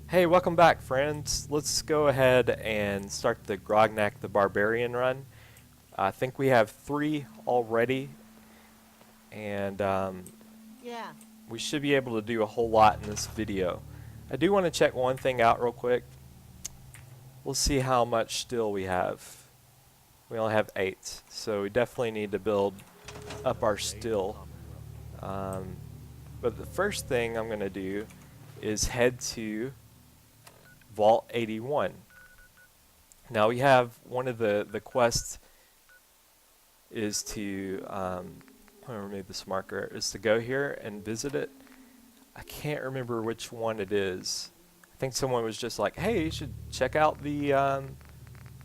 Hey, welcome back, friends. Let's go ahead and start the Grognak the Barbarian run. I think we have 3 already, and Yeah. we should be able to do a whole lot in this video. I do want to check one thing out real quick. We'll see how much steel we have. We only have 8, so we definitely need to build up our steel. But the first thing I'm going to do is head to Vault 81. Now we have one of the quests is to, I'm going to remove this marker, is to go here and visit it. I can't remember which one it is. I think someone was just like, hey, you should check out the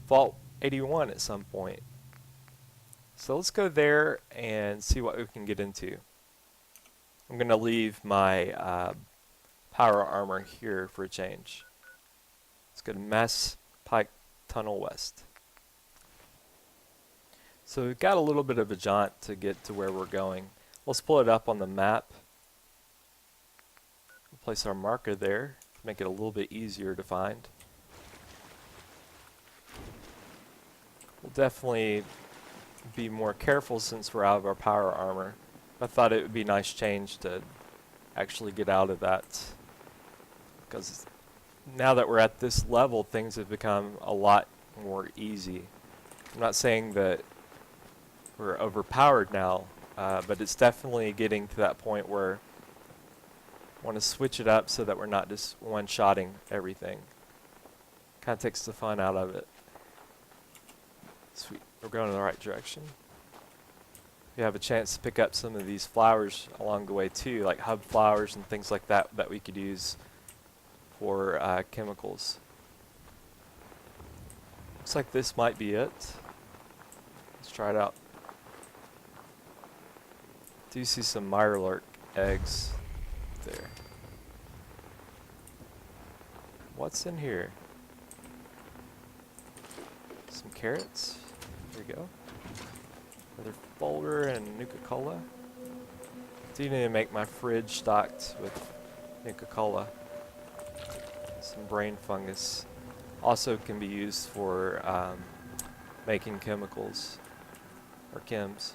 Vault 81 at some point. So let's go there and see what we can get into. I'm going to leave my power armor here for a change. Let's go to Mass Pike Tunnel West. So we've got a little bit of a jaunt to get to where we're going. Let's pull it up on the map. We'll place our marker there to make it a little bit easier to find. We'll definitely be more careful since we're out of our power armor. I thought it would be a nice change to actually get out of that, because now that we're at this level, things have become a lot more easy. I'm not saying that we're overpowered now, but it's definitely getting to that point where I want to switch it up so that we're not just one-shotting everything. Kind of takes the fun out of it. Sweet, we're going in the right direction. We have a chance to pick up some of these flowers along the way too, like hub flowers and things like that that we could use for chemicals. Looks like this might be it. Let's try it out. Do see some mirelurk eggs there. What's in here? Some carrots. There we go. Another folder and Nuka-Cola. Do need to make my fridge stocked with Nuka-Cola. Some brain fungus. Also can be used for making chemicals or chems.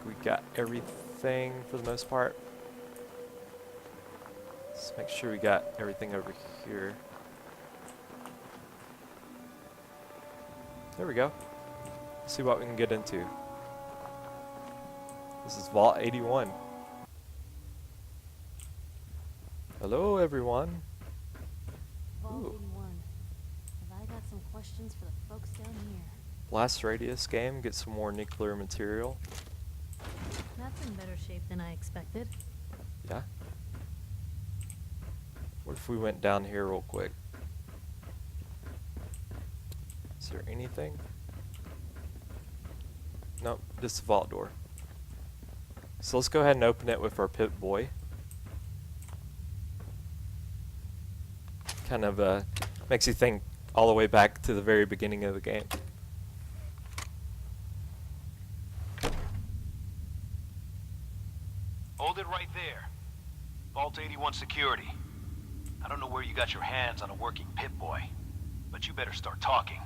We got everything for the most part. Let's make sure we got everything over here. There we go. Let's see what we can get into. This is Vault 81. Hello, everyone. Vault Ooh. 81. Have I got some questions for the folks down here? Blast radius game. Get some more nuclear material. That's in better shape than I expected. Yeah. What if we went down here real quick? Is there anything? Nope, just a vault door. So let's go ahead and open it with our Pip-Boy. Kind of makes you think all the way back to the very beginning of the game. Hold it right there. Vault 81 security. I don't know where you got your hands on a working Pip-Boy, but you better start talking.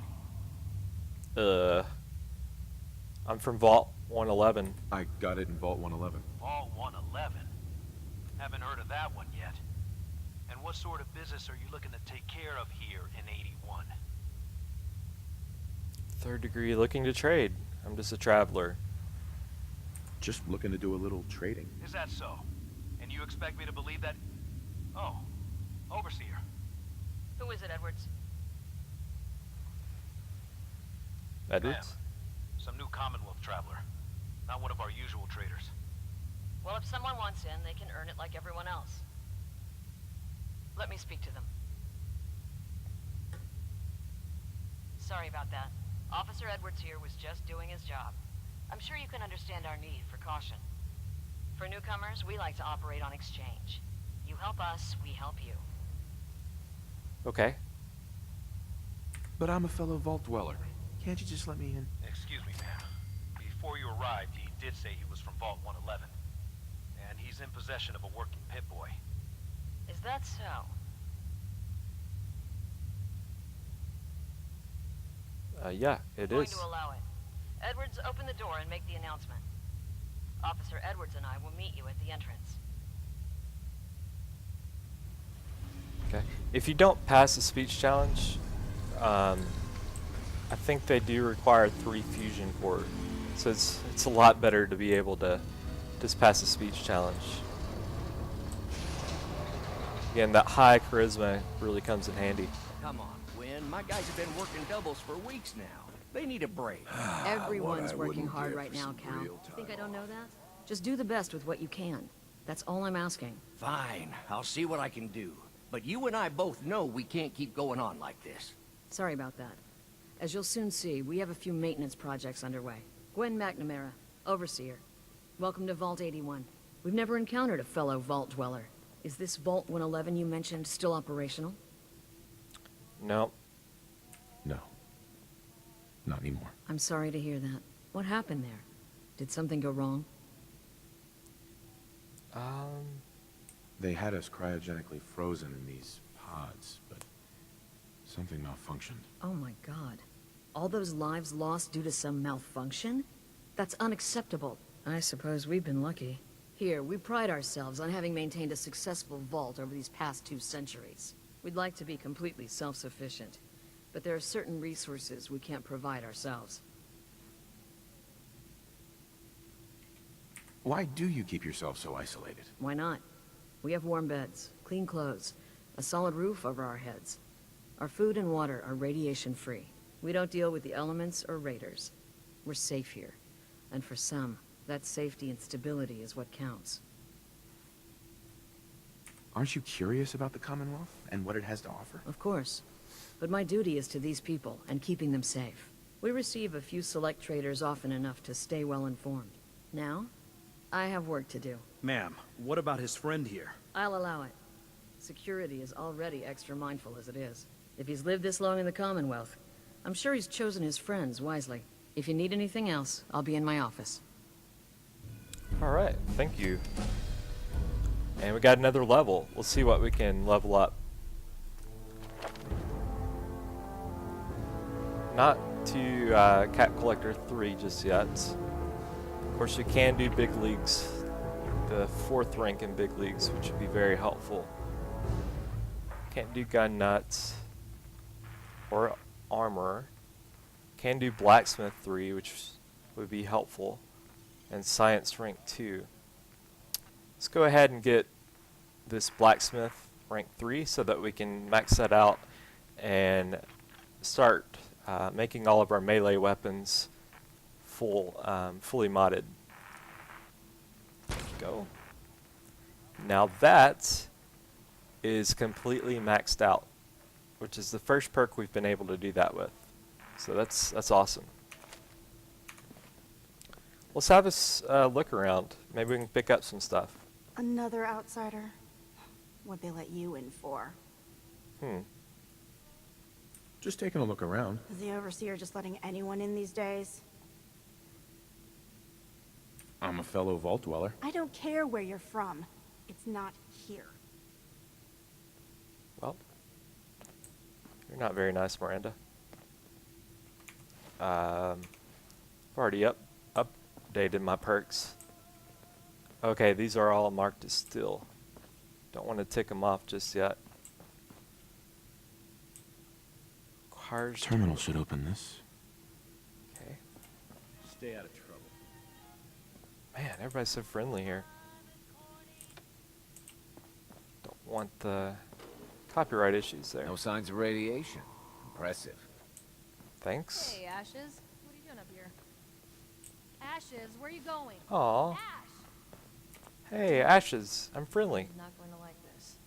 I'm from Vault 111. I got it in Vault 111. Vault 111? Haven't heard of that one yet. And what sort of business are you looking to take care of here in 81? Third degree looking to trade. I'm just a traveler. Just looking to do a little trading. Is that so? And you expect me to believe that? Oh, Overseer. Who is it, Edwards? Edwards? Some new Commonwealth traveler. Not one of our usual traders. Well, if someone wants in, they can earn it like everyone else. Let me speak to them. Sorry about that. Officer Edwards here was just doing his job. I'm sure you can understand our need for caution. For newcomers, we like to operate on exchange. You help us, we help you. Okay. But I'm a fellow Vault dweller. Can't you just let me in? Excuse me, ma'am. Before you arrived, he did say he was from Vault 111. And he's in possession of a working Pip-Boy. Is that so? Yeah, it Going is. to allow it. Edwards, open the door and make the announcement. Officer Edwards and I will meet you at the entrance. Okay. If you don't pass the speech challenge, I think they do require 3 fusion core. So it's a lot better to be able to just pass the speech challenge. Again, that high charisma really comes in handy. Come on, Gwen. My guys have been working doubles for weeks now. They need a break. Everyone's working hard right now, Cal. You think I don't know that? Just do the best with what you can. That's all I'm asking. Fine, I'll see what I can do. But you and I both know we can't keep going on like this. Sorry about that. As you'll soon see, we have a few maintenance projects underway. Gwen McNamara, Overseer. Welcome to Vault 81. We've never encountered a fellow Vault Dweller. Is this Vault 111 you mentioned still operational? No. No. Not anymore. I'm sorry to hear that. What happened there? Did something go wrong? They had us cryogenically frozen in these pods, but something malfunctioned. Oh my god. All those lives lost due to some malfunction? That's unacceptable. I suppose we've been lucky. Here, we pride ourselves on having maintained a successful vault over these past 2 centuries. We'd like to be completely self-sufficient, but there are certain resources we can't provide ourselves. Why do you keep yourself so isolated? Why not? We have warm beds, clean clothes, a solid roof over our heads. Our food and water are radiation-free. We don't deal with the elements or raiders. We're safe here. And for some, that safety and stability is what counts. Aren't you curious about the Commonwealth and what it has to offer? Of course. But my duty is to these people and keeping them safe. We receive a few select traders often enough to stay well informed. Now, I have work to do. Ma'am, what about his friend here? I'll allow it. Security is already extra mindful as it is. If he's lived this long in the Commonwealth, I'm sure he's chosen his friends wisely. If you need anything else, I'll be in my office. Alright, thank you. And we got another level. We'll see what we can level up. Not to Cat Collector 3 just yet. Of course, you can do big leagues. The 4th rank in big leagues, which would be very helpful. Can't do gun nuts or armor. Can do blacksmith 3, which would be helpful, and science rank 2. Let's go ahead and get this blacksmith rank 3 so that we can max that out and start making all of our melee weapons fully modded. Go. Now that is completely maxed out, which is the first perk we've been able to do that with. So that's awesome. Let's have us look around. Maybe we can pick up some stuff. Another outsider? What'd they let you in for? Just taking a look around. Is the Overseer just letting anyone in these days? I'm a fellow Vault Dweller. I don't care where you're from. It's not here. Well, you're not very nice, Miranda. I've already updated my perks. Okay, these are all marked as still. Don't want to tick them off just yet. Requires Terminal should open this. Okay. Stay out of trouble. Man, everybody's so friendly here. Don't want the copyright issues there. No signs of radiation. Impressive. Thanks. Hey, Ashes. What are you doing up here? Ashes, where are you going? Aw. Ash! Hey, Ashes. I'm friendly. He's not going to like this.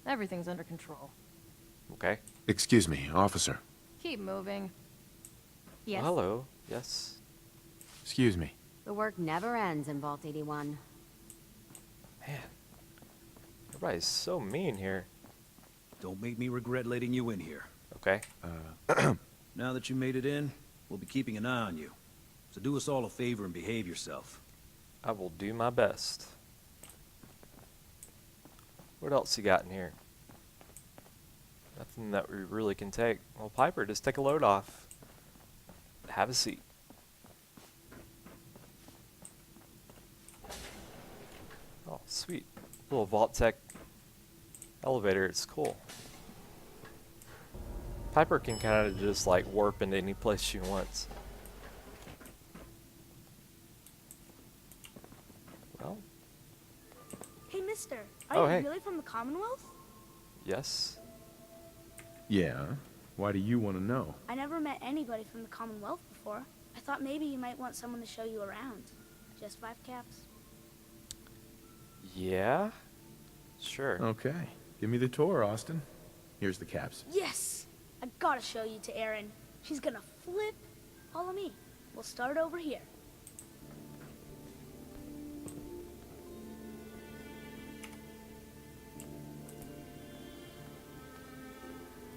Everything's under control. Okay. Excuse me, officer. Keep moving. Yes. Hello. Yes. Excuse me. The work never ends in Vault 81. Man. Everybody's so mean here. Don't make me regret letting you in here. Okay. Now that you made it in, we'll be keeping an eye on you. So do us all a favor and behave yourself. I will do my best. What else you got in here? Nothing that we really can take. Well, Piper, just take a load off. Have a seat. Oh, sweet. Little Vault Tech elevator. It's cool. Piper can kind of just like warp into any place she wants. Well, Hey, mister. Oh, Are hey. you really from the Commonwealth? yes. Yeah? Why do you want to know? I never met anybody from the Commonwealth before. I thought maybe you might want someone to show you around. Just 5 caps. Yeah? Sure. Okay. Give me the tour, Austin. Here's the caps. Yes! I gotta show you to Erin. She's gonna flip. Follow me. We'll start over here.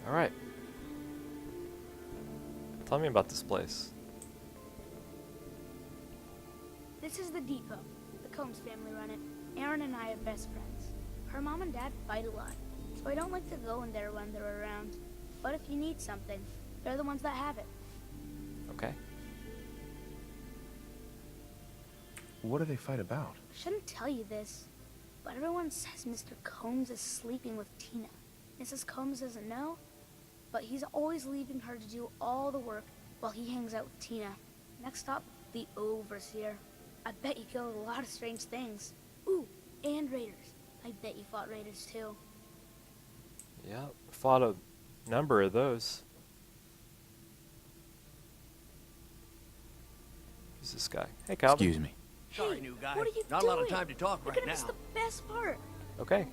Alright. Tell me about this place. This is the depot. The Combs family run it. Erin and I are best friends. Her mom and dad fight a lot, so I don't like to go in there when they're around. But if you need something, they're the ones that have it. Okay. What do they fight about? I shouldn't tell you this, but everyone says Mr. Combs is sleeping with Tina. Mrs. Combs doesn't know, but he's always leaving her to do all the work while he hangs out with Tina. Next up, the Overseer. I bet you killed a lot of strange things. Ooh, and raiders. I bet you fought raiders too. Yeah, fought a number of those. Who's this guy? Hey, Calvin. Excuse me. Sorry, Hey, new guy. what are you Not doing? a lot of time to talk You're right gonna now. miss the best part. Okay.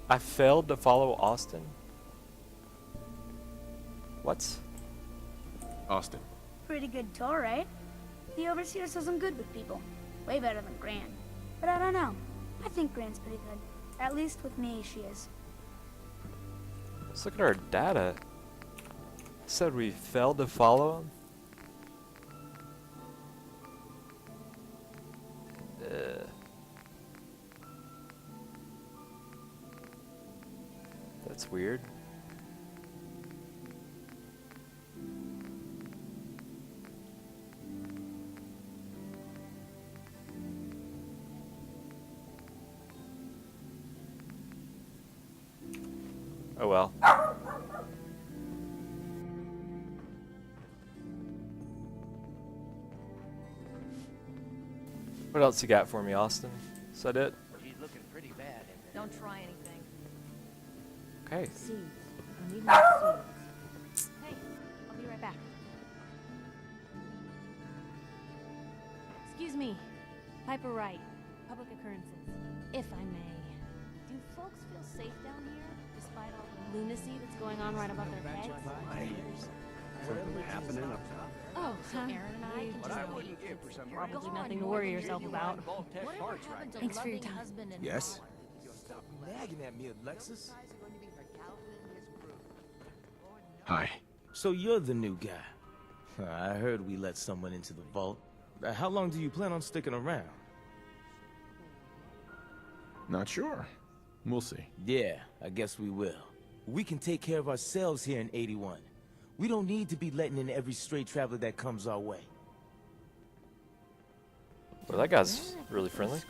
I failed to follow Austin. What? Austin. Pretty good tour, right? The Overseer says I'm good with people. Way better than Gran. But I don't know. I think Gran's pretty good. At least with me, she is. Let's look at our data. Said we failed to follow him. That's weird. Oh well. What else you got for me, Austin? Is that it? She's looking pretty bad in there. Don't try anything. Okay. Seeds. I need more seeds. Hey, I'll be right back. Excuse me. Piper Wright. Public occurrences. If I may. Do folks feel safe down here, despite all the lunacy that's going on right above their heads? Something happening up top. Oh, so Aaron and I can What just I leave. wouldn't give for some Probably nothing to worry yourself about. Whatever happened to Thanks for your loving time. husband and Yes? father? Nagging at me, Alexis. Hi. So you're the new guy. I heard we let someone into the vault. How long do you plan on sticking around? Not sure. We'll see. Yeah, I guess we will. We can take care of ourselves here in 81. We don't need to be letting in every stray traveler that comes our way. Well, that guy's really friendly.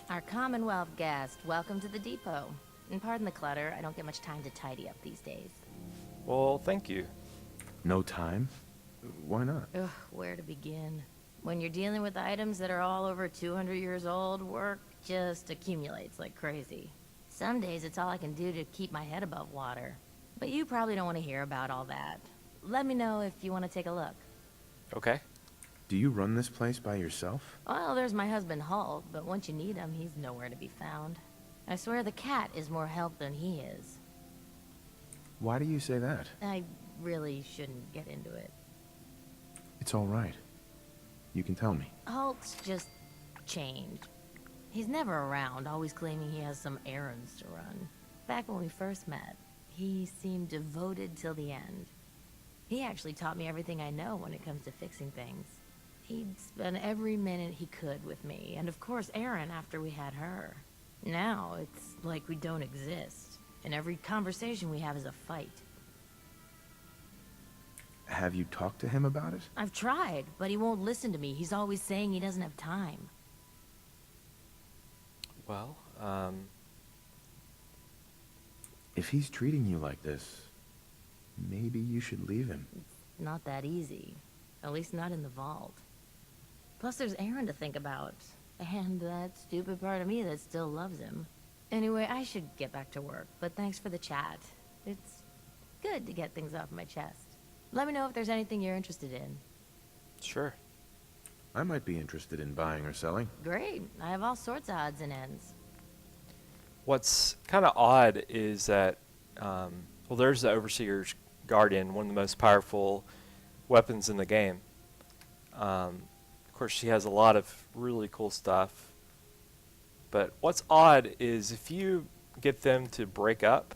Our Commonwealth guest, welcome to the depot. And pardon the clutter, I don't get much time to tidy up these days. Well, thank you. No time? Why not? Ugh, where to begin? When you're dealing with items that are all over 200 years old, work just accumulates like crazy. Some days it's all I can do to keep my head above water. But you probably don't want to hear about all that. Let me know if you want to take a look. Okay. Do you run this place by yourself? Well, there's my husband Hulk, but once you need him, he's nowhere to be found. I swear the cat is more help than he is. Why do you say that? I really shouldn't get into it. It's all right. You can tell me. Hulk's just changed. He's never around, always claiming he has some errands to run. Back when we first met, he seemed devoted till the end. He actually taught me everything I know when it comes to fixing things. He'd spend every minute he could with me, and of course Erin after we had her. Now, it's like we don't exist, and every conversation we have is a fight. Have you talked to him about it? I've tried, but he won't listen to me. He's always saying he doesn't have time. Well, If he's treating you like this, maybe you should leave him. Not that easy. At least not in the vault. Plus there's Aaron to think about. And that stupid part of me that still loves him. Anyway, I should get back to work, but thanks for the chat. It's good to get things off my chest. Let me know if there's anything you're interested in. sure. I might be interested in buying or selling. Great. I have all sorts of odds and ends. What's kind of odd is that, well, there's the Overseer's Guardian, one of the most powerful weapons in the game. Of course, she has a lot of really cool stuff. But what's odd is if you get them to break up,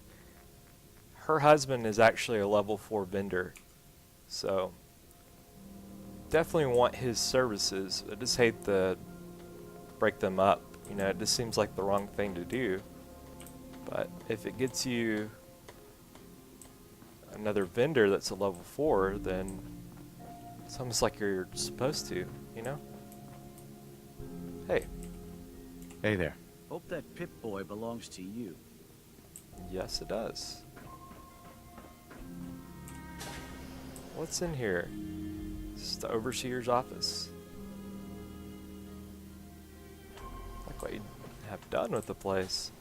her husband is actually a level 4 vendor. So, definitely want his services. I just hate to break them up. You know, it just seems like the wrong thing to do. But if it gets you another vendor that's a level 4, then it's almost like you're supposed to, you know? Hey. Hey there. Hope that Pip-Boy belongs to you. Yes, it does. What's in here? This is the Overseer's office. Like what you have done with the place.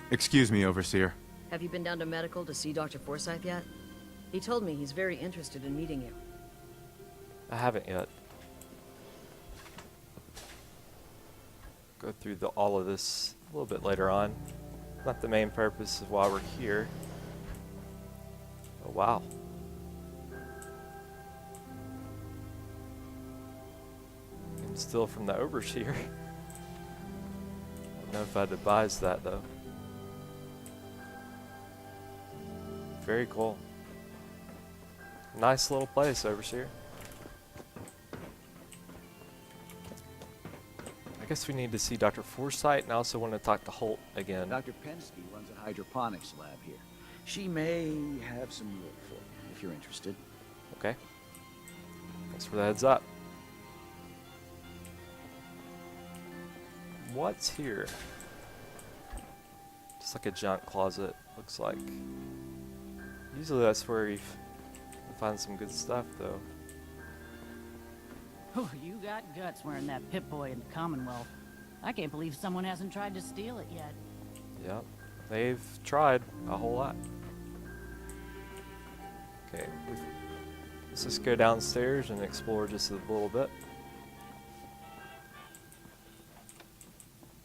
Excuse me, Overseer. Have you been down to medical to see Dr. Forsyth yet? He told me he's very interested in meeting you. I haven't yet. Go through all of this a little bit later on. Not the main purpose of why we're here. Oh wow. And still from the Overseer. I don't know if I'd advise that though. Very cool. Nice little place, Overseer. I guess we need to see Dr. Forsyth, and I also want to talk to Holt again. Dr. Pensky runs a hydroponics lab here. She may have some work for you, if you're interested. Okay. Thanks for the heads up. What's here? Just like a junk closet, looks like. Usually that's where you find some good stuff, though. Oh, you got guts wearing that Pip-Boy in the Commonwealth. I can't believe someone hasn't tried to steal it yet. Yep, they've tried a whole lot. Okay, let's just go downstairs and explore just a little bit.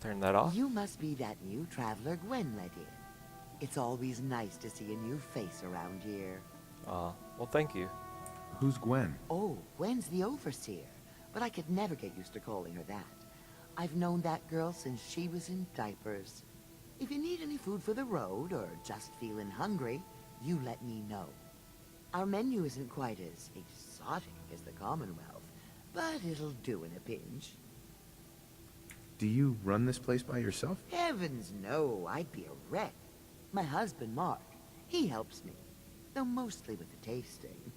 Turn that off. You must be that new traveler Gwen let in. It's always nice to see a new face around here. Well, thank you. Who's Gwen? Oh, Gwen's the overseer, but I could never get used to calling her that. I've known that girl since she was in diapers. If you need any food for the road, or just feeling hungry, you let me know. Our menu isn't quite as exotic as the Commonwealth, but it'll do in a pinch. Do you run this place by yourself? Heavens no, I'd be a wreck. My husband, Mark, he helps me, though mostly with the tasting.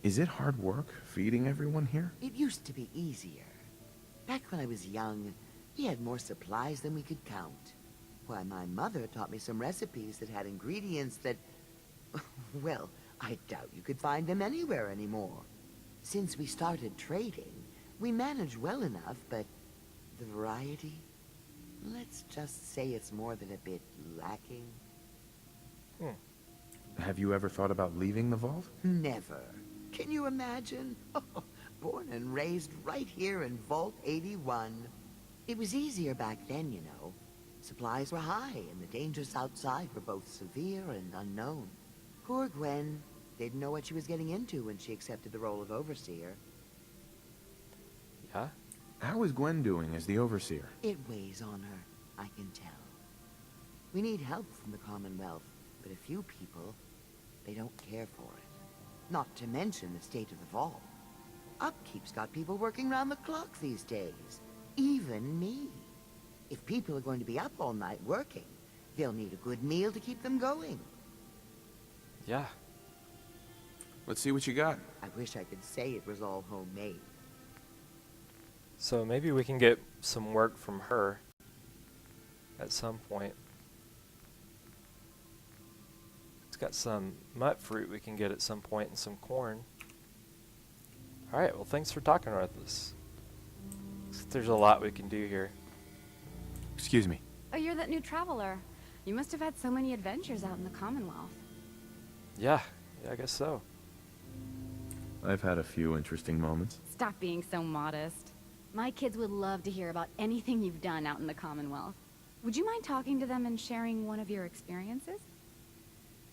Is it hard work feeding everyone here? It used to be easier. Back when I was young, we had more supplies than we could count. Why, my mother taught me some recipes that had ingredients that... well, I doubt you could find them anywhere anymore. Since we started trading, we managed well enough, but the variety... let's just say it's more than a bit lacking. Have you ever thought about leaving the vault? Never. Can you imagine? Born and raised right here in Vault 81. It was easier back then, you know. Supplies were high, and the dangers outside were both severe and unknown. Poor Gwen didn't know what she was getting into when she accepted the role of Overseer. Yeah? How is Gwen doing as the Overseer? It weighs on her, I can tell. We need help from the Commonwealth, but a few people, they don't care for it. Not to mention the state of the vault. Upkeep's got people working round the clock these days. even me. If people are going to be up all night working, they'll need a good meal to keep them going. Yeah. Let's see what you got. I wish I could say it was all homemade. So maybe we can get some work from her at some point. It's got some nut fruit we can get at some point and some corn. Alright, well thanks for talking with us. There's a lot we can do here. Excuse me. Oh, you're that new traveler. You must have had so many adventures out in the Commonwealth. Yeah, I guess so. I've had a few interesting moments. Stop being so modest. My kids would love to hear about anything you've done out in the Commonwealth. Would you mind talking to them and sharing one of your experiences?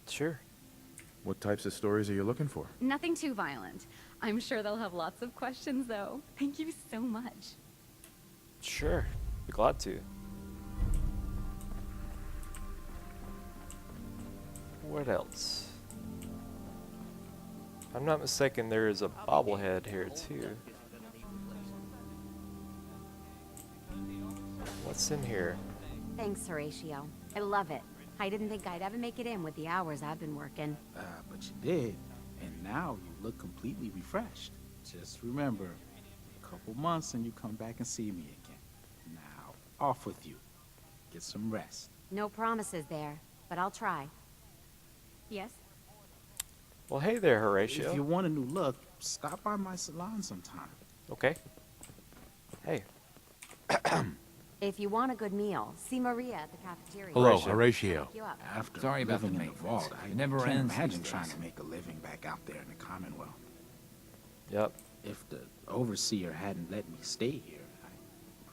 Sure. What types of stories are you looking for? Nothing too violent. I'm sure they'll have lots of questions, though. Thank you so much. Sure, be glad to. What else? If I'm not mistaken, there is a bobblehead here too. What's in here? Thanks, Horatio. I love it. I didn't think I'd ever make it in with the hours I've been working. But you did, and now you look completely refreshed. Just remember, a couple months and you come back and see me again. Now, off with you. Get some rest. No promises there, but I'll try. Yes? Well, hey there, Horatio. If you want a new look, stop by my salon sometime. Okay. Hey. If you want a good meal, see Maria at the cafeteria. Hello, She'll Horatio. hook you up. After Sorry about living the in the maintenance. vault, I It never can't ends imagine these trying days. to make a living back out there in the Commonwealth. Yep. If the overseer hadn't let me stay here, I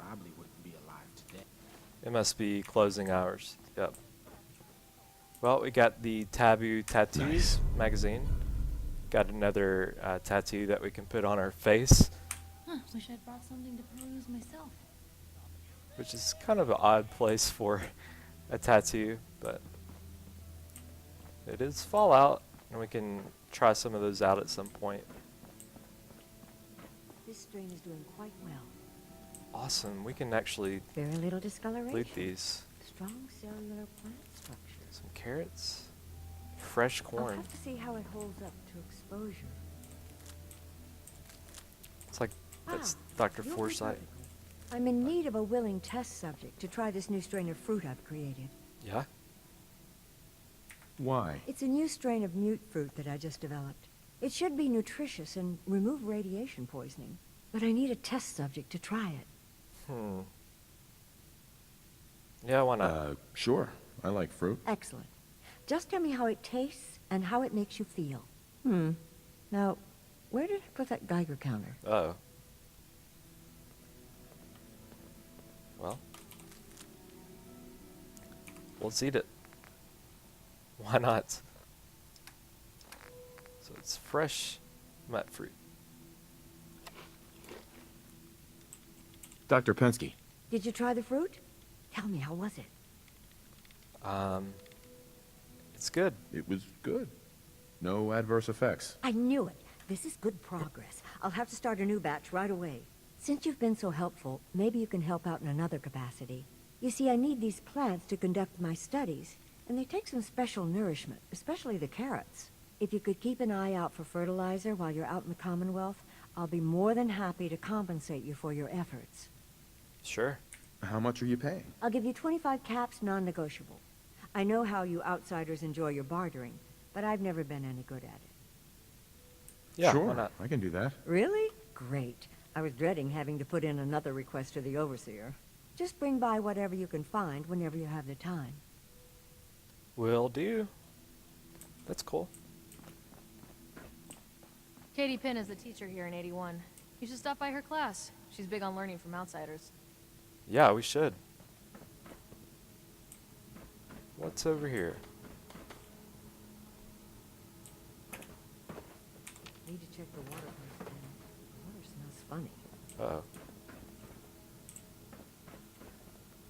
probably wouldn't be alive today. It must be closing hours. Yep. Well, we got the Taboo Tattoos magazine. Got another tattoo that we can put on our face, Wish I'd brought something to peruse myself. which is kind of an odd place for a tattoo, but it is Fallout, and we can try some of those out at some point. This strain is doing quite well. Awesome, we can actually Very little discoloration. loot these. Strong cellular plant structure. Some carrots, fresh I'll corn. have to see how it holds up to exposure. It's like that's Ah, Dr. you'll be Forsyth. perfect. I'm in need of a willing test subject to try this new strain of fruit I've created. Yeah? Why? It's a new strain of mute fruit that I just developed. It should be nutritious and remove radiation poisoning, but I need a test subject to try it. Yeah, why not? Sure. I like fruit. Excellent. Just tell me how it tastes and how it makes you feel. Now, where did I put that Geiger counter? Uh-oh. Well, let's eat it. Why not? So it's fresh nut fruit. Dr. Pensky. Did you try the fruit? Tell me, how was it? It's good. It was good. No adverse effects. I knew it. This is good progress. I'll have to start a new batch right away. Since you've been so helpful, maybe you can help out in another capacity. You see, I need these plants to conduct my studies, and they take some special nourishment, especially the carrots. If you could keep an eye out for fertilizer while you're out in the Commonwealth, I'll be more than happy to compensate you for your efforts. Sure. How much are you paying? I'll give you 25 caps, non-negotiable. I know how you outsiders enjoy your bartering, but I've never been any good at it. Yeah, sure. why not? I can do that. Really? Great. I was dreading having to put in another request to the overseer. Just bring by whatever you can find whenever you have the time. Will do. That's cool. Katie Pinn is the teacher here in 81. You should stop by her class. She's big on learning from outsiders. Yeah, we should. What's over here? Need to check the water first. The water smells funny. Uh-oh.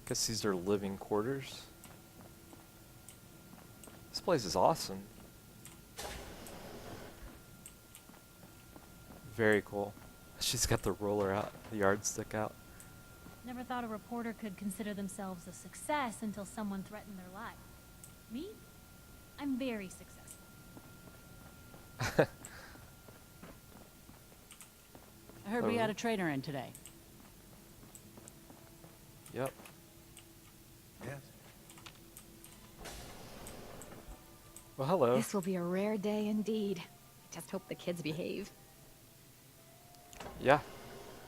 Guess these are living quarters. This place is awesome. Very cool. She's got the roller out, the yardstick out. Never thought a reporter could consider themselves a success until someone threatened their life. Me? I'm very successful. I heard we had a trader in today. Yep. Yes. Well, hello. This will be a rare day indeed. I just hope the kids behave. Yeah.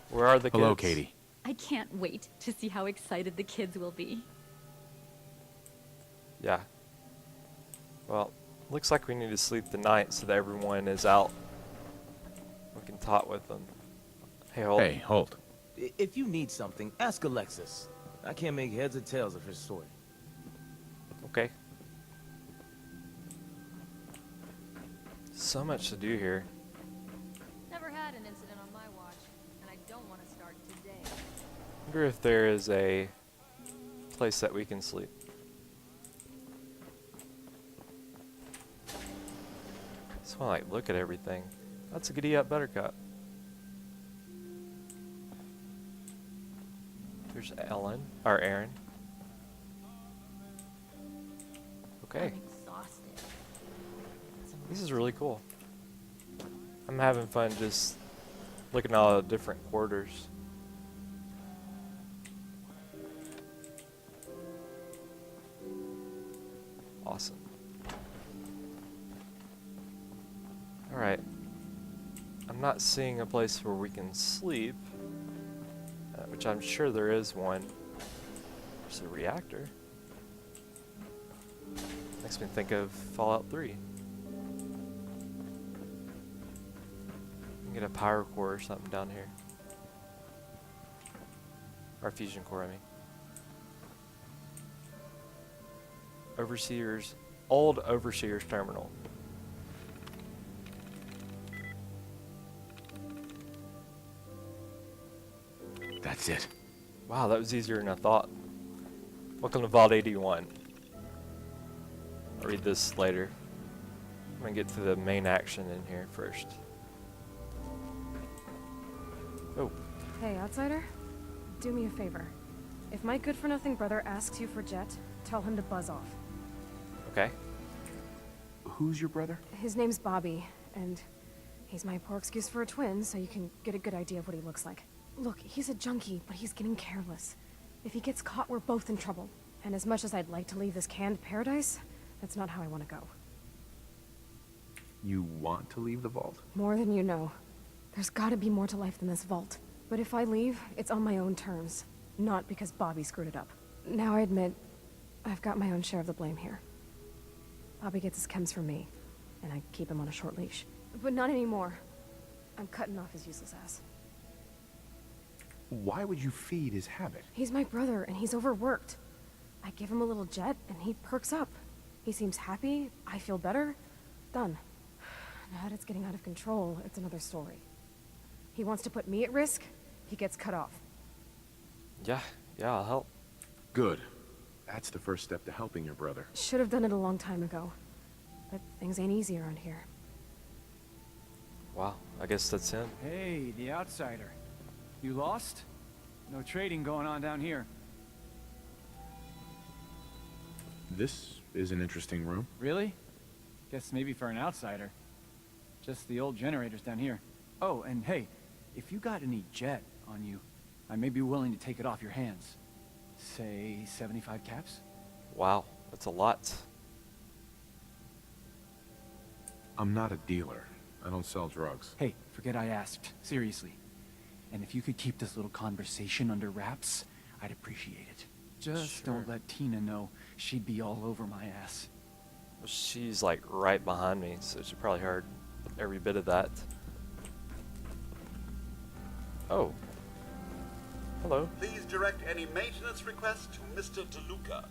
Where are the kids? Hello, Katie. I can't wait to see how excited the kids will be. Yeah. Well, looks like we need to sleep the night so that everyone is out. We can talk with them. Hey, hold. Hey, hold. If you need something, ask Alexis. I can't make heads or tails of her story. Okay. So much to do here. Never had an incident on my watch, and I don't want to start today. Wonder if there is a place that we can sleep. Just want to like look at everything. That's a giddy up Buttercup. There's Ellen or Aaron. Okay. I'm exhausted. This is really cool. I'm having fun just looking at all the different quarters. Awesome. Alright. I'm not seeing a place where we can sleep, which I'm sure there is one. There's a reactor. Makes me think of Fallout 3. You can get a power core or something down here. Or a fusion core, I mean. Old Overseer's terminal. That's it. Wow, that was easier than I thought. Welcome to Vault 81. I'll read this later. I'm gonna get to the main action in here first. Oh. Hey, outsider. Do me a favor. If my good-for-nothing brother asks you for Jet, tell him to buzz off. Okay. Who's your brother? His name's Bobby, and he's my poor excuse for a twin, so you can get a good idea of what he looks like. Look, he's a junkie, but he's getting careless. If he gets caught, we're both in trouble. And as much as I'd like to leave this canned paradise, that's not how I want to go. You want to leave the vault? More than you know. There's gotta be more to life than this vault. But if I leave, it's on my own terms. Not because Bobby screwed it up. Now I admit, I've got my own share of the blame here. Bobby gets his chems from me, and I keep him on a short leash. But not anymore. I'm cutting off his useless ass. Why would you feed his habit? He's my brother, and he's overworked. I give him a little jet, and he perks up. He seems happy, I feel better. Done. Now that it's getting out of control, it's another story. He wants to put me at risk, he gets cut off. Yeah, I'll help. Good. That's the first step to helping your brother. Should have done it a long time ago. But things ain't easy around here. Wow, I guess that's him. Hey, the outsider. You lost? No trading going on down here. This is an interesting room. Really? Guess maybe for an outsider. Just the old generators down here. Oh, and hey, if you got any jet on you, I may be willing to take it off your hands. Say 75 caps? Wow, that's a lot. I'm not a dealer. I don't sell drugs. Hey, forget I asked. Seriously. And if you could keep this little conversation under wraps, I'd appreciate it. Just don't let Tina know. She'd be all over my ass. Well, she's like right behind me, so she probably heard every bit of that. Oh. Hello. Please direct any maintenance requests to Mr. DeLuca.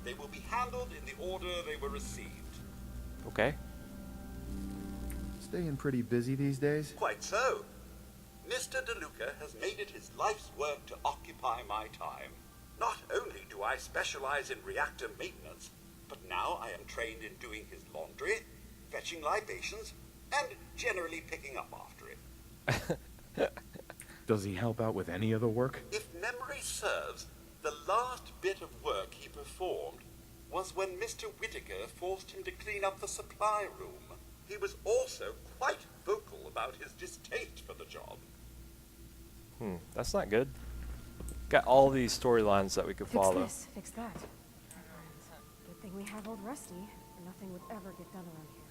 They will be handled in the order they were received. Okay. Staying pretty busy these days? Quite so. Mr. DeLuca has made it his life's work to occupy my time. Not only do I specialize in reactor maintenance, but now I am trained in doing his laundry, fetching libations, and generally picking up after it. Does he help out with any of the work? If memory serves, the last bit of work he performed was when Mr. Whittaker forced him to clean up the supply room. He was also quite vocal about his distaste for the job. That's not good. Got all these storylines that we could follow. Fix this, fix that. Good thing we have old Rusty, or nothing would ever get done around here.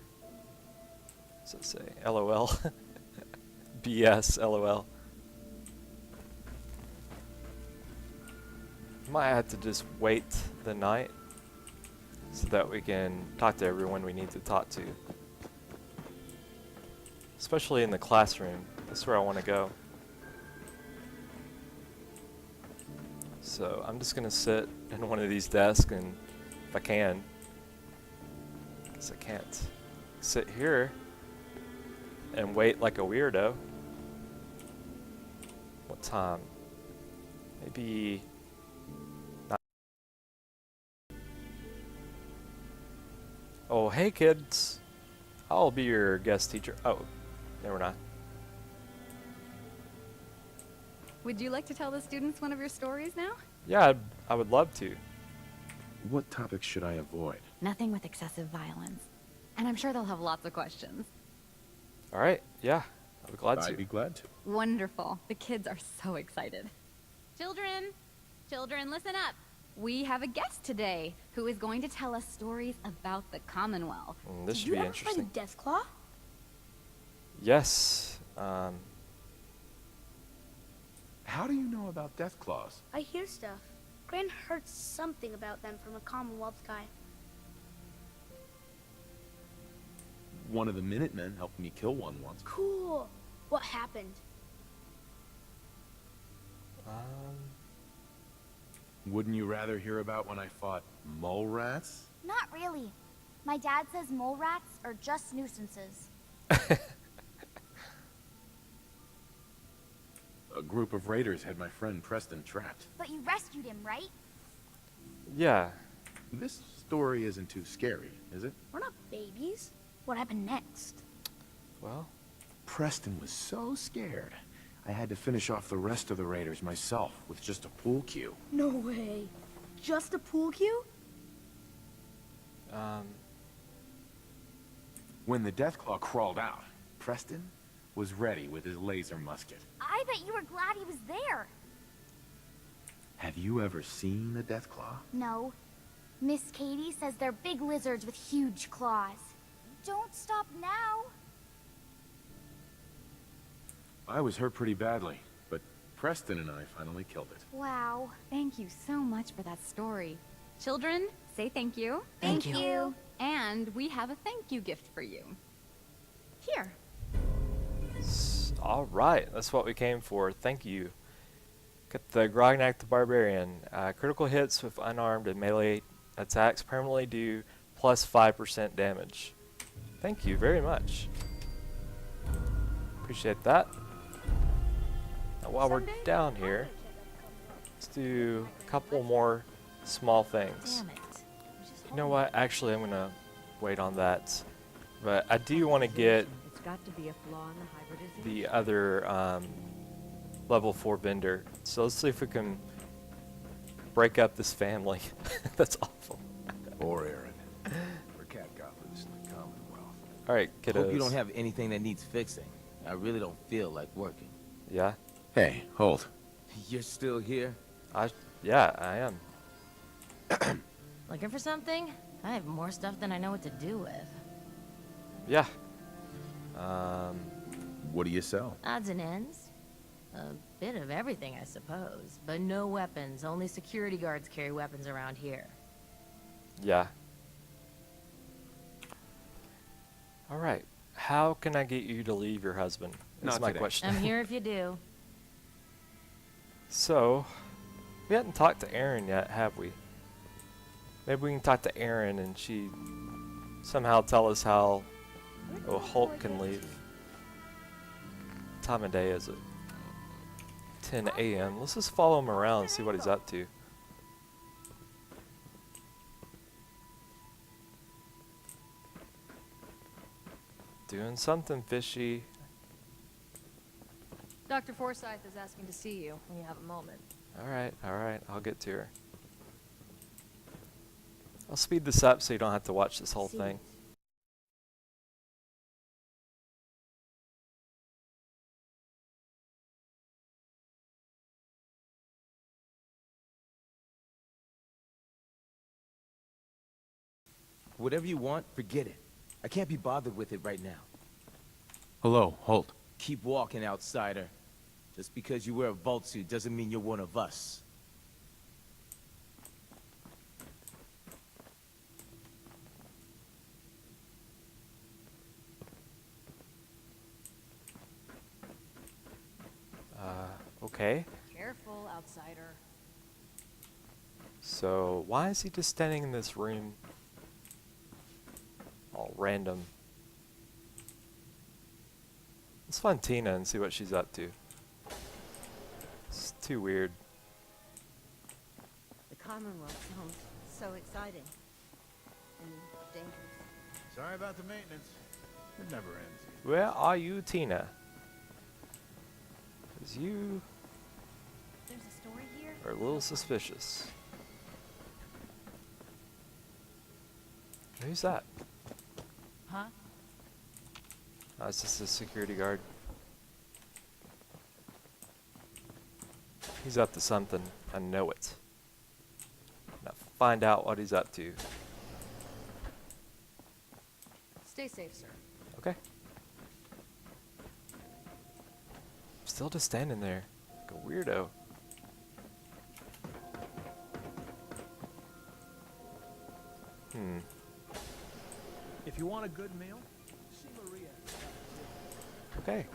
What's it say? LOL. BS, LOL. Might have to just wait the night so that we can talk to everyone we need to talk to. Especially in the classroom. That's where I want to go. So I'm just gonna sit in one of these desks, and if I can, because I can't sit here and wait like a weirdo. What time? Maybe 9. Oh, hey kids. I'll be your guest teacher. Oh, no, we're not. Would you like to tell the students one of your stories now? Yeah, I would love to. What topics should I avoid? Nothing with excessive violence. And I'm sure they'll have lots of questions. All right, yeah, I'd be glad to. I'd be glad to. Wonderful. The kids are so excited. Children, listen up. We have a guest today who is going to tell us stories about the Commonwealth. This should be interesting. Did you ever find a Deathclaw? Yes. How do you know about death claws? I hear stuff. Gran heard something about them from a Commonwealth guy. One of the Minutemen helped me kill one once. Cool. What happened? Wouldn't you rather hear about when I fought mole rats? Not really. My dad says mole rats are just nuisances. A group of raiders had my friend Preston trapped. But you rescued him, right? Yeah. This story isn't too scary, is it? We're not babies. What happened next? Well, Preston was so scared. I had to finish off the rest of the raiders myself with just a pool cue. No way. Just a pool cue? When the Deathclaw crawled out, Preston was ready with his laser musket. I bet you were glad he was there. Have you ever seen a Deathclaw? No. Miss Katie says they're big lizards with huge claws. Don't stop now. I was hurt pretty badly, but Preston and I finally killed it. Wow. Thank you so much for that story. Children, say thank you. Thank you. And we have a thank you gift for you. Here. All right, that's what we came for. Thank you. Got the Grognak the Barbarian. Critical hits with unarmed and melee attacks permanently do plus 5% damage. Thank you very much. Appreciate that. Now, while we're down here, let's do a couple more small things. You know what? Actually, I'm gonna wait on that. But I do want to get It's got to be a flaw in the hybridization. the other level 4 bender. So let's see if we can break up this family. That's awful. Or Aaron. We're cat goblins in the Commonwealth. All right, kiddos. Hope you don't have anything that needs fixing. I really don't feel like working. Yeah? Hey, hold. You're still here? Yeah, I am. Looking for something? I have more stuff than I know what to do with. Yeah. What do you sell? Odds and ends. A bit of everything, I suppose. But no weapons. Only security guards carry weapons around here. Yeah. All right. How can I get you to leave your husband? That's Not my today. question. I'm here if you do. So, we hadn't talked to Erin yet, have we? Maybe we can talk to Erin and she somehow tell us how Hulk can leave. What time of day is it? 10 a.m. Let's just follow him around and see what he's up to. Doing something fishy. Dr. Forsyth is asking to see you when you have a moment. Alright, I'll get to her. I'll speed this up so you don't have to watch this whole thing. Whatever you want, forget it. I can't be bothered with it right now. Hello, Holt. Keep walking, outsider. Just because you wear a vault suit doesn't mean you're one of us. Okay. Careful, outsider. So, why is he just standing in this room? All random. Let's find Tina and see what she's up to. It's too weird. The Commonwealth sounds so exciting. And dangerous. Sorry about the maintenance. It never ends. Where are you, Tina? 'Cause you There's a story here. are a little suspicious. Who's that? Huh? Oh, it's just a security guard. He's up to something. I know it. Now find out what he's up to. Stay safe, sir. Okay. Still just standing there, like a weirdo. If you want a good meal, see Maria. Okay.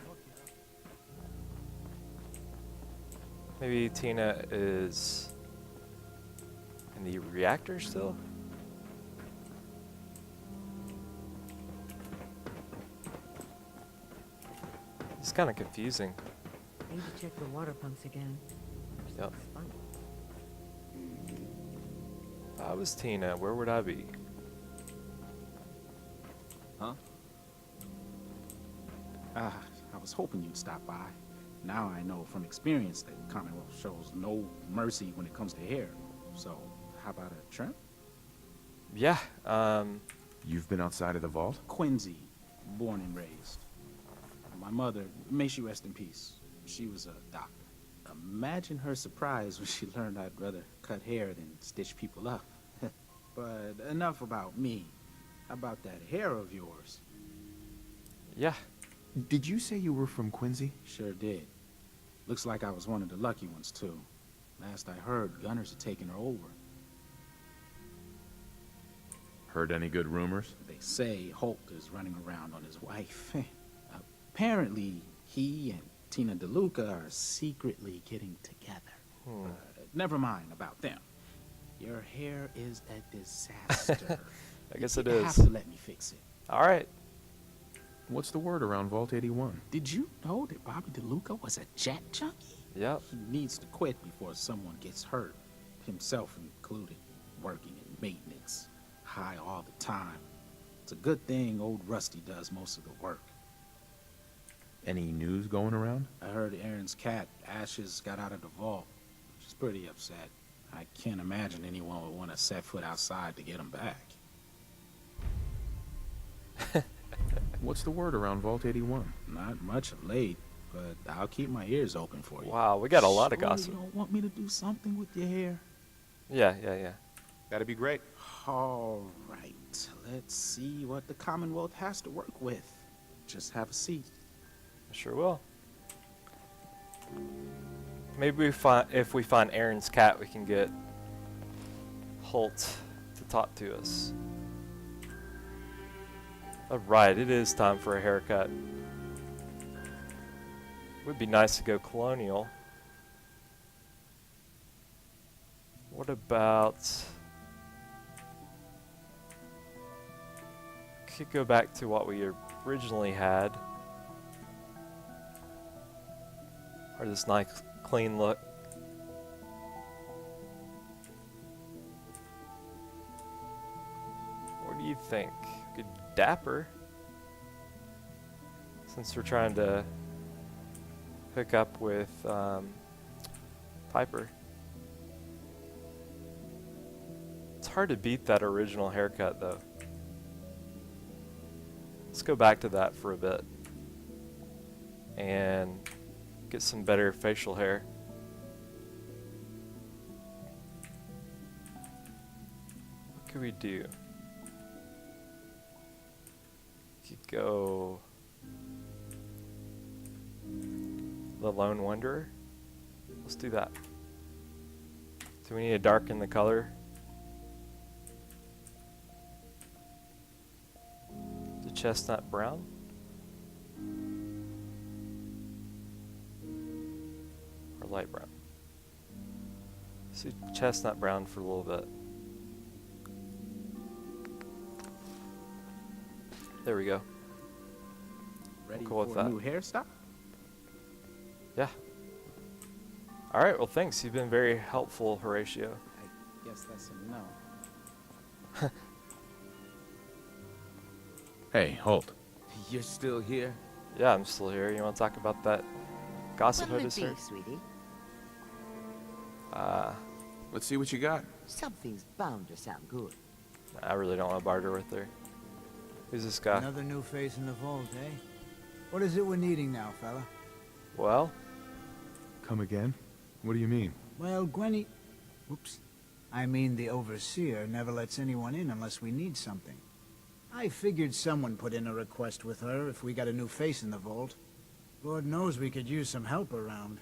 Maybe Tina is in the reactor still? It's kind of confusing. Need to check the water pumps again. Yep. Looks fun. If I was Tina, where would I be? Huh? I was hoping you'd stop by. Now I know from experience that Commonwealth shows no mercy when it comes to hair. So, how about a trim? Yeah, You've been outside of the vault? Quincy, born and raised. My mother, may she rest in peace, she was a doctor. Imagine her surprise when she learned I'd rather cut hair than stitch people up. But enough about me. How about that hair of yours? Yeah. Did you say you were from Quincy? Sure did. Looks like I was one of the lucky ones, too. Last I heard, Gunners had taken her over. Heard any good rumors? They say Holt is running around on his wife. Apparently, he and Tina DeLuca are secretly getting together. Never mind about them. Your hair is a disaster. I guess it You is. have to let me fix it. Alright. What's the word around Vault 81? Did you know that Bobby DeLuca was a jet junkie? Yep. He needs to quit before someone gets hurt, himself included, working in maintenance, high all the time. It's a good thing old Rusty does most of the work. Any news going around? I heard Aaron's cat, Ashes, got out of the vault. She's pretty upset. I can't imagine anyone would want to set foot outside to get him back. What's the word around Vault 81? Not much of late, but I'll keep my ears open for you. Wow, we got a lot of Sure gossip. You don't want me to do something with your hair? Yeah. That'd be great. All right, let's see what the Commonwealth has to work with. Just have a seat. Sure will. Maybe if we find Aaron's cat, we can get Holt to talk to us. Alright, it is time for a haircut. Would be nice to go colonial. What about... Could go back to what we originally had. Or this nice clean look. What do you think? Good dapper. Since we're trying to hook up with Piper. It's hard to beat that original haircut, though. Let's go back to that for a bit. And get some better facial hair. What could we do? Could go the Lone Wanderer. Let's do that. Do we need to darken the color? The chestnut brown? Or light brown? Let's do chestnut brown for a little bit. There we go. Ready Cool with for a that. new hairstyle? Yeah. Alright, well thanks. You've been very helpful, Horatio. I guess that's a no. Hey, Holt. You're still here? Yeah, I'm still here. You want to talk about that gossip What'll hood it be, assert? sweetie? Let's see what you got. Something's bound to sound good. I really don't want to barter with her. Who's this guy? Another new face in the vault, eh? What is it we're needing now, fella? Well? Come again? What do you mean? Well, Gwenny... Oops. I mean the Overseer never lets anyone in unless we need something. I figured someone put in a request with her if we got a new face in the vault. Lord knows we could use some help around.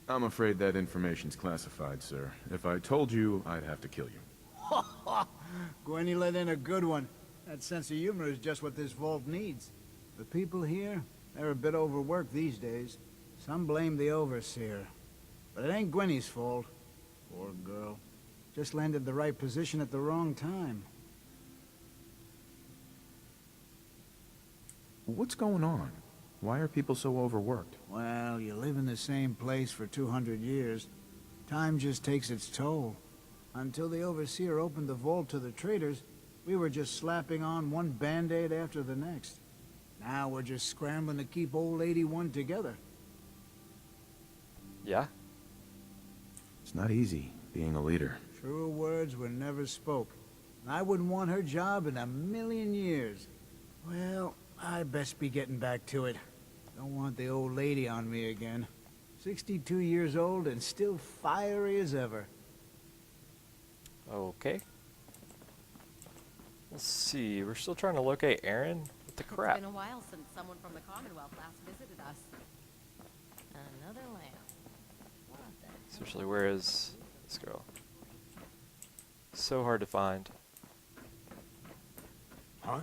I'm afraid that information's classified, sir. If I told you, I'd have to kill you. Gwenny let in a good one. That sense of humor is just what this vault needs. The people here, they're a bit overworked these days. Some blame the Overseer. But it ain't Gwenny's fault. Poor girl. Just landed the right position at the wrong time. What's going on? Why are people so overworked? Well, you live in the same place for 200 years. Time just takes its toll. Until the Overseer opened the vault to the traders, we were just slapping on one band-aid after the next. Now we're just scrambling to keep old 81 together. Yeah? It's not easy, being a leader. Truer words were never spoke. And I wouldn't want her job in a million years. Well, I best be getting back to it. Don't want the old lady on me again. 62 years old and still fiery as ever. Okay. Let's see. We're still trying to locate Aaron? What the crap? It's been a while since someone from the Commonwealth last visited us. Another lamp. What the Especially where is this girl? So hard to find. Huh?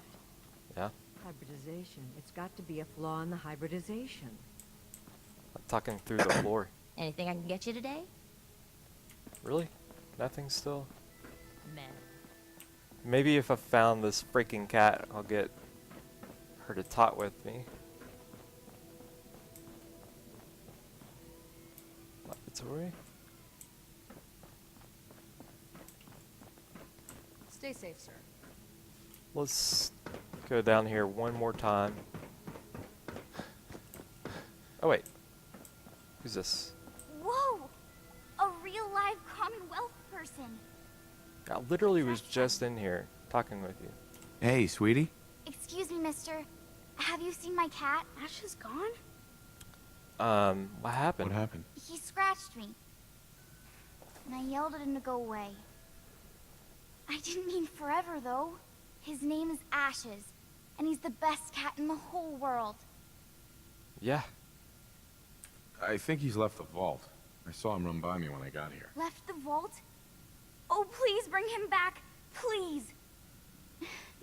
Yeah? Hybridization. It's got to be a flaw in the hybridization. I'm talking through the floor. Anything I can get you today? Really? Nothing still? Man. Maybe if I found this freaking cat, I'll get her to talk with me. Laboratory? Stay safe, sir. Let's go down here one more time. Oh wait. Who's this? Whoa! A real live Commonwealth person. I literally was just in here talking with you. Hey, sweetie. Excuse me, mister. Have you seen my cat? Ash is gone? What happened? What happened? He scratched me. And I yelled at him to go away. I didn't mean forever, though. His name is Ashes, and he's the best cat in the whole world. Yeah. I think he's left the vault. I saw him run by me when I got here. Left the vault? Oh, please bring him back. Please.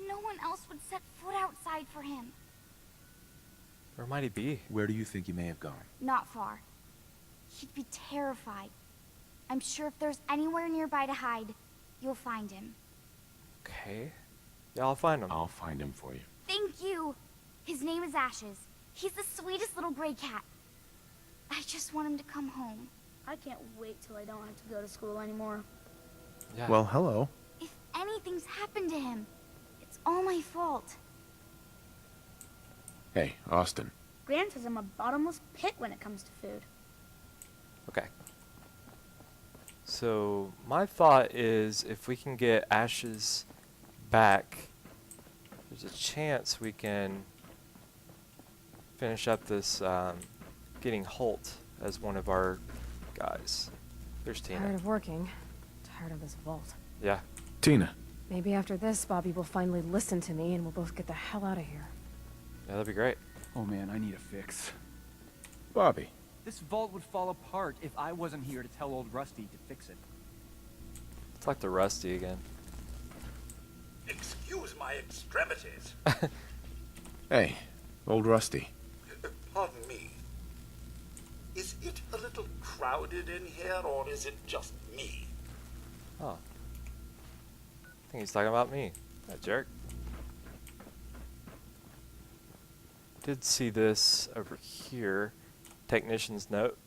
No one else would set foot outside for him. Where might he be? Where do you think he may have gone? Not far. He'd be terrified. I'm sure if there's anywhere nearby to hide, you'll find him. Okay. Yeah, I'll find him. I'll find him for you. Thank you. His name is Ashes. He's the sweetest little gray cat. I just want him to come home. I can't wait till I don't have to go to school anymore. Yeah. Well, hello. If anything's happened to him, it's all my fault. Hey, Austin. Gran says I'm a bottomless pit when it comes to food. Okay. So my thought is if we can get Ashes back, there's a chance we can finish up this getting Holt as one of our guys. There's Tina. Tired of working. Tired of this vault. Yeah. Tina. Maybe after this, Bobby will finally listen to me and we'll both get the hell out of here. Yeah, that'd be great. Oh man, I need a fix. Bobby. This vault would fall apart if I wasn't here to tell old Rusty to fix it. It's like the Rusty again. Excuse my extremities. Hey, old Rusty. Pardon me. Is it a little crowded in here, or is it just me? Oh. I think he's talking about me. That jerk. Did see this over here. Technician's note.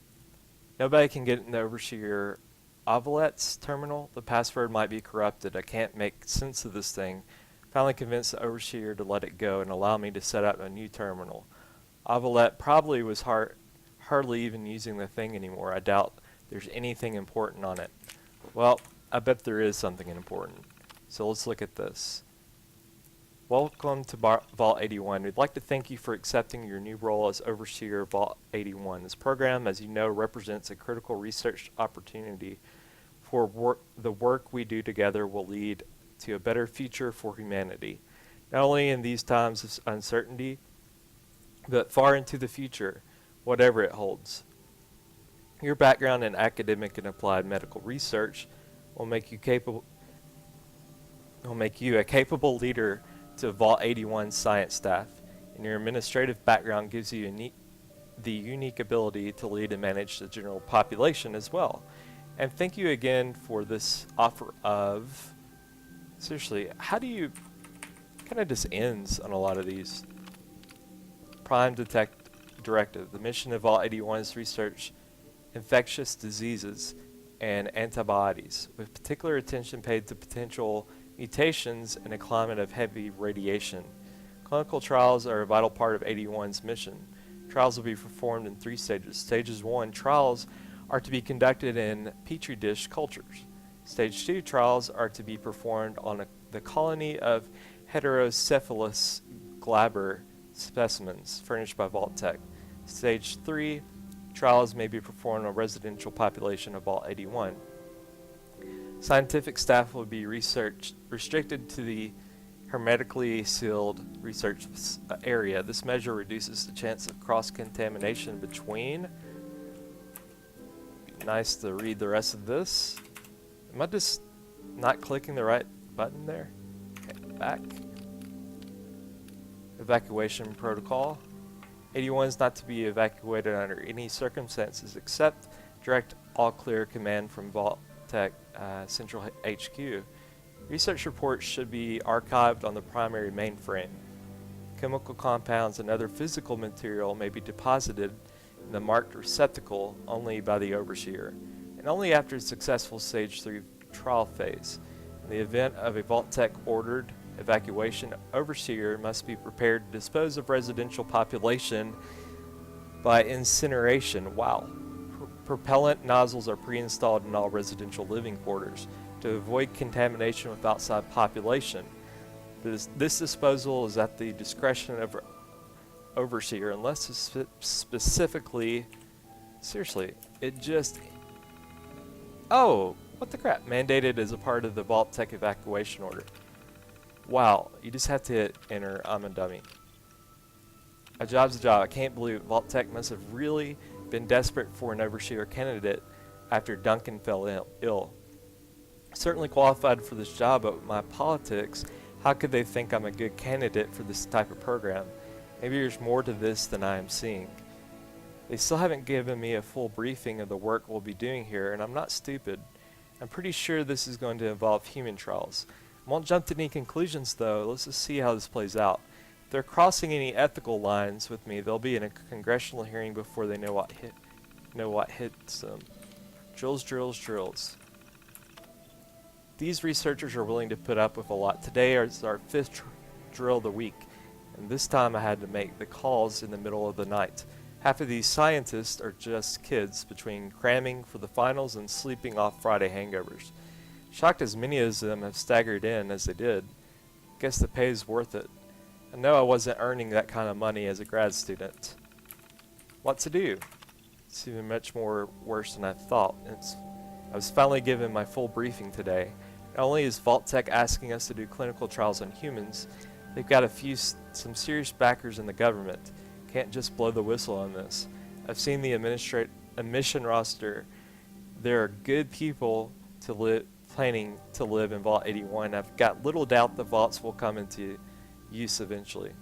Nobody can get in the Overseer Ovalet's terminal. The password might be corrupted. I can't make sense of this thing. Finally convinced the Overseer to let it go and allow me to set up a new terminal. Ovalet probably was hardly even using the thing anymore. I doubt there's anything important on it. Well, I bet there is something important. So let's look at this. Welcome to Vault 81. We'd like to thank you for accepting your new role as Overseer of Vault 81. This program, as you know, represents a critical research opportunity for the work we do together will lead to a better future for humanity. Not only in these times of uncertainty, but far into the future, whatever it holds. Your background in academic and applied medical research will make you a capable leader to Vault 81 science staff, and your administrative background gives you the unique ability to lead and manage the general population as well. And thank you again for this offer of... Seriously, how do you... kind of just ends on a lot of these. Prime Directive. The mission of Vault 81 is to research infectious diseases and antibodies, with particular attention paid to potential mutations in a climate of heavy radiation. Clinical trials are a vital part of 81's mission. Trials will be performed in 3 stages. Stages 1, trials are to be conducted in petri dish cultures. Stage 2, trials are to be performed on the colony of heterocephalus glaber specimens furnished by Vault Tech. Stage 3, trials may be performed on residential population of Vault 81. Scientific staff will be restricted to the hermetically sealed research area. This measure reduces the chance of cross-contamination between... Nice to read the rest of this. Am I just not clicking the right button there? Okay, back. Evacuation protocol. 81 is not to be evacuated under any circumstances except direct all-clear command from Vault Tech Central HQ. Research reports should be archived on the primary mainframe. Chemical compounds and other physical material may be deposited in the marked receptacle only by the Overseer, and only after a successful Stage 3 trial phase. In the event of a Vault Tech ordered evacuation, Overseer must be prepared to dispose of residential population by incineration. Wow. Propellant nozzles are pre-installed in all residential living quarters to avoid contamination with outside population. This disposal is at the discretion of Overseer unless specifically... Seriously, it just... Oh, what the crap? Mandated as a part of the Vault Tech evacuation order. Wow, you just have to hit enter. I'm a dummy. A job's a job. I can't believe it. Vault Tech must have really been desperate for an Overseer candidate after Duncan fell ill. Certainly qualified for this job, but with my politics, how could they think I'm a good candidate for this type of program? Maybe there's more to this than I am seeing. They still haven't given me a full briefing of the work we'll be doing here, and I'm not stupid. I'm pretty sure this is going to involve human trials. I won't jump to any conclusions though. Let's just see how this plays out. If they're crossing any ethical lines with me, they'll be in a congressional hearing before they know what hits them. Drills, drills, drills. These researchers are willing to put up with a lot. Today is our 5th drill of the week, and this time I had to make the calls in the middle of the night. Half of these scientists are just kids between cramming for the finals and sleeping off Friday hangovers. Shocked as many of them have staggered in as they did. Guess the pay is worth it. I know I wasn't earning that kind of money as a grad student. What to do? It's even much more worse than I thought. I was finally given my full briefing today. Not only is Vault-Tec asking us to do clinical trials on humans, they've got some serious backers in the government. Can't just blow the whistle on this. I've seen the admission roster. There are good people planning to live in Vault 81. I've got little doubt the vaults will come into use eventually.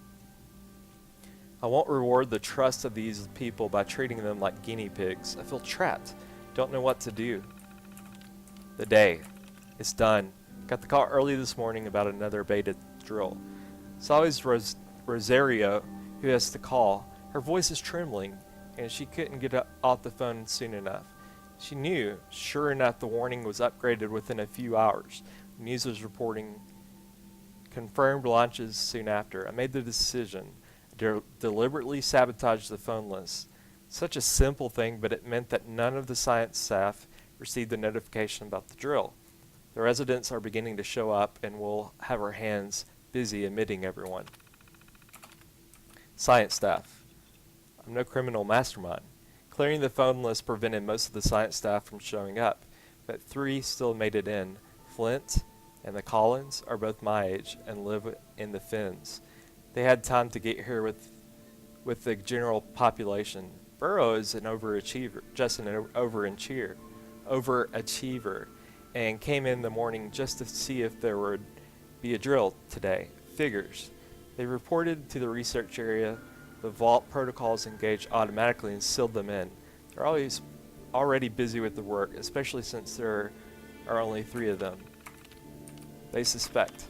I won't reward the trust of these people by treating them like guinea pigs. I feel trapped. Don't know what to do. The day. It's done. Got the call early this morning about another beta drill. It's always Rosario who has to call. Her voice is trembling, and she couldn't get off the phone soon enough. She knew. Sure enough, the warning was upgraded within a few hours. News was reporting confirmed launches soon after. I made the decision to deliberately sabotage the phone list. Such a simple thing, but it meant that none of the science staff received the notification about the drill. The residents are beginning to show up, and we'll have our hands busy admitting everyone. Science staff. I'm no criminal mastermind. Clearing the phone list prevented most of the science staff from showing up, but 3 still made it in. Flint and the Collins are both my age and live in the Fens. They had time to get here with the general population. Burrow is an overachiever, just an overachiever, and came in the morning just to see if there would be a drill today. Figures. They reported to the research area. The vault protocols engaged automatically and sealed them in. They're always already busy with the work, especially since there are only 3 of them. They suspect.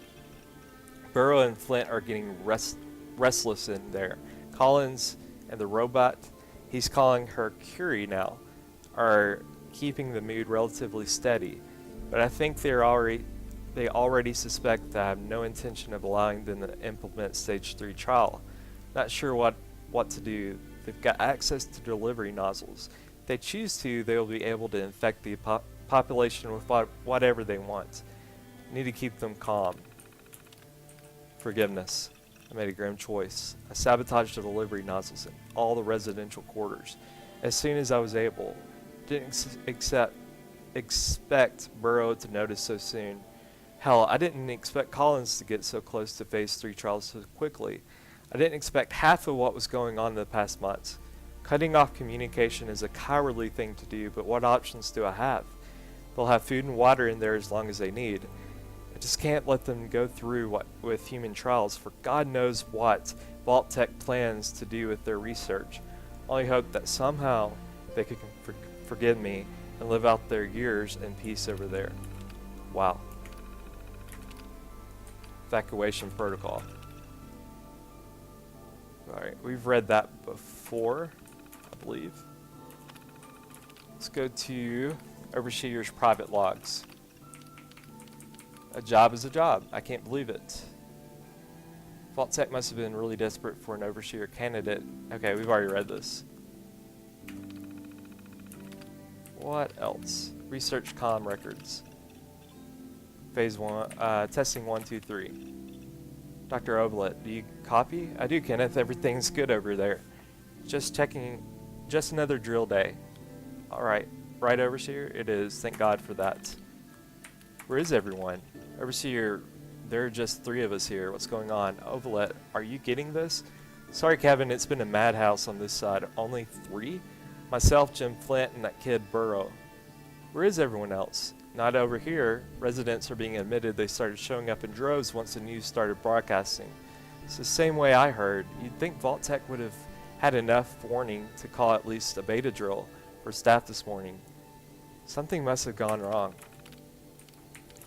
Burrow and Flint are getting restless in there. Collins and the robot, he's calling her Curie now, are keeping the mood relatively steady. But I think they already suspect that I have no intention of allowing them to implement stage 3 trial. Not sure what to do. They've got access to delivery nozzles. If they choose to, they will be able to infect the population with whatever they want. Need to keep them calm. Forgiveness. I made a grim choice. I sabotaged the delivery nozzles in all the residential quarters as soon as I was able. Didn't expect Burrow to notice so soon. Hell, I didn't expect Collins to get so close to phase 3 trials so quickly. I didn't expect half of what was going on in the past months. Cutting off communication is a cowardly thing to do, but what options do I have? They'll have food and water in there as long as they need. I just can't let them go through with human trials, for God knows what Vault-Tec plans to do with their research. Only hope that somehow they can forgive me and live out their years in peace over there. Wow. Evacuation protocol. Alright, we've read that before, I believe. Let's go to Overseer's private logs. A job is a job. I can't believe it. Vault-Tec must have been really desperate for an Overseer candidate. Okay, we've already read this. What else? Research comm records. Phase 1, testing 1, 2, 3. Dr. Ovalet, do you copy? I do, Kenneth. Everything's good over there. Just checking. Just another drill day. Alright. Right, Overseer? It is. Thank God for that. Where is everyone? Overseer, there are just 3 of us here. What's going on? Ovalet, are you getting this? Sorry, Kevin. It's been a madhouse on this side. Only 3? Myself, Jim Flint, and that kid Burrow. Where is everyone else? Not over here. Residents are being admitted. They started showing up in droves once the news started broadcasting. It's the same way I heard. You'd think Vault-Tec would have had enough warning to call at least a beta drill for staff this morning. Something must have gone wrong.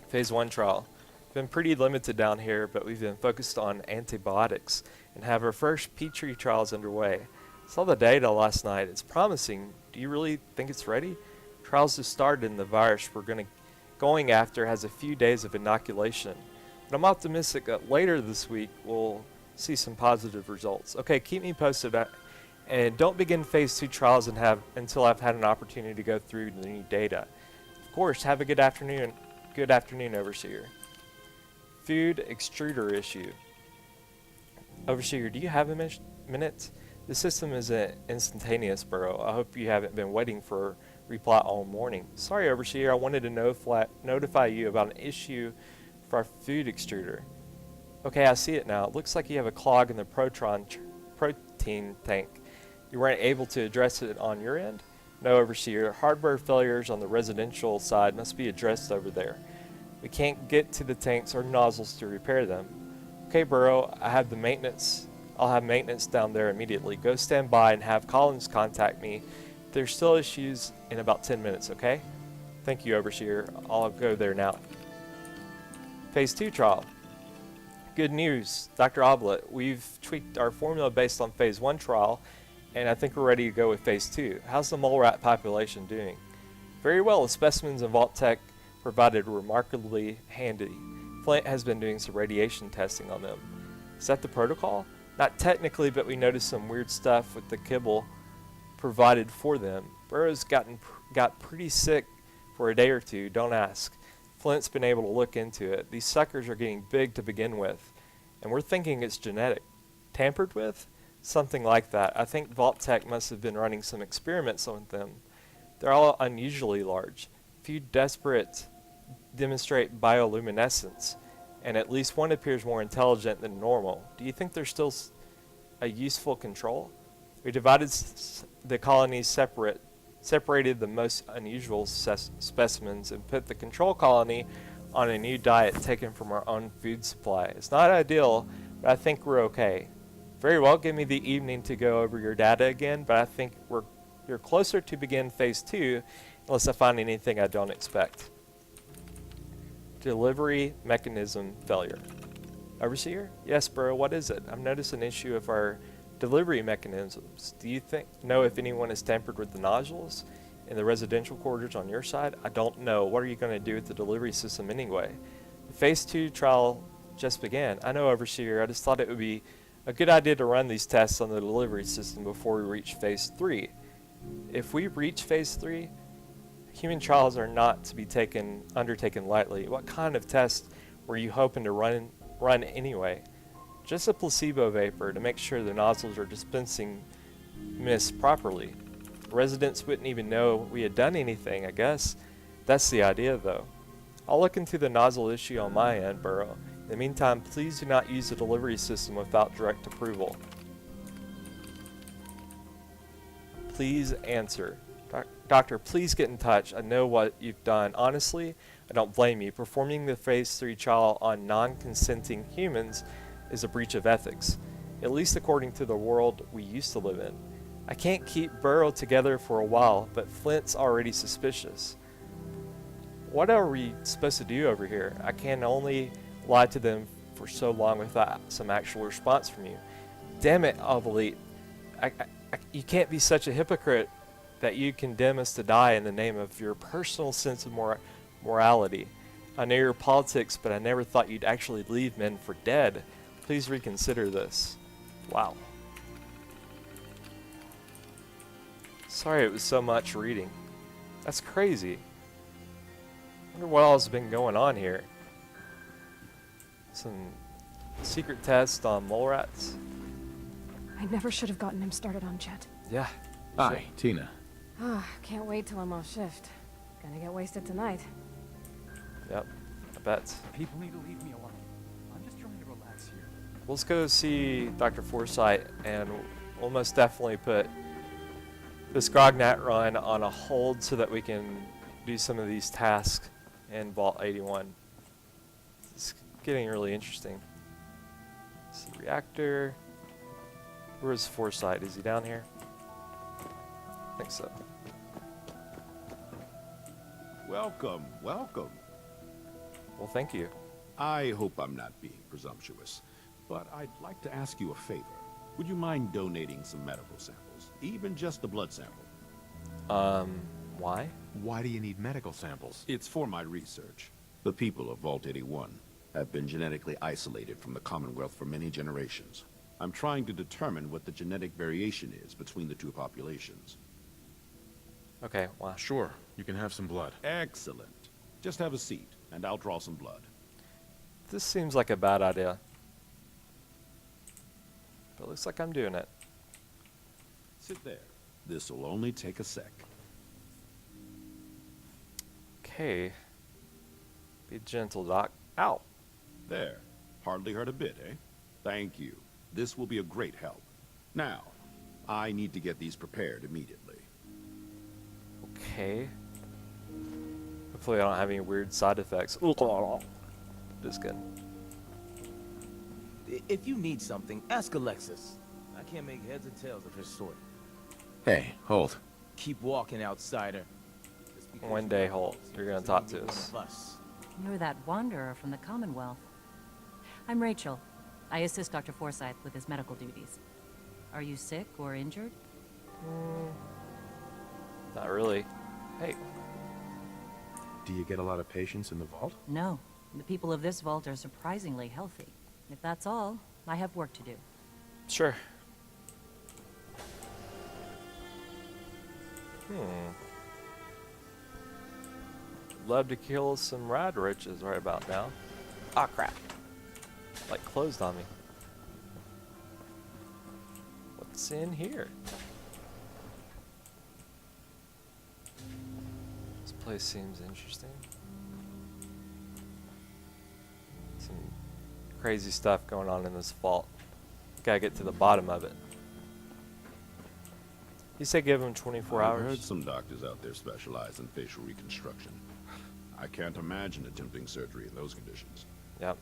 Phase 1 trial. Been pretty limited down here, but we've been focused on antibiotics and have our first Petri trials underway. Saw the data last night. It's promising. Do you really think it's ready? Trials just started and the virus we're going after has a few days of inoculation. But I'm optimistic that later this week we'll see some positive results. Okay, keep me posted. And don't begin phase 2 trials until I've had an opportunity to go through the new data. Of course, have a good afternoon. Good afternoon, Overseer. Food extruder issue. Overseer, do you have a minute? The system isn't instantaneous, Burrow. I hope you haven't been waiting for a reply all morning. Sorry, Overseer. I wanted to notify you about an issue for our food extruder. Okay, I see it now. It looks like you have a clog in the protein tank. You weren't able to address it on your end? No, Overseer. Hardware failures on the residential side must be addressed over there. We can't get to the tanks or nozzles to repair them. Okay, Burrow, I'll have maintenance down there immediately. Go stand by and have Collins contact me if there's still issues in about 10 minutes, okay? Thank you, Overseer. I'll go there now. Phase 2 trial. Good news, Dr. Oblet. We've tweaked our formula based on Phase 1 trial, and I think we're ready to go with Phase 2. How's the mole rat population doing? Very well. The specimens in Vault Tech provided remarkably handy. Flint has been doing some radiation testing on them. Is that the protocol? Not technically, but we noticed some weird stuff with the kibble provided for them. Burrow's got pretty sick for a day or two, don't ask. Flint's been able to look into it. These suckers are getting big to begin with, and we're thinking it's genetic. Tampered with? Something like that. I think Vault Tech must have been running some experiments on them. They're all unusually large. Few desperate demonstrate bioluminescence, and at least one appears more intelligent than normal. Do you think there's still a useful control? We divided the colonies separated the most unusual specimens and put the control colony on a new diet taken from our own food supply. It's not ideal, but I think we're okay. Very well, give me the evening to go over your data again, but I think you're closer to begin Phase 2 unless I find anything I don't expect. Delivery mechanism failure. Overseer? Yes, Burrow, what is it? I've noticed an issue of our delivery mechanisms. Do you know if anyone has tampered with the nodules in the residential quarters on your side? I don't know. What are you going to do with the delivery system anyway? The Phase 2 trial just began. I know, Overseer. I just thought it would be a good idea to run these tests on the delivery system before we reach Phase 3. If we reach Phase 3, human trials are not to be undertaken lightly. What kind of test were you hoping to run anyway? Just a placebo vapor to make sure the nozzles are dispensing mist properly. Residents wouldn't even know we had done anything, I guess. That's the idea, though. I'll look into the nozzle issue on my end, Burrow. In the meantime, please do not use the delivery system without direct approval. Please answer. Doctor, please get in touch. I know what you've done. Honestly, I don't blame you. Performing the Phase 3 trial on non-consenting humans is a breach of ethics, at least according to the world we used to live in. I can't keep Burrow together for a while, but Flint's already suspicious. What are we supposed to do over here? I can only lie to them for so long without some actual response from you. Damn it, Ovalite. You can't be such a hypocrite that you condemn us to die in the name of your personal sense of morality. I know your politics, but I never thought you'd actually leave men for dead. Please reconsider this. Wow. Sorry it was so much reading. That's crazy. I wonder what else has been going on here. Some secret tests on mole rats. I never should have gotten him started on Jet. Yeah. Hi, Tina. Can't wait till I'm off shift. Gonna get wasted tonight. Yep, I bet. People need to leave me alone. I'm just trying to relax here. Let's go see Dr. Forsythe, and we'll most definitely put this Grognat run on a hold so that we can do some of these tasks in Vault 81. It's getting really interesting. Let's see, reactor. Where's Forsythe? Is he down here? I think so. Welcome, welcome. Well, thank you. I hope I'm not being presumptuous, but I'd like to ask you a favor. Would you mind donating some medical samples? Even just a blood sample. Why? Why do you need medical samples? It's for my research. The people of Vault 81 have been genetically isolated from the Commonwealth for many generations. I'm trying to determine what the genetic variation is between the two populations. Okay, wow. Sure, you can have some blood. Excellent. Just have a seat, and I'll draw some blood. This seems like a bad idea. But it looks like I'm doing it. Sit there. This'll only take a sec. Okay. Be gentle, Doc. Ow. There. Hardly hurt a bit, eh? Thank you. This will be a great help. Now, I need to get these prepared immediately. Okay. Hopefully I don't have any weird side effects. Just kidding. If you need something, ask Alexis. I can't make heads or tails of her sort. Hey, hold. Keep walking, outsider. One day, Holt, you're gonna talk to us. You're that wanderer from the Commonwealth. I'm Rachel. I assist Dr. Forsyth with his medical duties. Are you sick or injured? Not really. Hey. Do you get a lot of patients in the vault? No. The people of this vault are surprisingly healthy. If that's all, I have work to do. Sure. Love to kill some rad roaches right about now. Ah, crap. Like closed on me. What's in here? This place seems interesting. Some crazy stuff going on in this vault. Gotta get to the bottom of it. You say give him 24 hours? I've heard some doctors out there specialize in facial reconstruction. I can't imagine attempting surgery in those conditions. Yep.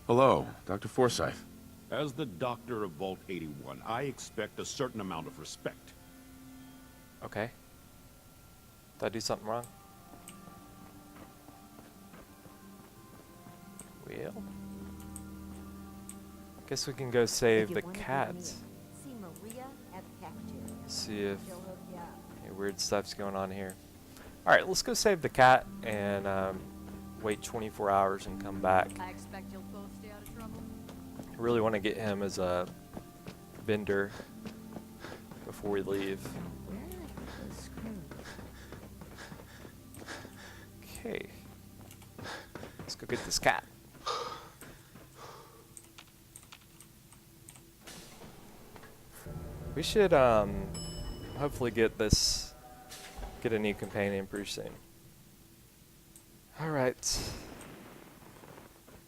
Hello, Dr. Forsyth. As the doctor of Vault 81, I expect a certain amount of respect. Okay. Did I do something wrong? Well, guess we can go save the cat. See Maria at the cafeteria. See if She'll hook you up. any weird stuff's going on here. Alright, let's go save the cat and wait 24 hours and come back. I expect you'll both stay out of trouble. I really want to get him as a vendor before we leave. Okay. Let's go get this cat. We should hopefully get a new companion pretty soon. Alright.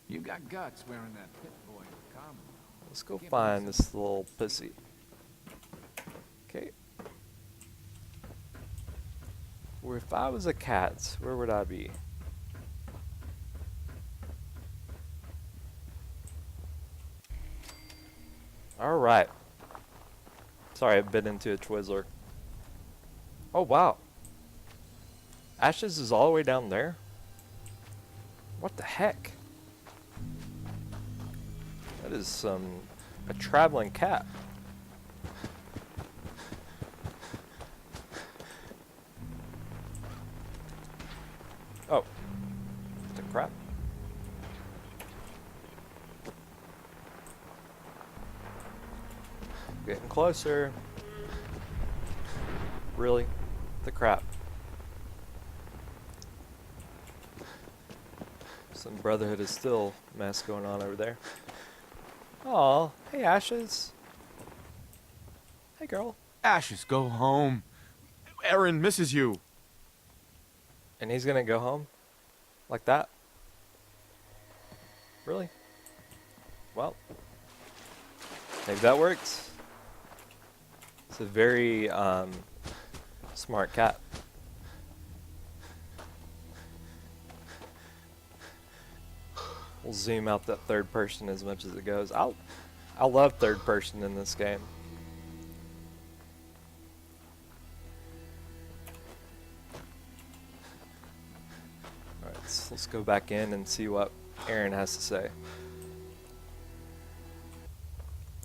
You got guts wearing that pit boy in the Commonwealth. Let's go find this little pussy. Okay. Where if I was a cat, where would I be? Alright. Sorry, I've been into a Twizzler. Oh, wow. Ashes is all the way down there? What the heck? That is a traveling cat. Oh. The crap. Getting closer. Really? The crap. Some Brotherhood is still mess going on over there. Aw, hey Ashes. Hey girl. Ashes, go home. Aaron misses you. And he's gonna go home? Like that? Really? Well, maybe that works. It's a very smart cat. We'll zoom out that third person as much as it goes. I love third person in this game. Alright, so let's go back in and see what Aaron has to say.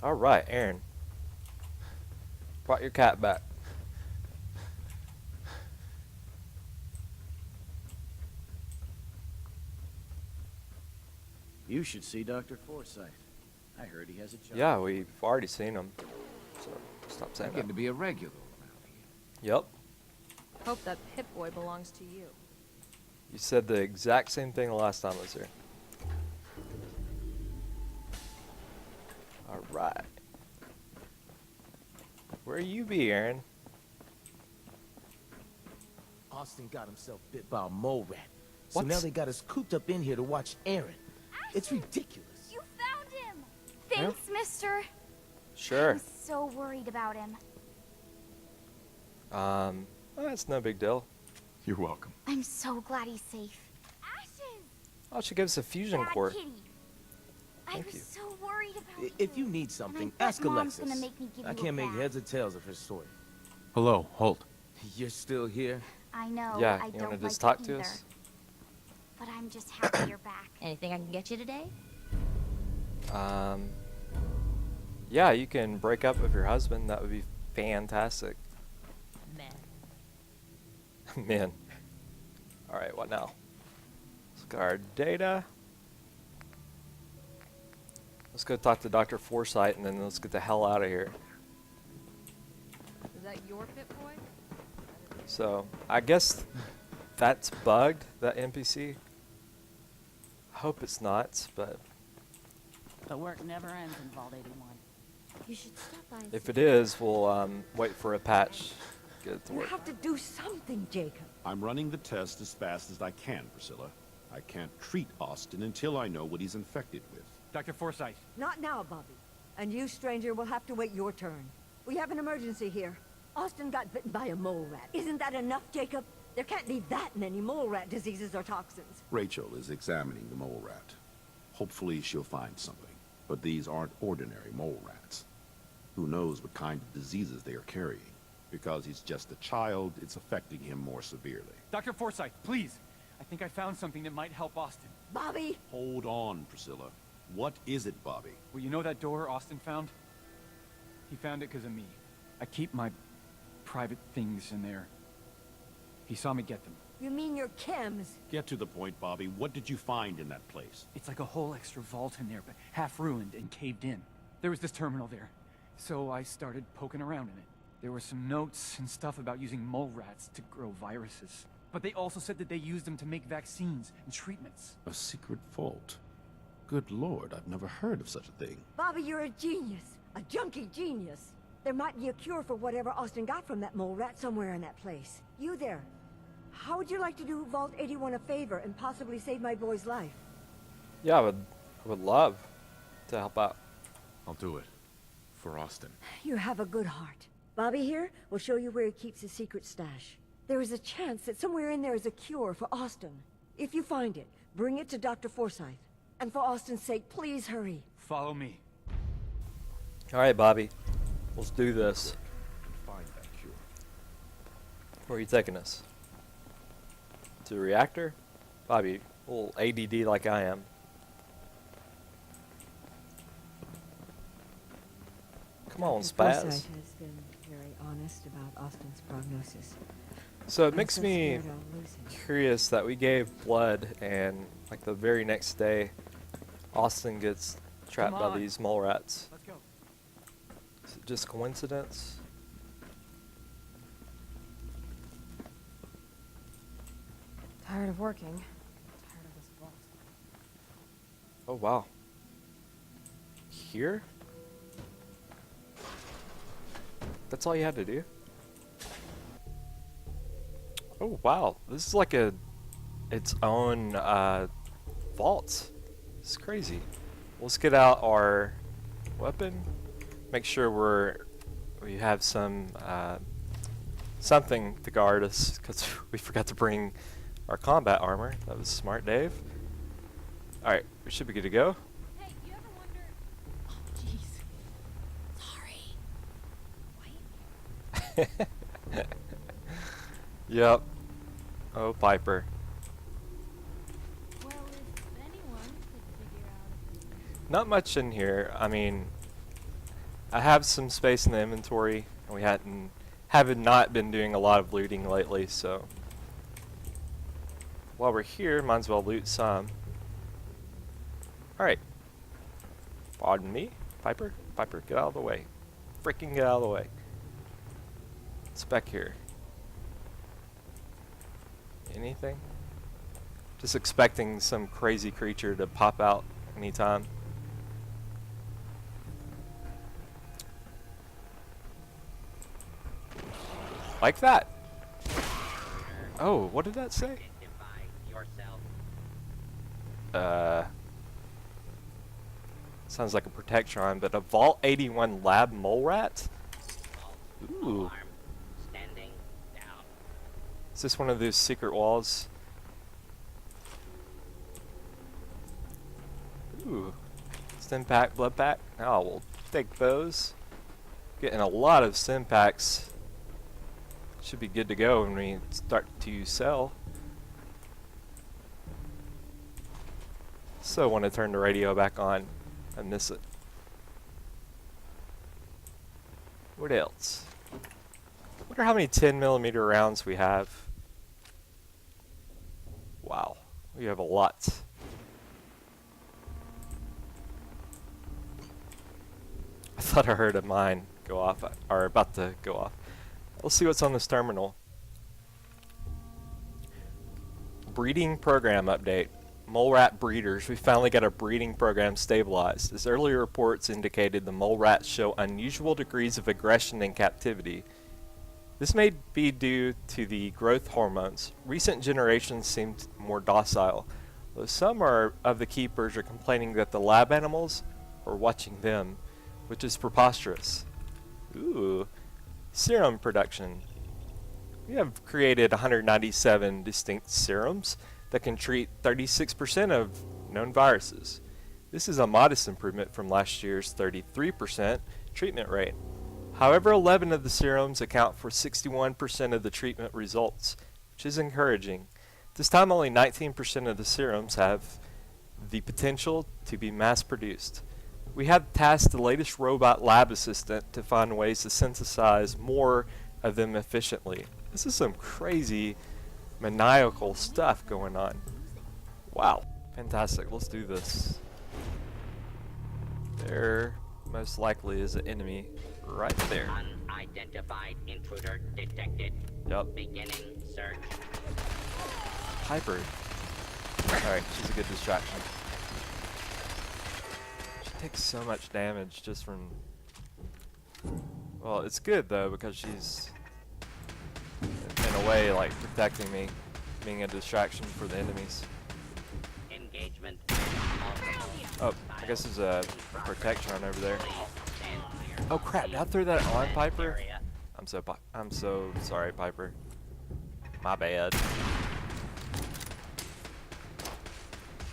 Alright, Aaron. Brought your cat back. You should see Dr. Forsyth. I heard he has a job. Yeah, we've already seen him. So stop saying I'm that. getting to be a regular. Yep. Hope that Pip-Boy belongs to you. You said the exact same thing the last time I was here. Alright. Where you be, Aaron? Austin got himself bit by a mole rat. So What? now they got us cooped up in here to watch Aaron. It's ridiculous. You found him! Thanks, mister. Sure. I'm so worried about him. Well, that's no big deal. You're welcome. I'm so glad he's safe. Ashes! Oh, she gives a fusion Bad core. kitty. I Thank was you. so worried about If you need something, bet ask Mom's Alexis. gonna make me give I you a can't make bath. heads or tails of her story. Hello, Holt. You're still here? I know, Yeah, I you don't wanna like just it talk to either. us? But I'm just happy you're back. Anything I can get you today? Yeah, you can break up with your husband. That would be fantastic. Man. Man. Alright, what now? Let's look at our data. Let's go talk to Dr. Forsythe and then let's get the hell out of here. Is that your Pip-Boy? So, I guess that's bugged, that NPC. I hope it's not, but The work never ends in Vault 81. You should stop by and if see it is, we'll wait for a patch. Get it to You work. have to do something, Jacob. I'm running the test as fast as I can, Priscilla. I can't treat Austin until I know what he's infected with. Dr. Forsythe. Not now, Bobby. And you, stranger, will have to wait your turn. We have an emergency here. Austin got bitten by a mole rat. Isn't that enough, Jacob? There can't be that many mole rat diseases or toxins. Rachel is examining the mole rat. Hopefully she'll find something. But these aren't ordinary mole rats. Who knows what kind of diseases they are carrying? Because he's just a child, it's affecting him more severely. Dr. Forsythe, please. I think I found something that might help Austin. Bobby! Hold on, Priscilla. What is it, Bobby? Well, you know that door Austin found? He found it because of me. I keep my private things in there. He saw me get them. You mean your chems? Get to the point, Bobby. What did you find in that place? It's like a whole extra vault in there, but half ruined and caved in. There was this terminal there, so I started poking around in it. There were some notes and stuff about using mole rats to grow viruses. But they also said that they used them to make vaccines and treatments. A secret vault? Good Lord, I've never heard of such a thing. Bobby, you're a genius. A junkie genius. There might be a cure for whatever Austin got from that mole rat somewhere in that place. You there. How would you like to do Vault 81 a favor and possibly save my boy's life? Yeah, I would love to help out. I'll do it. For Austin. You have a good heart. Bobby here will show you where he keeps his secret stash. There is a chance that somewhere in there is a cure for Austin. If you find it, bring it to Dr. Forsythe. And for Austin's sake, please hurry. Follow me. Alright, Bobby. Let's do this. Find that cure. Where are you taking us? To the reactor? Bobby, a little ADD like I am. Come on, Dr. Spaz. Forsythe has been very honest about Austin's prognosis. So it I'm makes so me scared I'll lose him. curious that we gave blood and like the very next day Austin gets trapped Come by on. these mole rats. Let's go. Is it just coincidence? Tired of working. Tired of this vault. Oh wow. Here? That's all you had to do? Oh wow, this is like its own vault. It's crazy. Let's get out our weapon. Make sure we have some something to guard us, because we forgot to bring our combat armor. That was smart, Dave. All right, we should be good to go. Hey, you ever wonder... Oh, jeez. Sorry. Yep. Oh, Piper. Well, if anyone could figure out... Not much in here. I mean, I have some space in the inventory, and we haven't not been doing a lot of looting lately, so while we're here, might as well loot some. Alright. Pardon me? Piper? Piper, get out of the way. Freaking get out of the way. What's back here? Anything? Just expecting some crazy creature to pop out anytime. Like that. Oh, what did that say? Sounds like a Protectron, but a Vault 81 lab mole rat? Ooh. Is this one of those secret walls? Ooh. Stimpak, blood pack. Oh, we'll take those. Getting a lot of Stimpaks. Should be good to go when we start to sell. So want to turn the radio back on. I miss it. What else? Wonder how many 10mm rounds we have. Wow, we have a lot. I thought I heard a mine go off, or about to go off. Let's see what's on this terminal. Breeding program update. Mole rat breeders. We finally got our breeding program stabilized. As earlier reports indicated, the mole rats show unusual degrees of aggression in captivity. This may be due to the growth hormones. Recent generations seemed more docile, though some of the keepers are complaining that the lab animals are watching them, which is preposterous. Ooh. Serum production. We have created 197 distinct serums that can treat 36% of known viruses. This is a modest improvement from last year's 33% treatment rate. However, 11 of the serums account for 61% of the treatment results, which is encouraging. This time only 19% of the serums have the potential to be mass-produced. We have tasked the latest robot lab assistant to find ways to synthesize more of them efficiently. This is some crazy maniacal stuff going on. Wow. Fantastic. Let's do this. There most likely is an enemy right there. Unidentified intruder detected. Yup. Beginning search. Piper. Alright, she's a good distraction. She takes so much damage just from... Well, it's good though because she's in a way like protecting me, being a distraction for the enemies. Engagement. Oh, I guess there's a Protectron over there. Oh crap, did I throw that on Piper? I'm so sorry, Piper. My bad.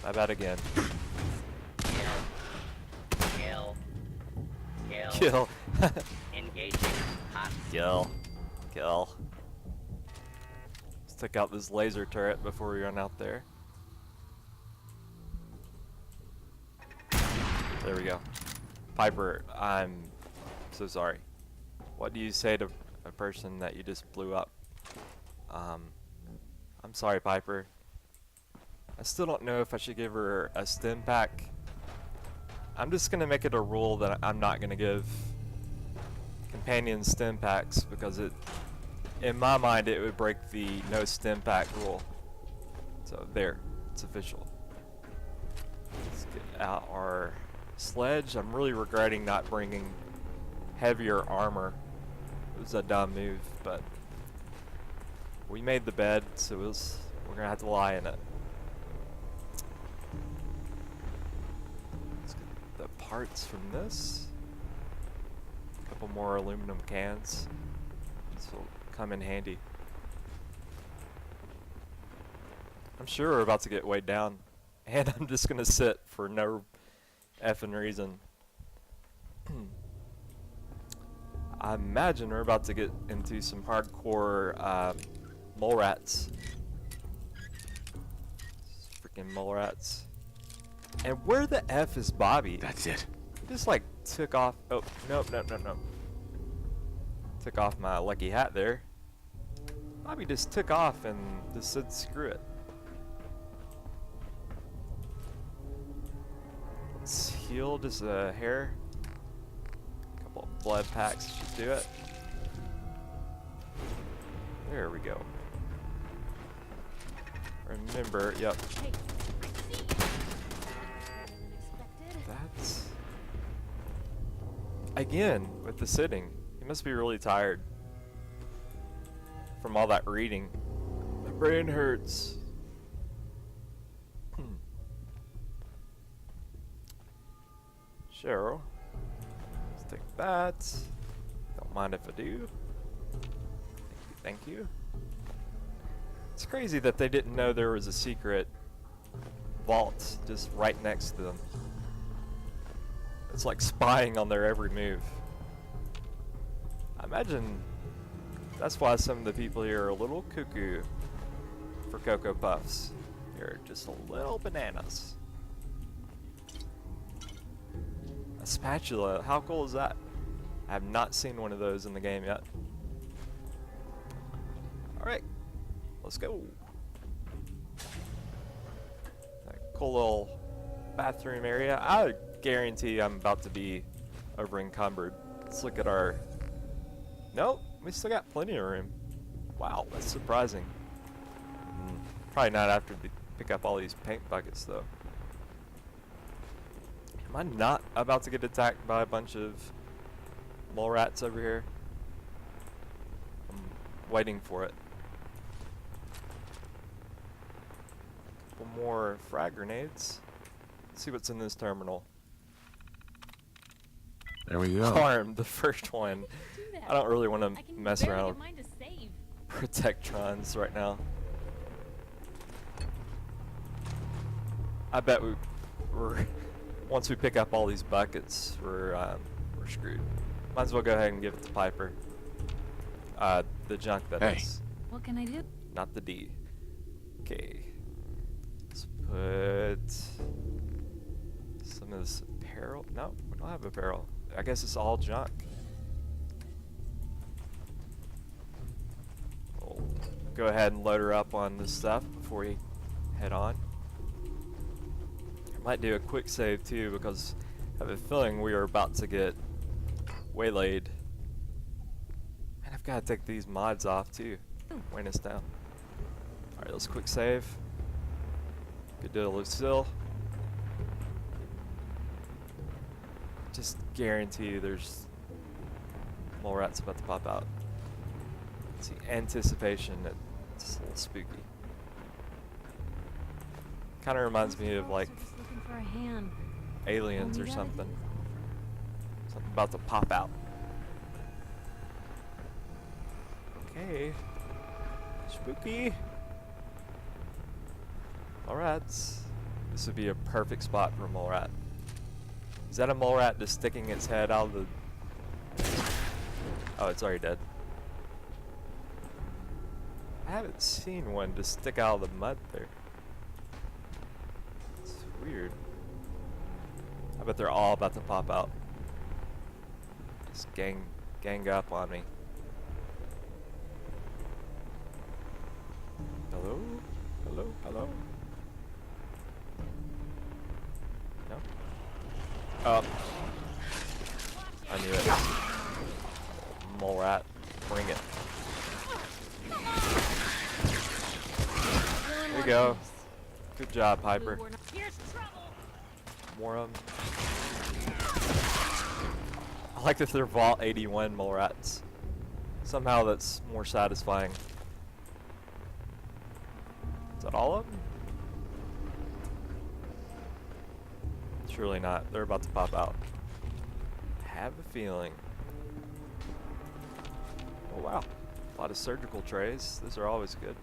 My bad again. Kill. Engaging. Kill. Let's take out this laser turret before we run out there. There we go. Piper, I'm so sorry. What do you say to a person that you just blew up? I'm sorry, Piper. I still don't know if I should give her a Stimpak. I'm just gonna make it a rule that I'm not gonna give companion Stimpaks because it, in my mind, it would break the no Stimpak rule. So there, it's official. Let's get out our sledge. I'm really regretting not bringing heavier armor. It was a dumb move, but we made the bed, so we're gonna have to lie in it. Let's get the parts from this. A couple more aluminum cans. This will come in handy. I'm sure we're about to get weighed down, and I'm just gonna sit for no effing reason. I imagine we're about to get into some hardcore mole rats. Freaking mole rats. And where the F is Bobby? That's it. He just like took off. Oh, nope. Took off my lucky hat there. Bobby just took off and just said screw it. Let's see healed as a hair. Couple of blood packs should do it. There we go. Remember, yep. That's... Again, with the sitting. He must be really tired from all that reading. My brain hurts. Cheryl. Let's take that. Don't mind if I do. Thank you. It's crazy that they didn't know there was a secret vault just right next to them. It's like spying on their every move. I imagine that's why some of the people here are a little cuckoo for Cocoa Puffs. They're just a little bananas. A spatula, how cool is that? I have not seen one of those in the game yet. Alright, let's go. That cool little bathroom area. I guarantee I'm about to be over encumbered. Let's look at our... Nope, we still got plenty of room. Wow, that's surprising. Probably not after we pick up all these paint buckets though. Am I not about to get attacked by a bunch of mole rats over here? I'm waiting for it. Couple more frag grenades. Let's see what's in this terminal. There we go. Armed, the first one. I don't really want to mess around with Protectrons right now. I bet we're once we pick up all these buckets, we're screwed. Might as well go ahead and give it to Piper. The junk that is. What can I do? Not the D. Okay. Let's put some of this apparel. No, we don't have apparel. I guess it's all junk. We'll go ahead and load her up on this stuff before we head on. I might do a quick save too because I have a feeling we are about to get waylaid. And I've got to take these mods off too. Weighing us down. Alright, let's quick save. Good deal, Lucille. Just guarantee you there's mole rats about to pop out. It's the anticipation that's a little spooky. Kind of reminds me of like Looking for a hand. aliens or something. Something about to pop out. Okay. Spooky. Mole rats. This would be a perfect spot for a mole rat. Is that a mole rat just sticking its head out of the... Oh, it's already dead. I haven't seen one just stick out of the mud there. It's weird. I bet they're all about to pop out. Just gang up on me. Hello? Hello? Hello? No? Oh. I knew it. Mole rat. Bring it. There you go. Good job, Piper. More of them. I like that they're Vault 81 mole rats. Somehow that's more satisfying. Is that all of them? Surely not. They're about to pop out. Have a feeling. Oh wow. A lot of surgical trays. Those are always good.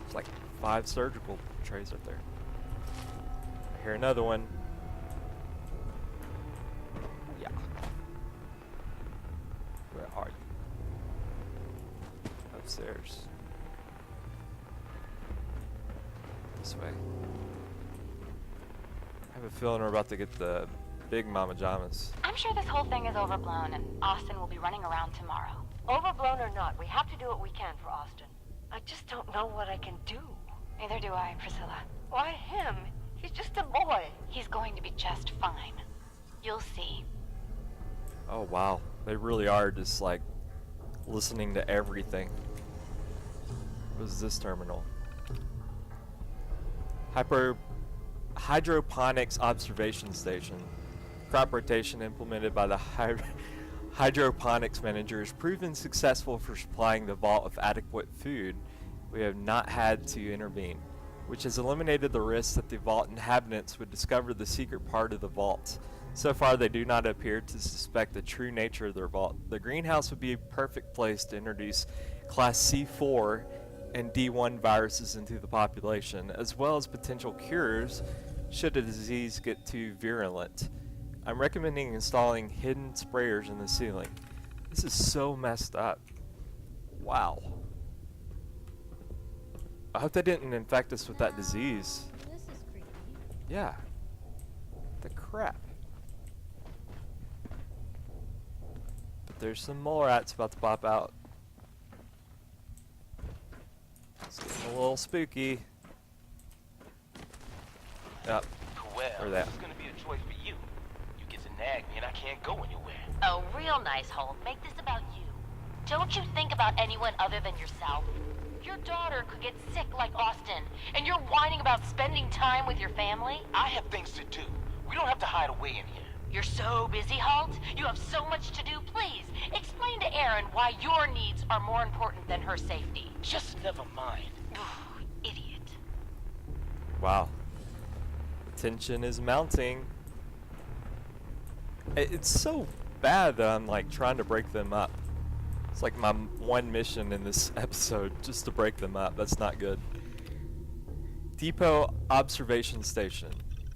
It's like 5 surgical trays right there. I hear another one. Yeah. Where are you? Upstairs. This way. I have a feeling we're about to get the big mama jamas. I'm sure this whole thing is overblown and Austin will be running around tomorrow. Overblown or not, we have to do what we can for Austin. I just don't know what I can do. Neither do I, Priscilla. Why him? He's just a boy. He's going to be just fine. You'll see. Oh wow, they really are just like listening to everything. What is this terminal? Hydroponics observation station. Crop rotation implemented by the hydroponics manager has proven successful for supplying the vault with adequate food. We have not had to intervene, which has eliminated the risk that the vault inhabitants would discover the secret part of the vault. So far, they do not appear to suspect the true nature of their vault. The greenhouse would be a perfect place to introduce Class C4 and D1 viruses into the population, as well as potential cures should a disease get too virulent. I'm recommending installing hidden sprayers in the ceiling. This is so messed up. Wow. I hope they didn't infect us with that disease. This is creepy. Yeah. The crap. But there's some mole rats about to pop out. It's getting a little spooky. Yep. Well, Or that. it's gonna be a choice for you. You get to nag me and I can't go anywhere. Oh, real nice, Holt. Make this about you. Don't you think about anyone other than yourself? Your daughter could get sick like Austin, and you're whining about spending time with your family? I have things to do. We don't have to hide away in here. You're so busy, Holt. You have so much to do. Please, explain to Erin why your needs are more important than her safety. Just never mind. Idiot. Wow. The tension is mounting. It's so bad that I'm like trying to break them up. It's like my one mission in this episode, just to break them up. That's not good. Depot Observation Station.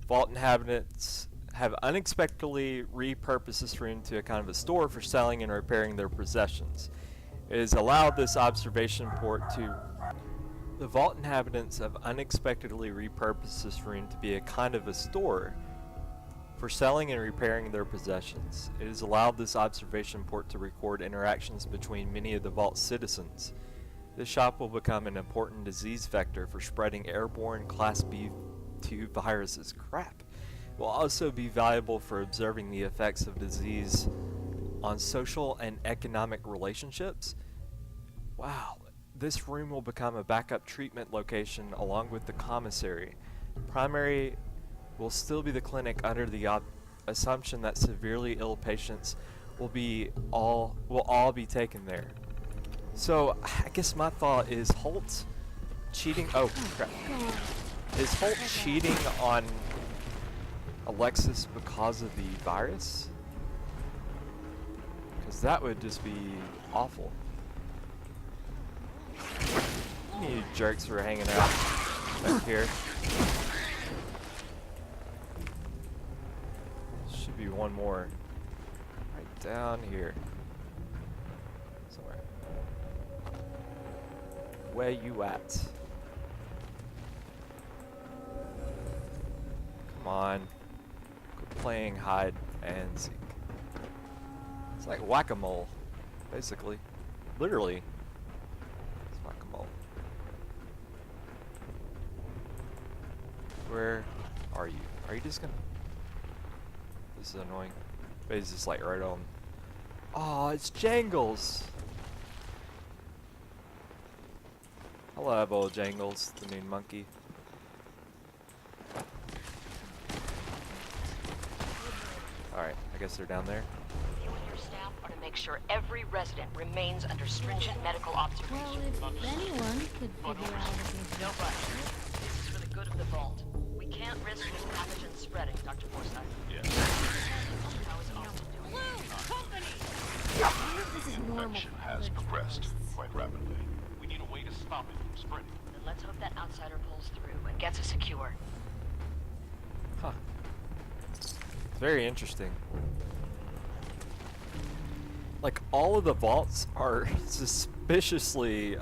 Vault inhabitants have unexpectedly repurposed this room to a kind of a store for selling and repairing their possessions. It has allowed this observation port to... The vault inhabitants have unexpectedly repurposed this room to be a kind of a store for selling and repairing their possessions. It has allowed this observation port to record interactions between many of the vault's citizens. This shop will become an important disease vector for spreading airborne Class B2 viruses. Crap. It will also be valuable for observing the effects of disease on social and economic relationships. Wow. This room will become a backup treatment location along with the commissary. Primary will still be the clinic under the assumption that severely ill patients will all be taken there. So I guess my thought is Holt cheating. Oh crap! Is Holt cheating on Alexis because of the virus? Because that would just be awful. You jerks were hanging out back here. Should be one more right down here somewhere. Where you at? Come on, quit playing hide and seek. It's like whack-a-mole, basically, literally. It's whack-a-mole. Where are you? Are you just gonna... This is annoying. But he's just like right on. Oh, it's Jangles! I love old Jangles, the mean monkey. Alright, I guess they're down there. You and your staff are to make sure every resident remains under stringent medical observation. Well, if anyone could figure out if he's No rush. This is for the good of the vault. We can't risk this pathogen spreading, Dr. Forsyth. Yeah. How is Austin doing? This is normal. Infection has progressed quite rapidly. We need a way to stop it from spreading. Then let's hope that outsider pulls through and gets us secure. Huh. It's very interesting. Like, all of the vaults are suspiciously,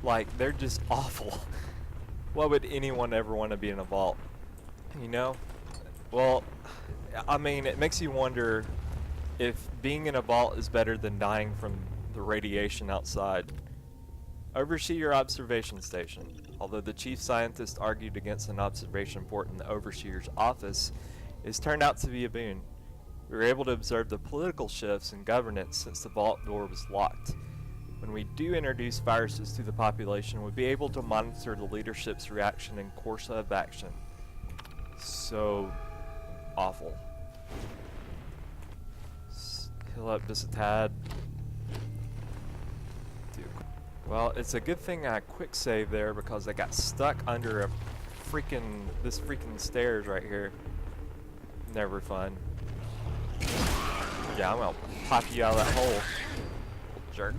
like, they're just awful. Why would anyone ever want to be in a vault? You know? Well, I mean, it makes you wonder if being in a vault is better than dying from the radiation outside. Oversee your observation station. Although the chief scientist argued against an observation port in the overseer's office, it has turned out to be a boon. We were able to observe the political shifts in governance since the vault door was locked. When we do introduce viruses to the population, we'll be able to monitor the leadership's reaction and course of action. So awful. Heal up just a tad. Well, it's a good thing I quick save there because I got stuck under a this freaking stairs right here. Never fun. Yeah, I'm gonna pop you out of that hole. Little jerk.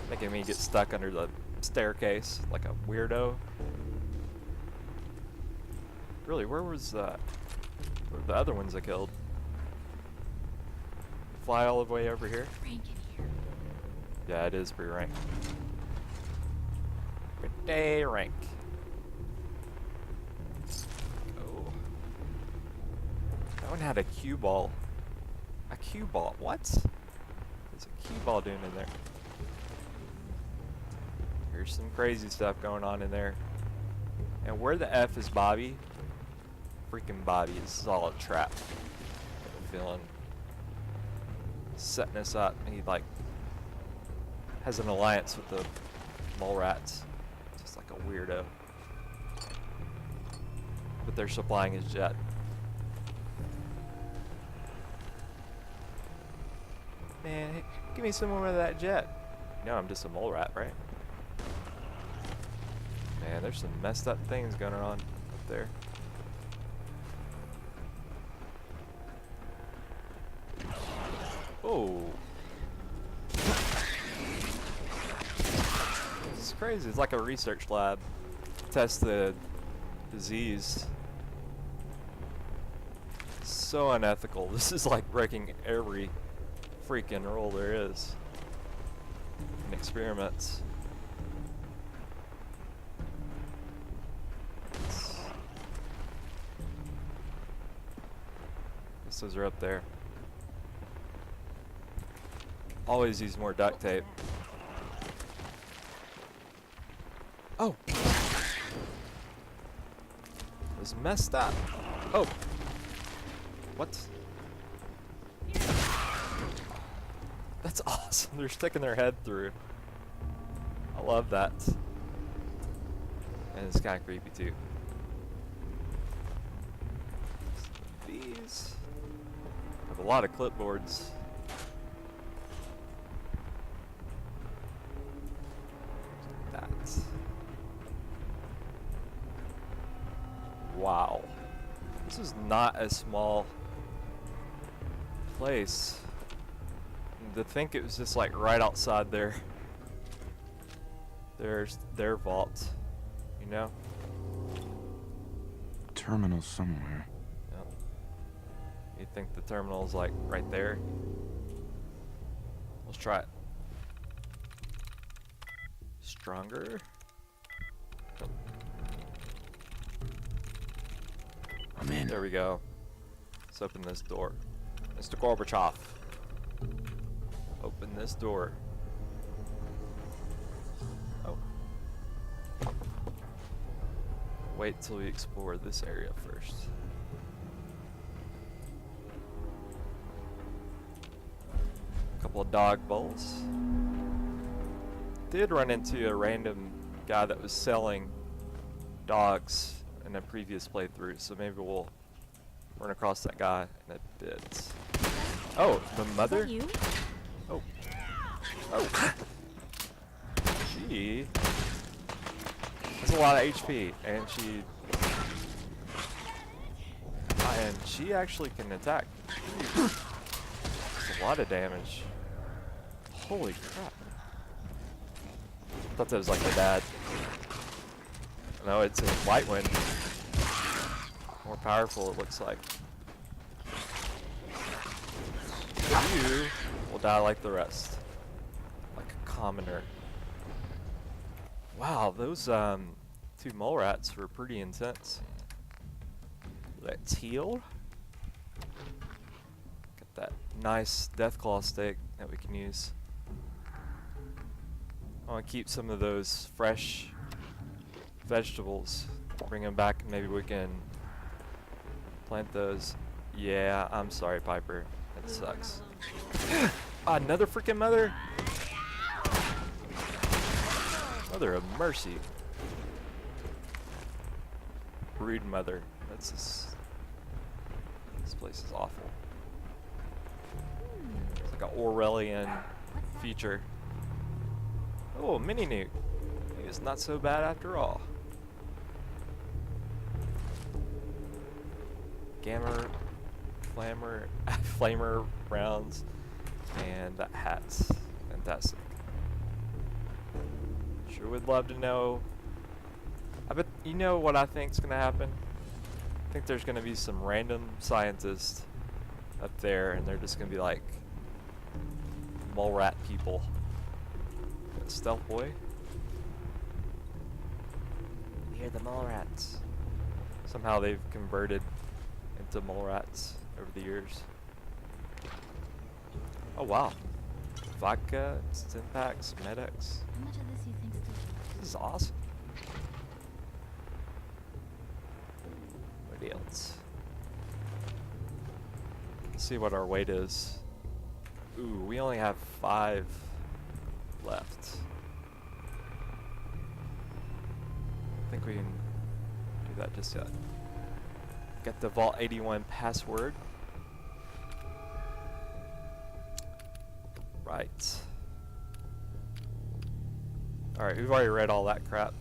Making me get stuck under the staircase like a weirdo. Really, where was where were the other ones I killed? Fly all the way over here? Yeah, it is pretty rank. Pretty rank. Oh. That one had a cue ball. A cue ball? What? There's a cue ball doing in there. Here's some crazy stuff going on in there. And where the F is Bobby? Freaking Bobby. This is all a trap. I'm feeling. Setting us up. He like has an alliance with the mole rats. Just like a weirdo. But they're supplying his jet. Man, hey, give me some more of that jet. You know I'm just a mole rat, right? Man, there's some messed up things going on up there. Oh. This is crazy. It's like a research lab. Test the disease. So unethical. This is like breaking every freaking rule there is in experiments. Those are up there. Always use more duct tape. Oh! It was messed up. Oh! What? That's awesome. They're sticking their head through. I love that. And it's kind of creepy too. These have a lot of clipboards. That. Wow. This is not a small place. And to think it was just like right outside their vault, you know? Terminal somewhere. Yep. You think the terminal's like right there? Let's try it. Stronger. Oh. I'm in. There we go. Let's open this door. Mr. Gorbachev. Open this door. Oh. Wait till we explore this area first. Couple of dog bowls. Did run into a random guy that was selling dogs in a previous playthrough, so maybe we'll run across that guy in a bit. Oh, the mother? Is that you? Oh. Oh. She has a lot of HP, and she actually can attack. That's a lot of damage. Holy crap. I thought that was like the dad. No, it's a white wind. More powerful, it looks like. You will die like the rest. Like a commoner. Wow, those two mole rats were pretty intense. That teal. Got that nice deathclaw steak that we can use. I want to keep some of those fresh vegetables. Bring them back and maybe we can plant those. Yeah, I'm sorry, Piper. That sucks. Another freaking mother? Mother of mercy. Rude mother. That's just... This place is awful. It's like an Orwellian feature. Oh, mini nuke. It's not so bad after all. Gamma, flamer rounds, and hats. Fantastic. Sure would love to know. I bet you know what I think's gonna happen. I think there's gonna be some random scientist up there, and they're just gonna be like mole rat people. Stealth boy. We hear the mole rats. Somehow they've converted into mole rats over the years. Oh wow. Vodka, Stimpaks, Medex. How much of this you think still? This is awesome. What else? Let's see what our weight is. Ooh, we only have 5 left. I think we can do that just yet. Got the Vault 81 password. Right. Alright, we've already read all that crap.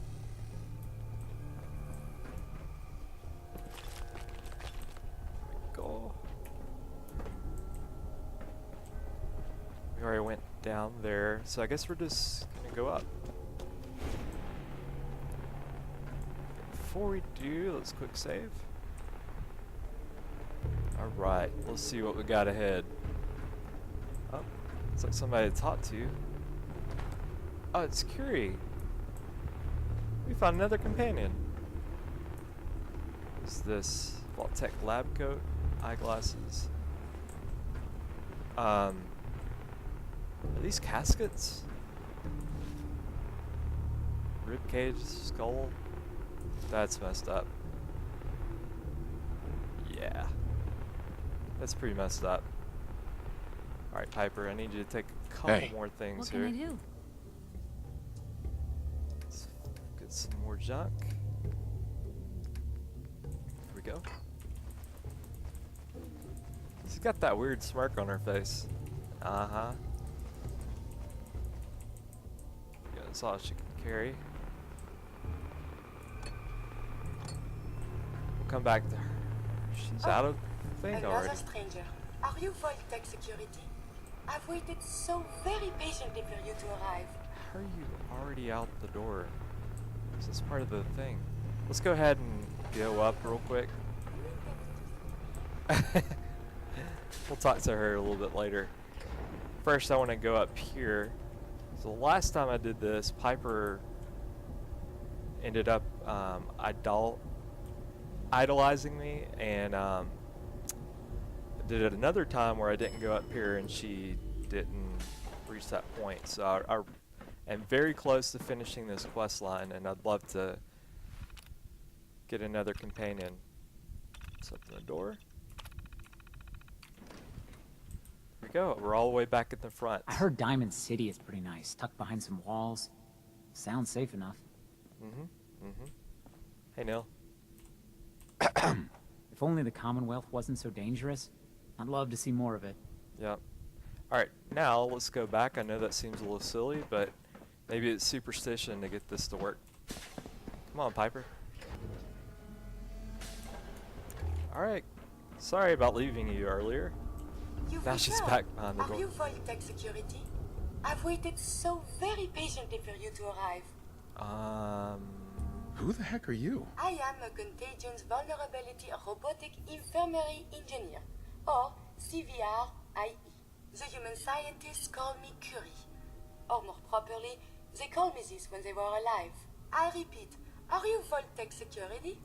Go. We already went down there, so I guess we're just gonna go up. Before we do, let's quick save. Alright, let's see what we got ahead. Oh, it's like somebody to talk to. Oh, it's Curie. We found another companion. What's this? Vault Tech lab coat, eyeglasses. Are these caskets? Rib cage, skull. That's messed up. Yeah. That's pretty messed up. Alright, Piper, I need you to take a couple more things here. What can I do? Let's get some more junk. Here we go. She's got that weird smirk on her face. Uh-huh. Yeah, that's all she can carry. We'll come back to her. She's out of thing already. Another stranger. Are you Vault Tech security? I've waited so very patiently for you to arrive. How are you already out the door? Is this part of the thing? Let's go ahead and go up real quick. We'll talk to her a little bit later. First, I want to go up here. So the last time I did this, Piper ended up idolizing me, and did it another time where I didn't go up here and she didn't reach that point. So I am very close to finishing this quest line, and I'd love to get another companion. Let's open the door. Here we go. We're all the way back at the front. I heard Diamond City is pretty nice, tucked behind some walls. Sounds safe enough. Hey, Neil. If only the Commonwealth wasn't so dangerous, I'd love to see more of it. Yep. Alright, now let's go back. I know that seems a little silly, but maybe it's superstition to get this to work. Come on, Piper. Alright. Sorry about leaving you earlier. Now she's back behind the door. Are you Vault Tech security? I've waited so very patiently for you to arrive. Who the heck are you? I am a Contagions Vulnerability Robotic Infirmary Engineer, or CVR-IE. The human scientists call me Curie. Or more properly, they called me this when they were alive. I repeat, are you Vault Tech security?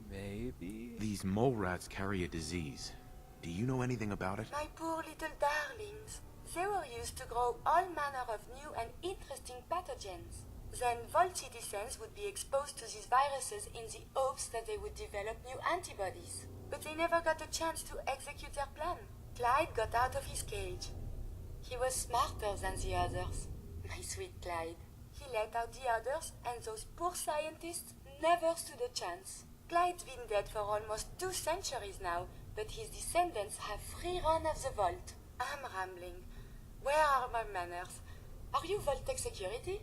Maybe. These mole rats carry a disease. Do you know anything about it? My poor little darlings. They were used to grow all manner of new and interesting pathogens. Then Vault citizens would be exposed to these viruses in the hopes that they would develop new antibodies. But they never got a chance to execute their plan. Clyde got out of his cage. He was smarter than the others. My sweet Clyde. He let out the others, and those poor scientists never stood a chance. Clyde's been dead for almost 2 centuries now, but his descendants have free run of the vault. I'm rambling. Where are my manners? Are you Vault-Tec security?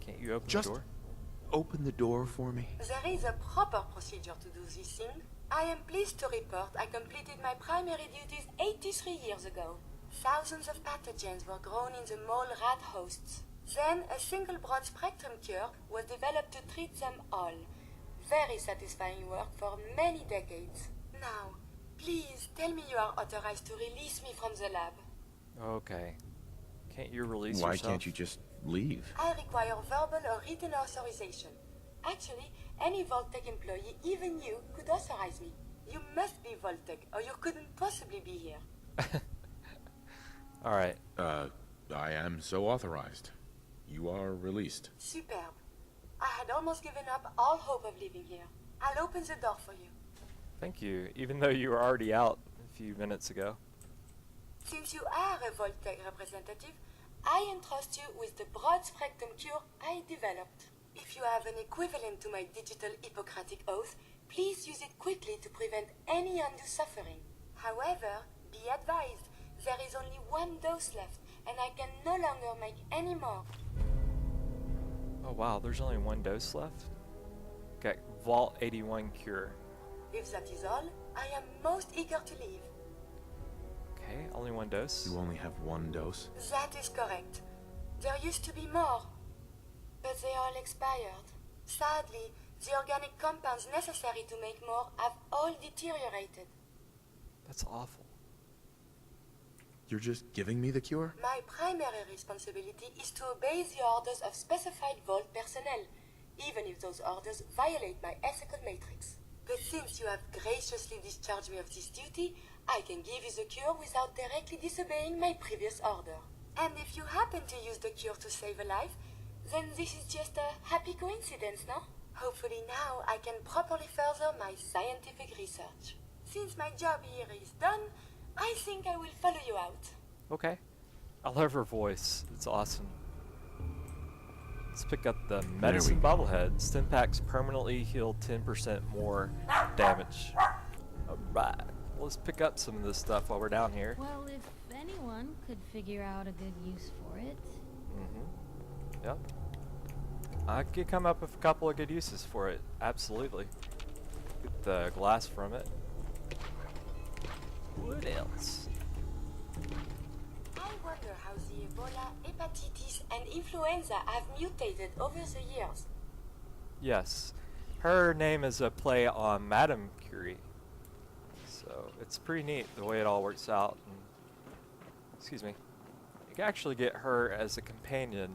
Can't you open Just the door? open the door for me. There is a proper procedure to do this thing. I am pleased to report I completed my primary duties 83 years ago. Thousands of pathogens were grown in the mole rat hosts. Then a single broad-spectrum cure was developed to treat them all. Very satisfying work for many decades. Now, please tell me you are authorized to release me from the lab. Okay. Can't you release Why yourself? can't you just leave? I require verbal or written authorization. Actually, any Vault-Tec employee, even you, could authorize me. You must be Vault-Tec, or you couldn't possibly be here. Alright. I am so authorized. You are released. Superb. I had almost given up all hope of leaving here. I'll open the door for you. Thank you, even though you were already out a few minutes ago. Since you are a Vault-Tec representative, I entrust you with the broad-spectrum cure I developed. If you have an equivalent to my digital Hippocratic oath, please use it quickly to prevent any undue suffering. However, be advised, there is only 1 dose left, and I can no longer make any more. Oh wow, there's only 1 dose left? Okay, Vault 81 cure. If that is all, I am most eager to leave. Okay, only 1 dose? You only have 1 dose? That is correct. There used to be more, but they all expired. Sadly, the organic compounds necessary to make more have all deteriorated. That's awful. You're just giving me the cure? My primary responsibility is to obey the orders of specified Vault personnel, even if those orders violate my ethical matrix. But since you have graciously discharged me of this duty, I can give you the cure without directly disobeying my previous order. And if you happen to use the cure to save a life, then this is just a happy coincidence, no? Hopefully now I can properly further my scientific research. Since my job here is done, I think I will follow you out. Okay. I love her voice. It's awesome. Let's pick up the medicine bobblehead. Stimpaks permanently heal 10% more damage. Alright. Let's pick up some of this stuff while we're down here. Well, if anyone could figure out a good use for it. Yep. I could come up with a couple of good uses for it. Absolutely. Get the glass from it. What else? I wonder how the Ebola, hepatitis, and influenza have mutated over the years. Yes. Her name is a play on Madame Curie. So it's pretty neat the way it all works out. And, excuse me. You can actually get her as a companion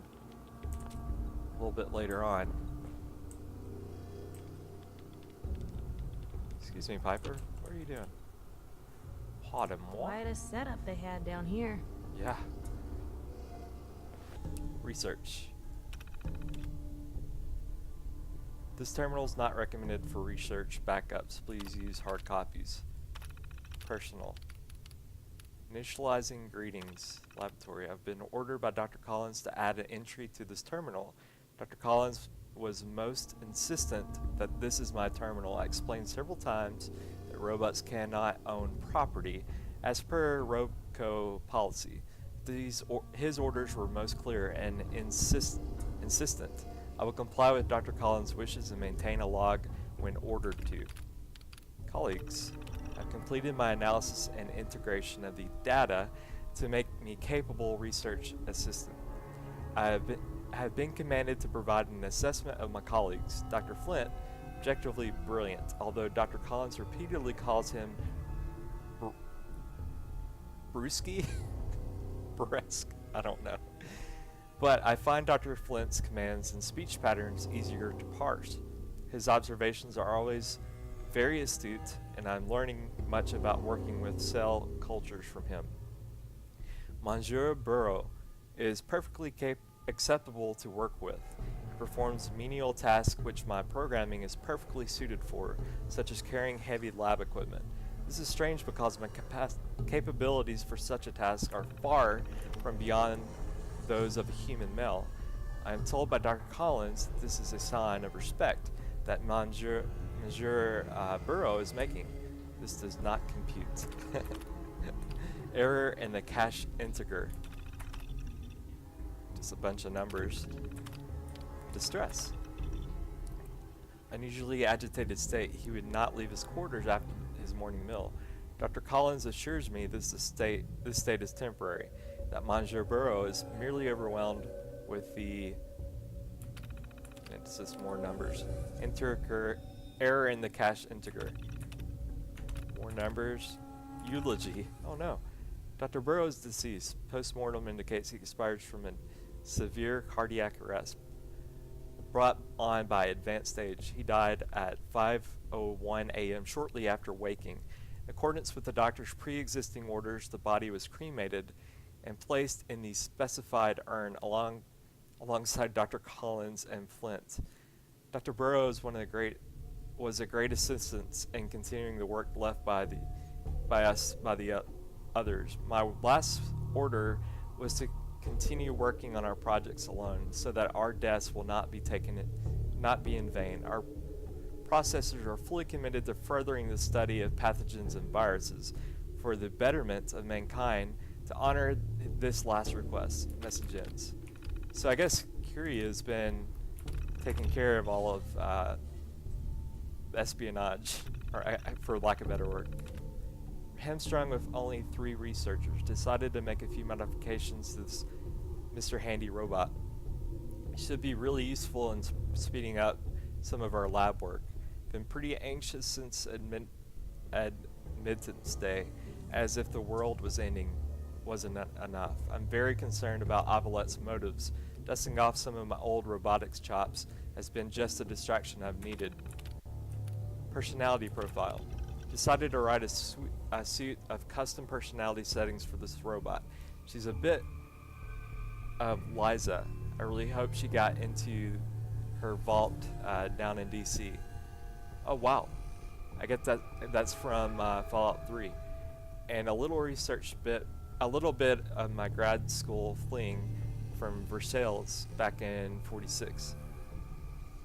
a little bit later on. Excuse me, Piper. What are you doing? Pot and what? Quite a setup they had down here. Yeah. Research. This terminal is not recommended for research backups. Please use hard copies. Personal. Initializing greetings. Laboratory. I've been ordered by Dr. Collins to add an entry to this terminal. Dr. Collins was most insistent that this is my terminal. I explained several times that robots cannot own property as per Robco policy. His orders were most clear and insistent. I will comply with Dr. Collins' wishes and maintain a log when ordered to. Colleagues, I've completed my analysis and integration of the data to make me capable research assistant. I have been commanded to provide an assessment of my colleagues. Dr. Flint, objectively brilliant, although Dr. Collins repeatedly calls him Brusky? Bresk? I don't know. But I find Dr. Flint's commands and speech patterns easier to parse. His observations are always very astute, and I'm learning much about working with cell cultures from him. Monsieur Burrow is perfectly acceptable to work with. He performs menial tasks which my programming is perfectly suited for, such as carrying heavy lab equipment. This is strange because my capabilities for such a task are far from beyond those of a human male. I am told by Dr. Collins that this is a sign of respect that Monsieur Burrow is making. This does not compute. Error in the cache integer. Just a bunch of numbers. Distress. Unusually agitated state. He would not leave his quarters after his morning meal. Dr. Collins assures me this state is temporary, that Monsieur Burrow is merely overwhelmed with the... It's just more numbers. Error in the cache integer. More numbers. Eulogy. Oh no. Dr. Burrow is deceased. Post-mortem indicates he expires from a severe cardiac arrest brought on by advanced age. He died at 5:01 a.m. shortly after waking. In accordance with the doctor's pre-existing orders, the body was cremated and placed in the specified urn alongside Dr. Collins and Flint. Dr. Burrow was a great assistance in continuing the work left by the others. My last order was to continue working on our projects alone, so that our deaths will not be in vain. Our processors are fully committed to furthering the study of pathogens and viruses for the betterment of mankind. To honor this last request, message ends. So I guess Curie has been taking care of all of espionage, or for lack of a better word. Hamstrung with only 3 researchers, decided to make a few modifications to this Mr. Handy robot. It should be really useful in speeding up some of our lab work. Been pretty anxious since admittance day, as if the world was ending wasn't enough. I'm very concerned about Avalette's motives. Dusting off some of my old robotics chops has been just the distraction I've needed. Personality profile. Decided to write a suite of custom personality settings for this robot. She's a bit of Liza. I really hope she got into her vault down in DC. Oh wow, I get that's from Fallout 3. And a little bit of my grad school fling from Versailles back in 46.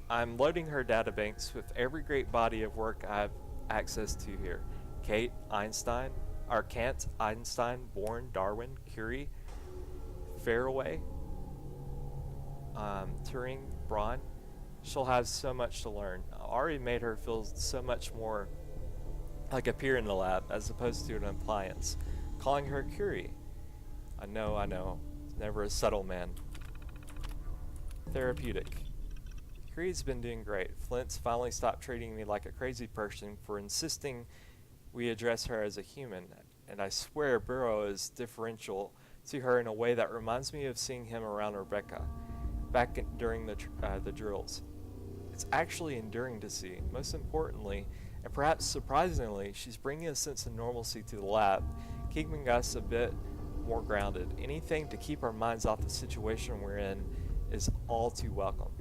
I'm loading her databanks with every great body of work I have access to here. Kant, Einstein, Bourne, Darwin, Curie, Faraway, Turing, Braun. She'll have so much to learn. I already made her feel so much more like a peer in the lab as opposed to an appliance. Calling her Curie. I know. It's never a subtle man. Therapeutic. Curie's been doing great. Flint's finally stopped treating me like a crazy person for insisting we address her as a human, and I swear Burrow is differential to her in a way that reminds me of seeing him around Rebecca back during the drills. It's actually endearing to see. Most importantly, and perhaps surprisingly, she's bringing a sense of normalcy to the lab, keeping us a bit more grounded. Anything to keep our minds off the situation we're in is all too welcome.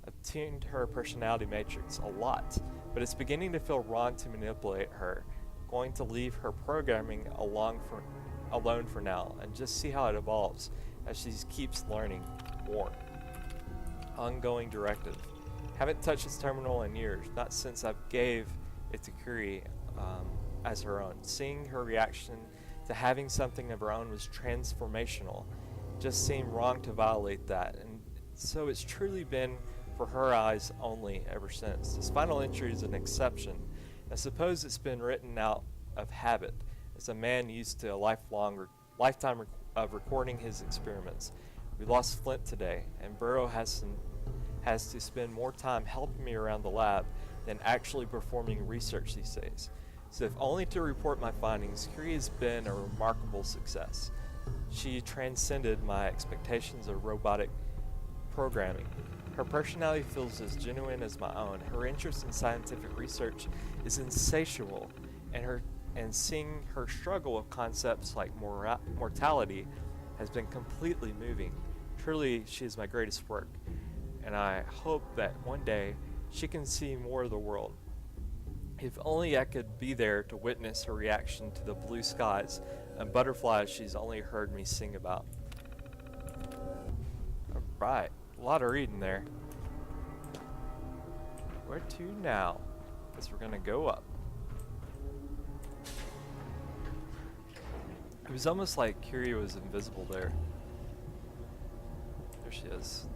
I've tuned her personality matrix a lot, but it's beginning to feel wrong to manipulate her. Going to leave her programming alone for now and just see how it evolves as she keeps learning more. Ongoing directive. Haven't touched this terminal in years, not since I gave it to Curie as her own. Seeing her reaction to having something of her own was transformational. Just seemed wrong to violate that, and so it's truly been for her eyes only ever since. This final entry is an exception. I suppose it's been written out of habit, as a man used to a lifetime of recording his experiments. We lost Flint today, and Burrow has to spend more time helping me around the lab than actually performing research these days. So if only to report my findings, Curie has been a remarkable success. She transcended my expectations of robotic programming. Her personality feels as genuine as my own. Her interest in scientific research is insatiable, and her and seeing her struggle with concepts like mortality has been completely moving. Truly, she is my greatest work, and I hope that one day she can see more of the world. If only I could be there to witness her reaction to the blue skies and butterflies she's only heard me sing about. Alright, a lot of reading there. Where to now? Guess we're gonna go up. It was almost like Curie was invisible there. There she is.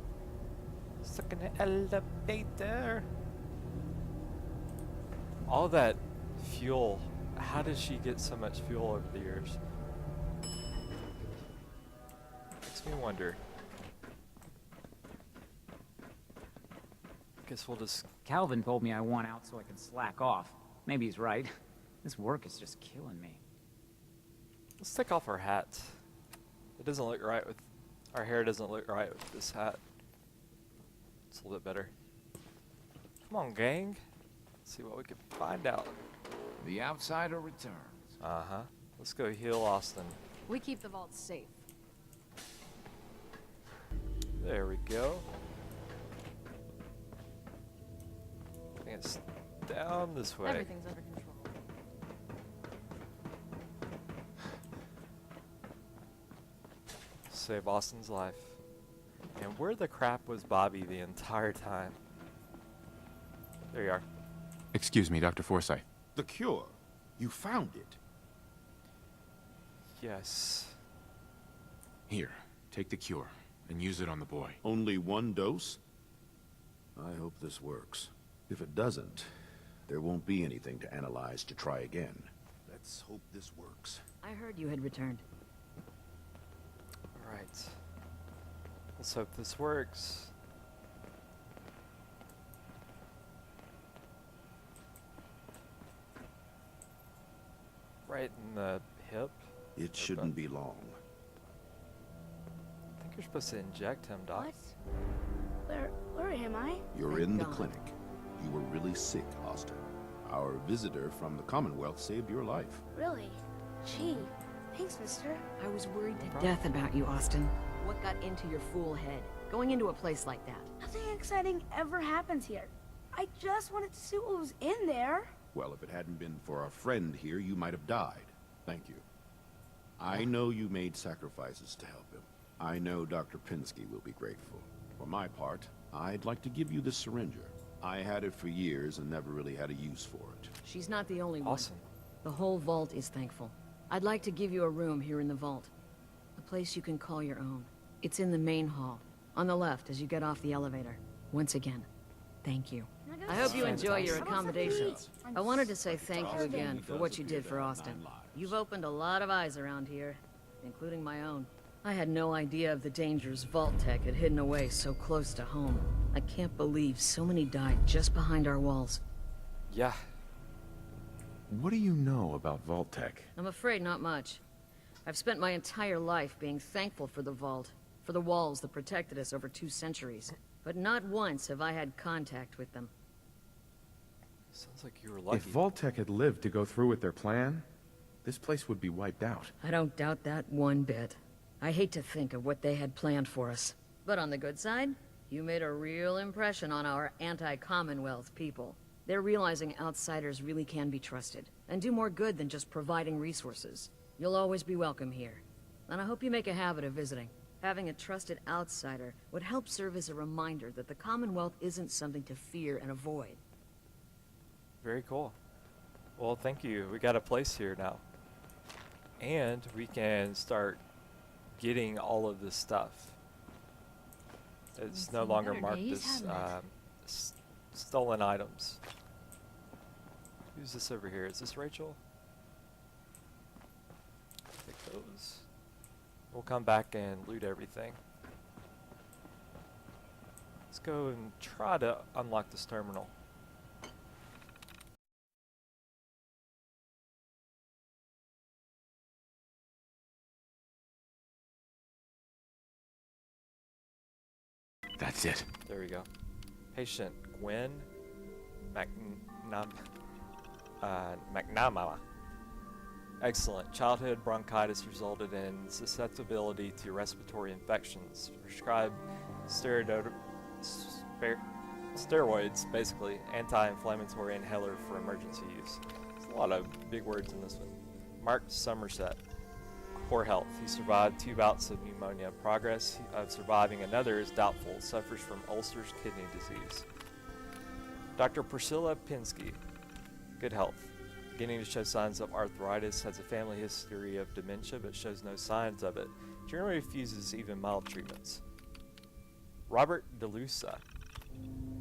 Stuck in the elevator. All that fuel. How did she get so much fuel over the years? Makes me wonder. Guess we'll just... Calvin told me I want out so I can slack off. Maybe he's right. This work is just killing me. Let's take off our hat. It doesn't look right with... Our hair doesn't look right with this hat. It's a little bit better. Come on, gang. Let's see what we can find out. The outsider returns. Uh-huh. Let's go heal Austin. We keep the vault safe. There we go. I think it's down this way. Everything's under control. Save Austin's life. And where the crap was Bobby the entire time? There you are. Excuse me, Dr. Forsyth. The cure. You found it. Yes. Here, take the cure and use it on the boy. Only one dose? I hope this works. If it doesn't, there won't be anything to analyze to try again. Let's hope this works. I heard you had returned. Alright. Let's hope this works. Right in the hip. It shouldn't be long. I think you're supposed to inject him, Doc. What? Where am I? You're in the clinic. You were really sick, Austin. Our visitor from the Commonwealth saved your life. Really? Gee, thanks, mister. I was worried to death about you, Austin. What got into your fool head? Going into a place like that? Nothing exciting ever happens here. I just wanted to see what was in there. Well, if it hadn't been for our friend here, you might have died. Thank you. I know you made sacrifices to help him. I know Dr. Pinsky will be grateful. For my part, I'd like to give you this syringer. I had it for years and never really had a use for it. She's not the only Awesome. one. The whole vault is thankful. I'd like to give you a room here in the vault. A place you can call your own. It's in the main hall, on the left as you get off the elevator. Once again, thank you. I hope you enjoy your accommodations. I wanted to say thank you again for what you did for Austin. You've opened a lot of eyes around here, including my own. I had no idea of the dangers Vault Tech had hidden away so close to home. I can't believe so many died just behind our walls. Yeah. What do you know about Vault Tech? I'm afraid not much. I've spent my entire life being thankful for the Vault, for the walls that protected us over 2 centuries. But not once have I had contact with them. Sounds like you were lucky. If Vault Tech had lived to go through with their plan, this place would be wiped out. I don't doubt that one bit. I hate to think of what they had planned for us. But on the good side, you made a real impression on our anti-commonwealth people. They're realizing outsiders really can be trusted, and do more good than just providing resources. You'll always be welcome here. And I hope you make a habit of visiting. Having a trusted outsider would help serve as a reminder that the Commonwealth isn't something to fear and avoid. Very cool. Well, thank you. We got a place here now. And we can start getting all of this stuff. It's no longer marked as stolen items. Who's this over here? Is this Rachel? Take those. We'll come back and loot everything. Let's go and try to unlock this terminal. That's it. There we go. Patient Gwen McNamara. Excellent. Childhood bronchitis resulted in susceptibility to respiratory infections. Prescribed steroids, basically, anti-inflammatory inhaler for emergency use. There's a lot of big words in this one. Mark Somerset. Poor health. He survived 2 bouts of pneumonia. Progress of surviving another is doubtful. Suffers from ulcers, kidney disease. Dr. Priscilla Pinsky. Good health. Beginning to show signs of arthritis. Has a family history of dementia but shows no signs of it. Generally refuses even mild treatments. Robert DeLusa.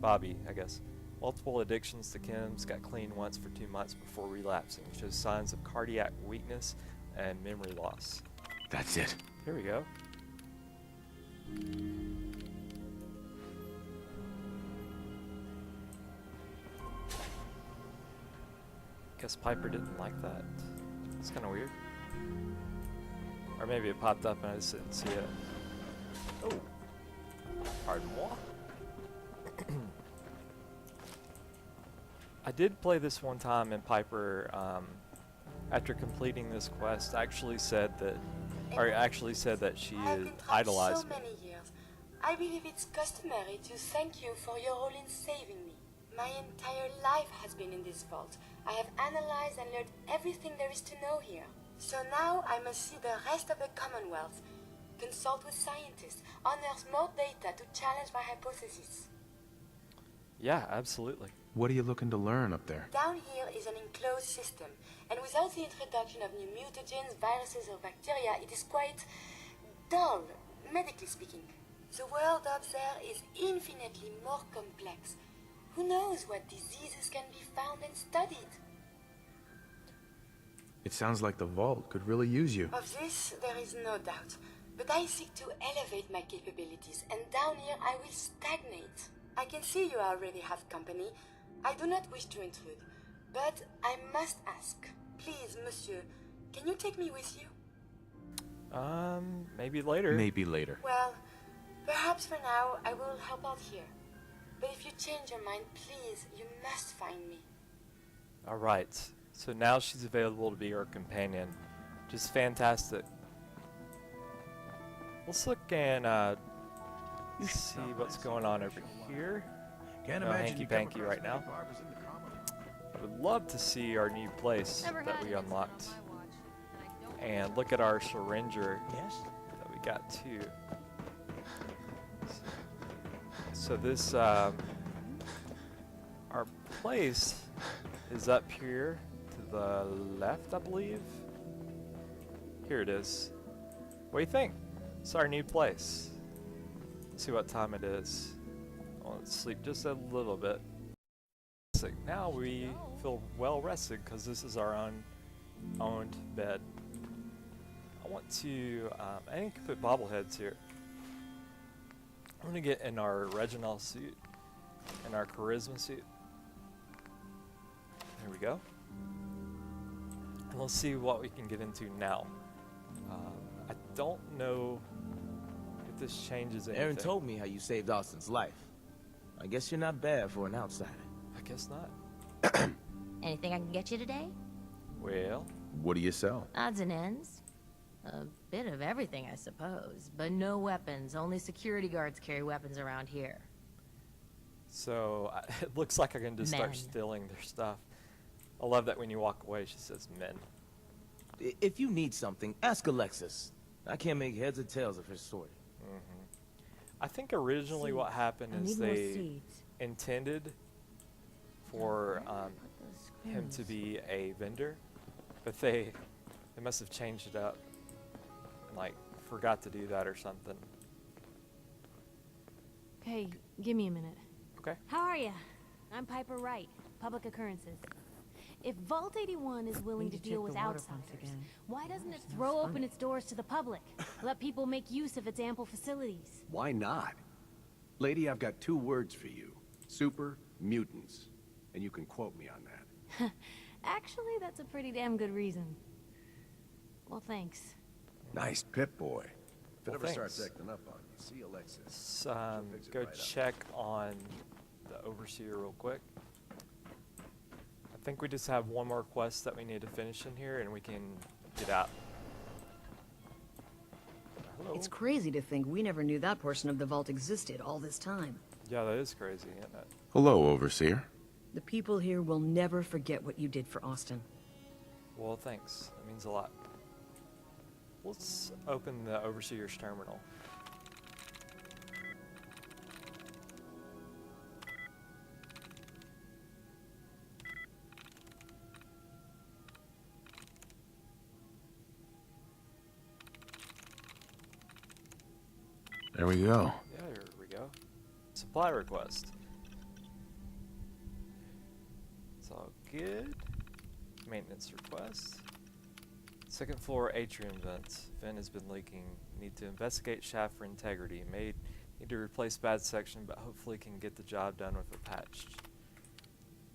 Bobby, I guess. Multiple addictions to chems. Got clean once for 2 months before relapsing. Shows signs of cardiac weakness and memory loss. That's it. Here we go. Guess Piper didn't like that. It's kind of weird. Or maybe it popped up and I just didn't see it. Oh. Pardon moi. I did play this one time, and Piper, after completing this quest, actually said that she idolized so me. many years. I believe it's customary to thank you for your role in saving me. My entire life has been in this vault. I have analyzed and learned everything there is to know here. So now I must see the rest of the Commonwealth, consult with scientists, unearth more data to challenge my hypothesis. Yeah, absolutely. What are you looking to learn up there? Down here is an enclosed system, and without the introduction of new mutagens, viruses, or bacteria, it is quite dull, medically speaking. The world up there is infinitely more complex. Who knows what diseases can be found and studied? It sounds like the vault could really use you. Of this, there is no doubt. But I seek to elevate my capabilities, and down here I will stagnate. I can see you already have company. I do not wish to intrude, but I must ask. Please, monsieur, can you take me with you? Maybe later. Maybe later. Well, perhaps for now I will help out here. But if you change your mind, please, you must find me. Alright, so now she's available to be our companion. Just fantastic. Let's look and see what's going on over here. No hanky-panky right now. I would love to see our new place that we unlocked. And look at our syringer that we got too. So this, our place is up here to the left, I believe. Here it is. What do you think? It's our new place. Let's see what time it is. Let's sleep just a little bit. So now we feel well rested because this is our owned bed. I want to, I think I put bobbleheads here. I'm gonna get in our Reginald suit, in our charisma suit. There we go. And let's see what we can get into now. I don't know if this changes anything. Aaron told me how you saved Austin's life. I guess you're not bad for an outsider. I guess not. Anything I can get you today? Well, what do you sell? Odds and ends. A bit of everything, I suppose. But no weapons. Only security guards carry weapons around here. So, it looks like I can just start stealing their stuff. I love that when you walk away, she says men. If you need something, ask Alexis. I can't make heads or tails of her story. I think originally what happened is they intended for him to be a vendor, but they must have changed it up and like forgot to do that or something. Hey, give me a minute. Okay. How are ya? I'm Piper Wright, Public Occurrences. If Vault 81 is willing to deal with outsiders, why doesn't it throw open its doors to the public? Let people make use of its ample facilities. Why not? Lady, I've got 2 words for you. Super mutants. And you can quote me on that. Actually, that's a pretty damn good reason. Well, thanks. Nice Pip-Boy. If it ever thanks. starts acting up on you, see Alexis. Let's go check on the overseer real quick. I think we just have one more quest that we need to finish in here, and we can get out. Hello. It's crazy to think we never knew that portion of the vault existed all this time. Yeah, that is crazy, isn't it? Hello, Overseer. The people here will never forget what you did for Austin. Well, thanks. That means a lot. Let's open the Overseer's terminal. There we go. Yeah, there we go. Supply request. It's all good. Maintenance request. Second floor atrium vents. Vent has been leaking. Need to investigate shaft for integrity. Need to replace bad section, but hopefully can get the job done with a patched.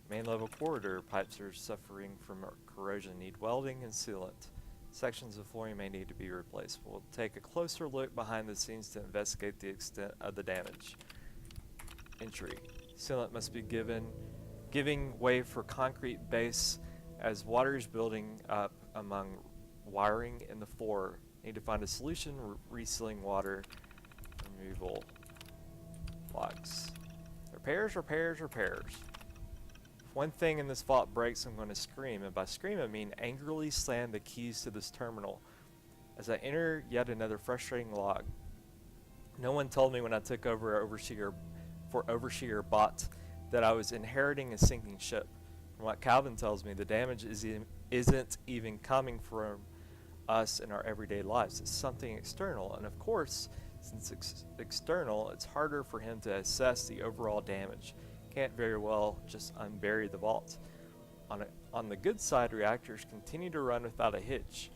Main level corridor. Pipes are suffering from corrosion. Need welding and sealant. Sections of flooring may need to be replaced. We'll take a closer look behind the scenes to investigate the extent of the damage. Entry. Sealant must be giving way for concrete base as water is building up among wiring in the floor. Need to find a solution. Resealing water. Removal. Logs. Repairs. If one thing in this vault breaks, I'm going to scream, and by scream I mean angrily slam the keys to this terminal. As I enter yet another frustrating log. No one told me when I took over Overseer Bot that I was inheriting a sinking ship. From what Calvin tells me, the damage isn't even coming from us in our everyday lives. It's something external, and of course, since it's external, it's harder for him to assess the overall damage. Can't very well just unbury the vault. On the good side, reactors continue to run without a hitch.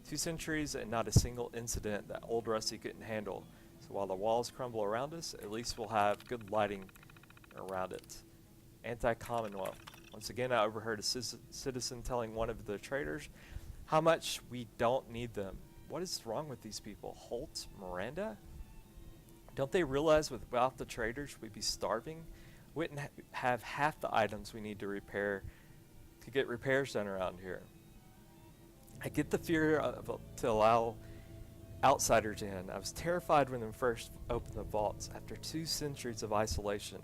2 centuries and not a single incident that old Rusty couldn't handle. So while the walls crumble around us, at least we'll have good lighting around it. Anti-commonwealth. Once again, I overheard a citizen telling one of the traders how much we don't need them. What is wrong with these people? Holt? Miranda? Don't they realize without the traders we'd be starving? We wouldn't have half the items we need to get repairs done around here. I get the fear to allow outsiders in. I was terrified when they first opened the vaults after 2 centuries of isolation.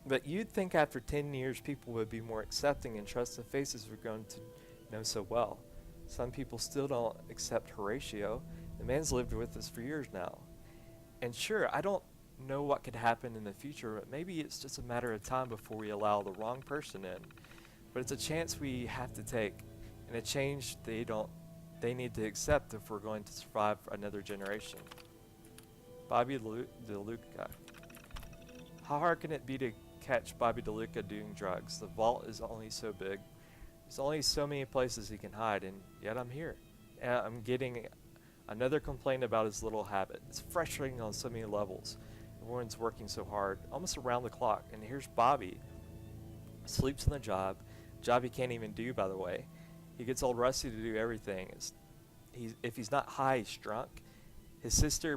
But you'd think after 10 years people would be more accepting and trust the faces we're going to know so well. Some people still don't accept Horatio. The man's lived with us for years now. And sure, I don't know what could happen in the future, but maybe it's just a matter of time before we allow the wrong person in. But it's a chance we have to take, and a change they need to accept if we're going to survive another generation. Bobby DeLuca. How hard can it be to catch Bobby DeLuca doing drugs? The vault is only so big. There's only so many places he can hide, and yet I'm here. And I'm getting another complaint about his little habit. It's frustrating on so many levels. Everyone's working so hard, almost around the clock, and here's Bobby. Sleeps on the job he can't even do, by the way. He gets old Rusty to do everything. If he's not high, he's drunk. His sister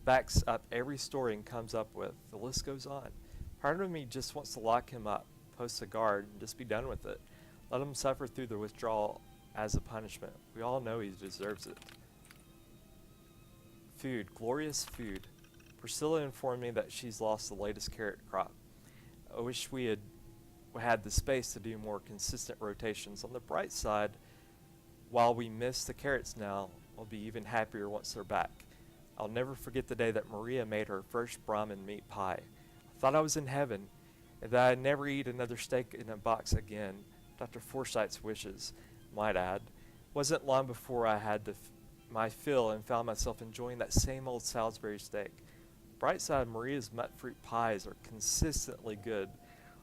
backs up every story and comes up with. The list goes on. Part of me just wants to lock him up, post a guard, and just be done with it. Let him suffer through the withdrawal as a punishment. We all know he deserves it. Food, glorious food. Priscilla informed me that she's lost the latest carrot crop. I wish we had the space to do more consistent rotations. On the bright side, while we miss the carrots now, we'll be even happier once they're back. I'll never forget the day that Maria made her first Brahmin meat pie. I thought I was in heaven, and that I'd never eat another steak in a box again. Dr. Forsythe's wishes, might add. Wasn't long before I had my fill and found myself enjoying that same old Salisbury steak. Bright side, Maria's nut fruit pies are consistently good,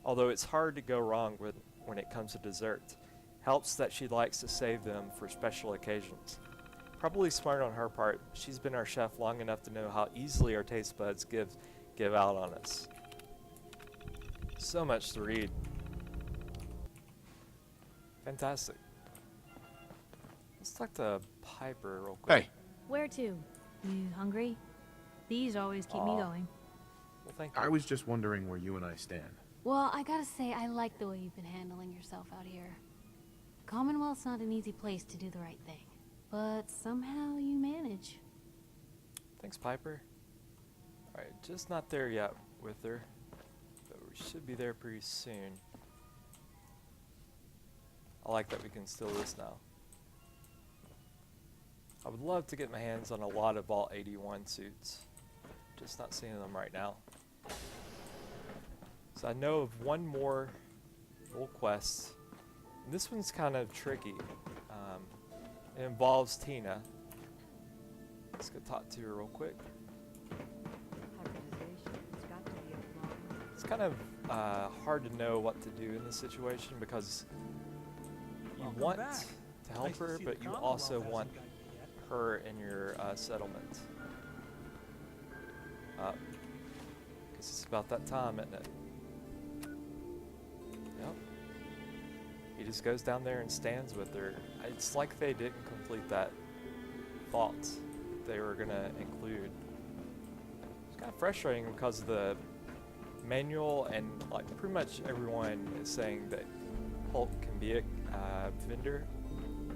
although it's hard to go wrong when it comes to dessert. Helps that she likes to save them for special occasions. Probably smart on her part. She's been our chef long enough to know how easily our taste buds give out on us. So much to read. Fantastic. Let's talk to Piper real quick. Hey. Where to? You hungry? These always keep me going. Well, thank you. I was just wondering where you and I stand. Well, I gotta say, I like the way you've been handling yourself out here. The Commonwealth's not an easy place to do the right thing, but somehow you manage. Thanks, Piper. Alright, just not there yet with her, but we should be there pretty soon. I like that we can steal this now. I would love to get my hands on a lot of Vault 81 suits. Just not seeing them right now. So I know of one more little quest. And this one's kind of tricky. It involves Tina. Let's go talk to her real quick. It's kind of hard to know what to do in this situation because you want to help her, but you also want her in your settlement. Because it's about that time, isn't it? Yep. He just goes down there and stands with her. It's like they didn't complete that thought they were going to include. It's kind of frustrating because the manual and like pretty much everyone is saying that Hulk can be a vendor,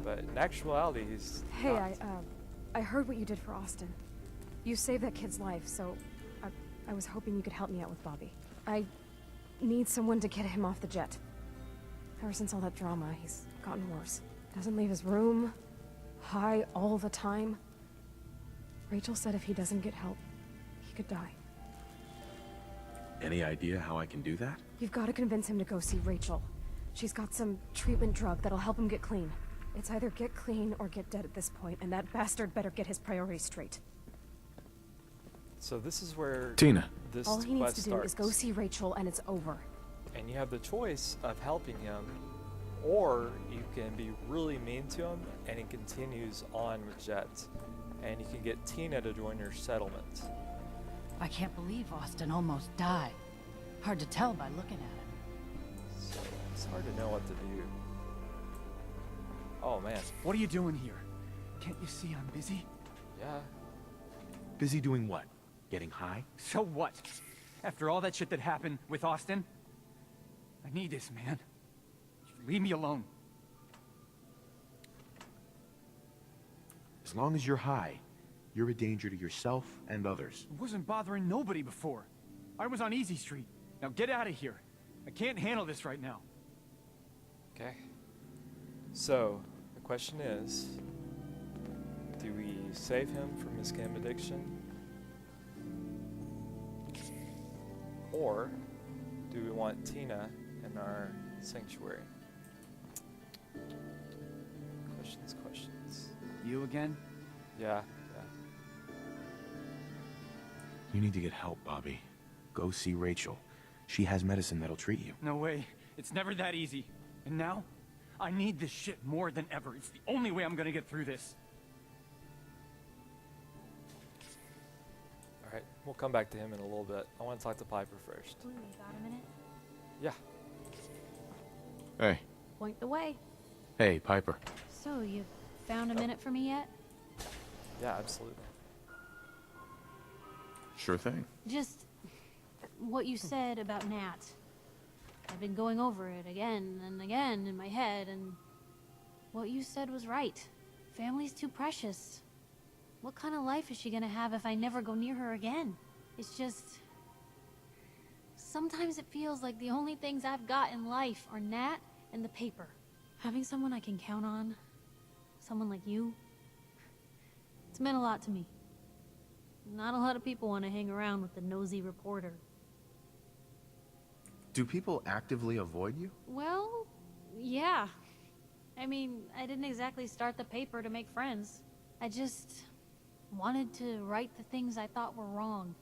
but in actuality he's Hey, not. I heard what you did for Austin. You saved that kid's life, so I was hoping you could help me out with Bobby. I need someone to get him off the jet. Ever since all that drama, he's gotten worse. Doesn't leave his room, high all the time. Rachel said if he doesn't get help, he could die. Any idea how I can do that? You've got to convince him to go see Rachel. She's got some treatment drug that'll help him get clean. It's either get clean or get dead at this point, and that bastard better get his priorities straight. So this is where Tina. This All he needs quest to do starts. is go see Rachel, and it's over. And you have the choice of helping him, or you can be really mean to him, and he continues on with Jet, and you can get Tina to join your settlement. I can't believe Austin almost died. Hard to tell by looking at him. So it's hard to know what to do. Oh man. What are you doing here? Can't you see I'm busy? Yeah. Busy doing what? Getting high? So what? After all that shit that happened with Austin? I need this, man. Leave me alone. As long as you're high, you're a danger to yourself and others. I wasn't bothering nobody before. I was on Easy Street. Now get out of here. I can't handle this right now. Okay. So, the question is, do we save him from his chem addiction? Or do we want Tina in our sanctuary? Questions. You again? Yeah. You need to get help, Bobby. Go see Rachel. She has medicine that'll treat you. No way. It's never that easy. And now, I need this shit more than ever. It's the only way I'm gonna get through this. Alright, we'll come back to him in a little bit. I want to talk to Piper first. Ooh, you got a minute? Yeah. Hey. Point the way. Hey, Piper. So, you found a minute for me yet? Yeah, absolutely. Sure thing. Just what you said about Nat. I've been going over it again and again in my head, and what you said was right. Family's too precious. What kind of life is she gonna have if I never go near her again? It's just... sometimes it feels like the only things I've got in life are Nat and the paper. Having someone I can count on, someone like you, it's meant a lot to me. Not a lot of people want to hang around with the nosy reporter. Do people actively avoid you? Well, yeah. I mean, I didn't exactly start the paper to make friends. I just wanted to right the things I thought were wrong.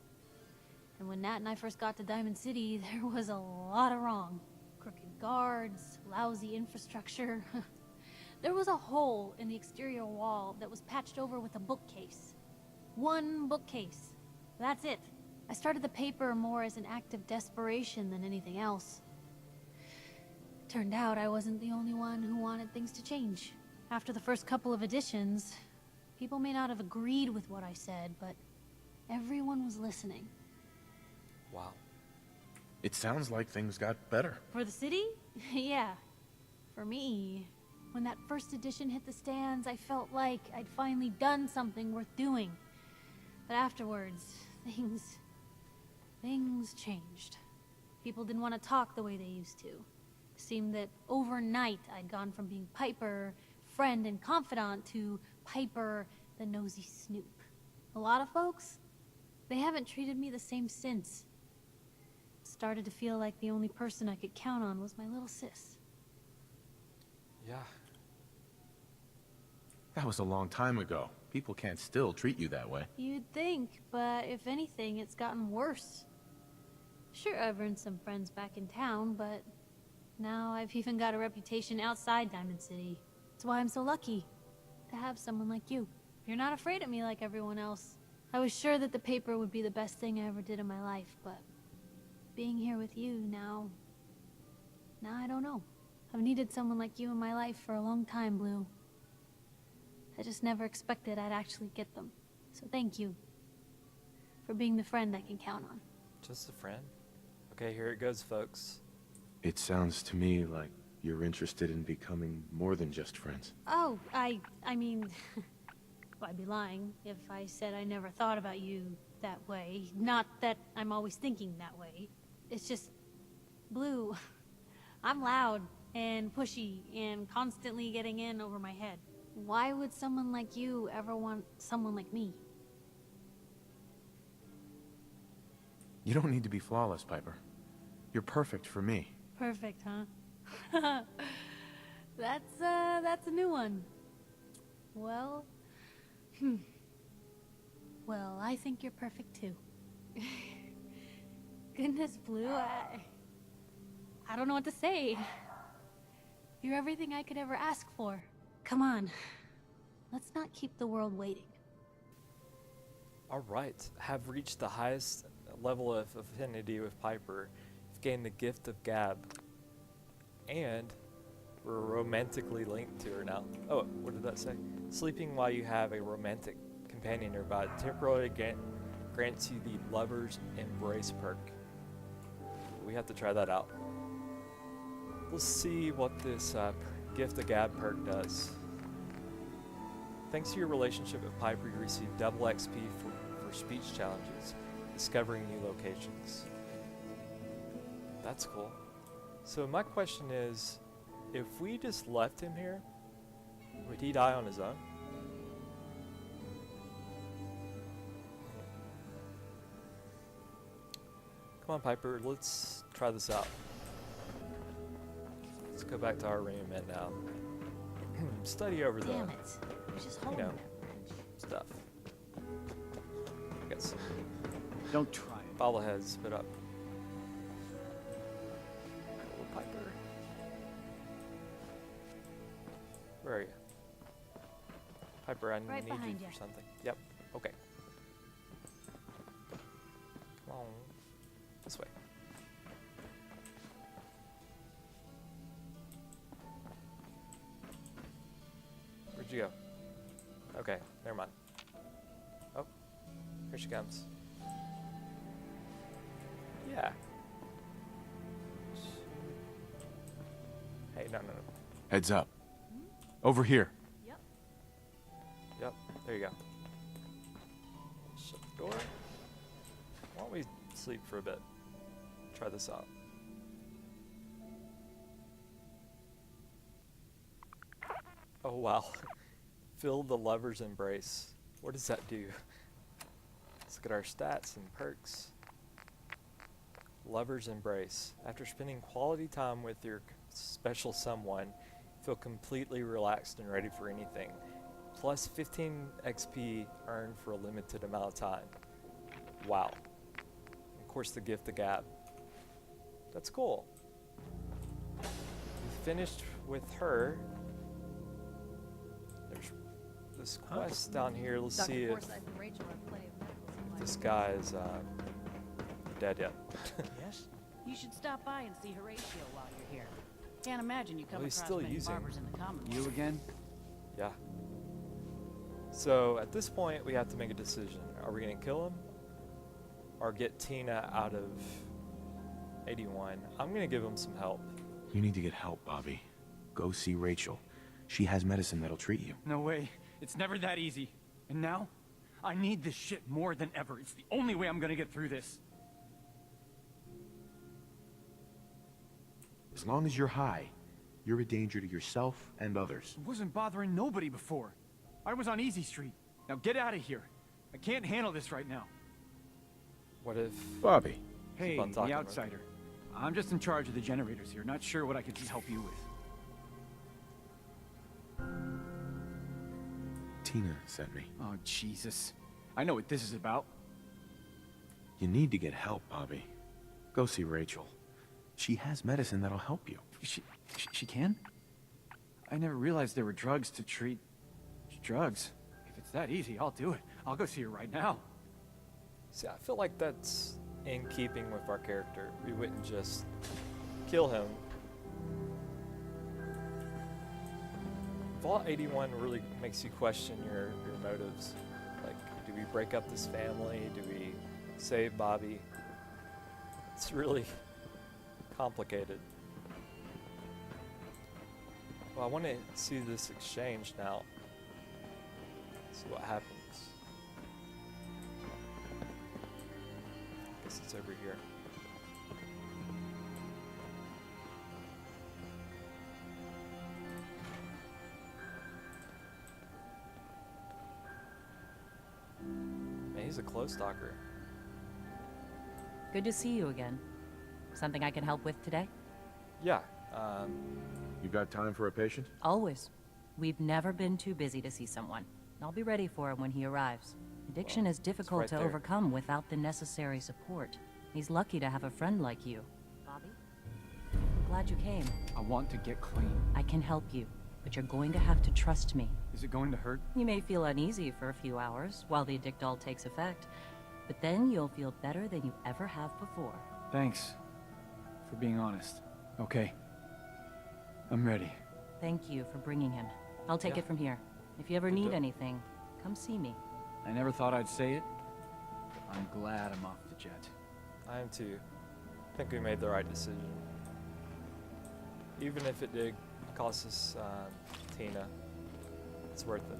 And when Nat and I first got to Diamond City, there was a lot of wrong. Crooked guards, lousy infrastructure. There was a hole in the exterior wall that was patched over with a bookcase. One bookcase. That's it. I started the paper more as an act of desperation than anything else. Turned out I wasn't the only one who wanted things to change. After the first couple of editions, people may not have agreed with what I said, but everyone was listening. Wow. It sounds like things got better. For the city? Yeah. For me, when that first edition hit the stands, I felt like I'd finally done something worth doing. But afterwards, things changed. People didn't want to talk the way they used to. It seemed that overnight I'd gone from being Piper, friend and confidant, to Piper, the nosy snoop. A lot of folks, they haven't treated me the same since. It started to feel like the only person I could count on was my little sis. Yeah. That was a long time ago. People can't still treat you that way. You'd think, but if anything, it's gotten worse. Sure, I've earned some friends back in town, but now I've even got a reputation outside Diamond City. That's why I'm so lucky to have someone like you. You're not afraid of me like everyone else. I was sure that the paper would be the best thing I ever did in my life, but being here with you now I don't know. I've needed someone like you in my life for a long time, Blue. I just never expected I'd actually get them. So thank you for being the friend I can count on. Just a friend? Okay, here it goes, folks. It sounds to me like you're interested in becoming more than just friends. Oh, I mean, well, I'd be lying if I said I never thought about you that way. Not that I'm always thinking that way. It's just, Blue, I'm loud and pushy and constantly getting in over my head. Why would someone like you ever want someone like me? You don't need to be flawless, Piper. You're perfect for me. Perfect, huh? That's a new one. Well, well, I think you're perfect too. Goodness, Blue, I don't know what to say. You're everything I could ever ask for. Come on, let's not keep the world waiting. Alright, have reached the highest level of affinity with Piper. You've gained the gift of gab. And we're romantically linked to her now. Oh, what did that say? Sleeping while you have a romantic companion nearby temporarily grants you the Lover's Embrace perk. We have to try that out. Let's see what this gift of gab perk does. Thanks to your relationship with Piper, you receive double XP for speech challenges, discovering new locations. That's cool. So my question is, if we just left him here, would he die on his own? Come on, Piper, let's try this out. Let's go back to our room and now study over the, Damn it. Just hold you know, that stuff. I guess. Don't try it. Bobbleheads spit up. Oh, Piper. Where are you? Piper, I Right need you behind for ya. something. Yep. Okay. Come on. This way. Where'd you go? Okay, never mind. Oh, here she comes. Yeah. Hey, no. Heads up. Over here. Yep, there you go. Shut the door. Why don't we sleep for a bit? Try this out. Oh wow. Fill the Lover's Embrace. What does that do? Let's look at our stats and perks. Lover's Embrace. After spending quality time with your special someone, feel completely relaxed and ready for anything. Plus 15 XP earned for a limited amount of time. Wow. Of course, the gift of gab. That's cool. We finished with her. There's this quest down here. Let's see if this guy is dead yet. Yes? You should stop by and see Horatio while you're here. Can't imagine you come Well, he's across still many using barbers in the commonwealth. You again? Yeah. So at this point, we have to make a decision. Are we going to kill him or get Tina out of 81. I'm gonna give him some help. You need to get help, Bobby. Go see Rachel. She has medicine that'll treat you. No way. It's never that easy. And now, I need this shit more than ever. It's the only way I'm gonna get through this. As long as you're high, you're a danger to yourself and others. I wasn't bothering nobody before. I was on Easy Street. Now get out of here. I can't handle this right now. What if... Bobby. Hey, Keep on talking, the Rick. outsider. I'm just in charge of the generators here. Not sure what I could help you with. Tina sent me. Oh, Jesus. I know what this is about. You need to get help, Bobby. Go see Rachel. She has medicine that'll help you. She can? I never realized there were drugs to treat drugs. If it's that easy, I'll do it. I'll go see her right now. See, I feel like that's in keeping with our character. We wouldn't just kill him. Vault 81 really makes you question your motives. Like, do we break up this family? Do we save Bobby? It's really complicated. Well, I want to see this exchange now. See what happens. Guess it's over here. Man, he's a close stalker. Good to see you again. Something I can help with today? Yeah, You got time for a patient? Always. We've never been too busy to see someone. I'll be ready for him when he arrives. Addiction is difficult right to there. overcome without the necessary support. He's lucky to have a friend like you. Bobby? Glad you came. I want to get clean. I can help you, but you're going to have to trust me. Is it going to hurt? You may feel uneasy for a few hours while the addictol takes effect, but then you'll feel better than you ever have before. Thanks for being honest. Okay. I'm ready. Thank you for bringing him. I'll take Yeah. it from here. If you ever need anything, come see me. I never thought I'd say it. I'm glad I'm off the jet. I am too. I think we made the right decision. Even if it did cost us Tina, it's worth it.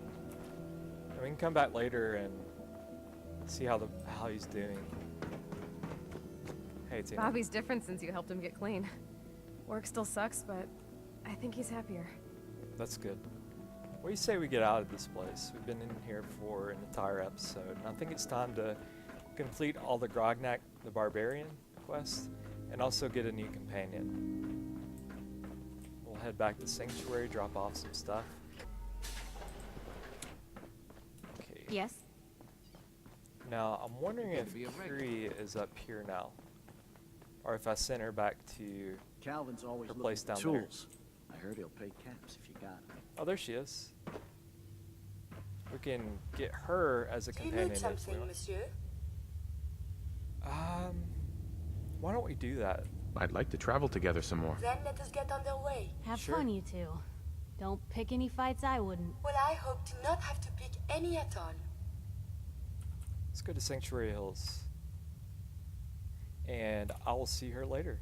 And we can come back later and see how he's doing. Hey, Tina. Bobby's different since you helped him get clean. Work still sucks, but I think he's happier. That's good. What do you say we get out of this place? We've been in here for an entire episode, and I think it's time to complete all the Grognak the Barbarian quest, and also get a new companion. We'll head back to Sanctuary, drop off some stuff. Okay. Yes? Now, I'm wondering if Curie is up here now, or if I sent her back to Calvin's always her looking place for down tools. I heard he'll pay caps if you got 'em. there. Oh, there she is. We can get her as a Do you companion need if we something, want. monsieur? Why don't we do that? I'd like to travel together some more. Then let us get underway. Have Sure. fun, you two. Don't pick any fights I wouldn't. Well, I hope to not have to pick any at all. Let's go to Sanctuary Hills. And I will see her later.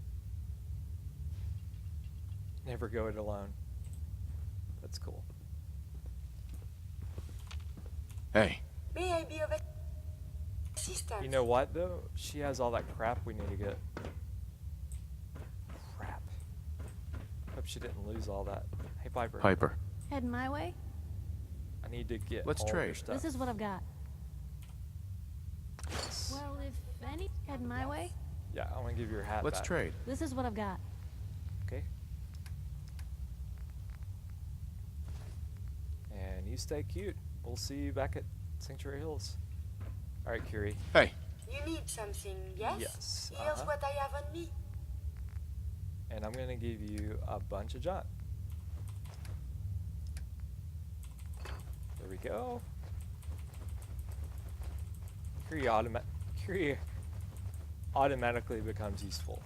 Never go it alone. That's cool. Hey. May I be of assistance? You know what, though? She has all that crap we need to get. Crap. Hope she didn't lose all that. Hey, Piper. Piper. Heading my way? I need to get Let's all your trade. stuff. This is what I've got. Well, if any... Heading my way? Yeah, I want to give your hat Let's back. trade. This is what I've got. Okay. And you stay cute. We'll see you back at Sanctuary Hills. All right, Curie. Hey. You need something, yes? Yes, Here's what I have on me. And I'm going to give you a bunch of junk. There we go. Curie automatically becomes useful.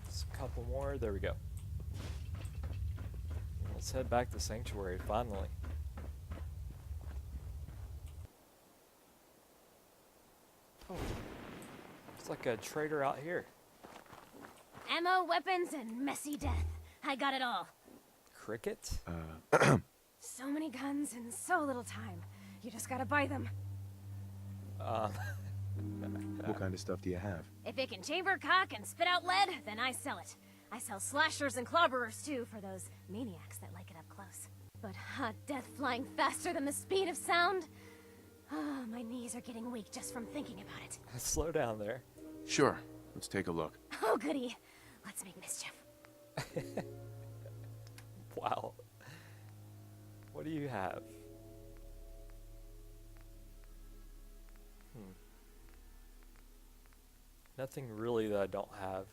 Just a couple more. There we go. Let's head back to Sanctuary, finally. Oh. like a trader out here. Ammo, weapons, and messy death. I got it all. Cricket? So many guns and so little time. You just gotta buy them. What kind of stuff do you have? If it can chamber cock and spit out lead, then I sell it. I sell slashers and clobberers too for those maniacs that like it up close. But hot death flying faster than the speed of sound? Ah, my knees are getting weak just from thinking about it. Slow down there. Sure. Let's take a look. Oh goody. Let's make mischief. Wow. What do you have? Nothing really that I don't have.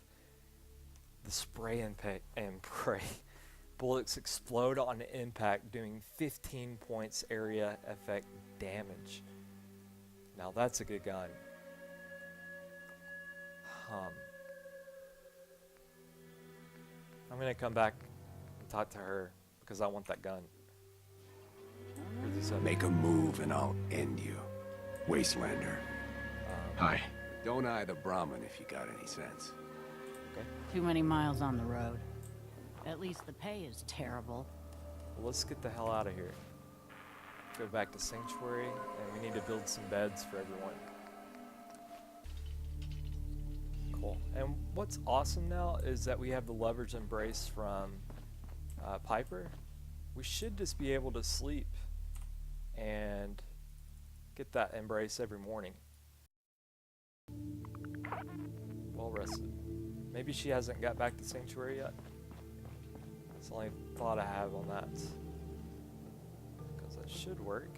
The spray and pray. Bullets explode on impact, doing 15 points area effect damage. Now that's a good gun. I'm gonna come back and talk to her because I want that gun. Make a move and I'll end you. Wastelander. Hi. Don't eye the Brahmin if you got any sense. Okay. Too many miles on the road. At least the pay is terrible. Well, let's get the hell out of here. Go back to Sanctuary, and we need to build some beds for everyone. Cool. And what's awesome now is that we have the leverage embrace from Piper. We should just be able to sleep and get that embrace every morning. Well rested. Maybe she hasn't got back to Sanctuary yet. That's the only thought I have on that. Because that should work.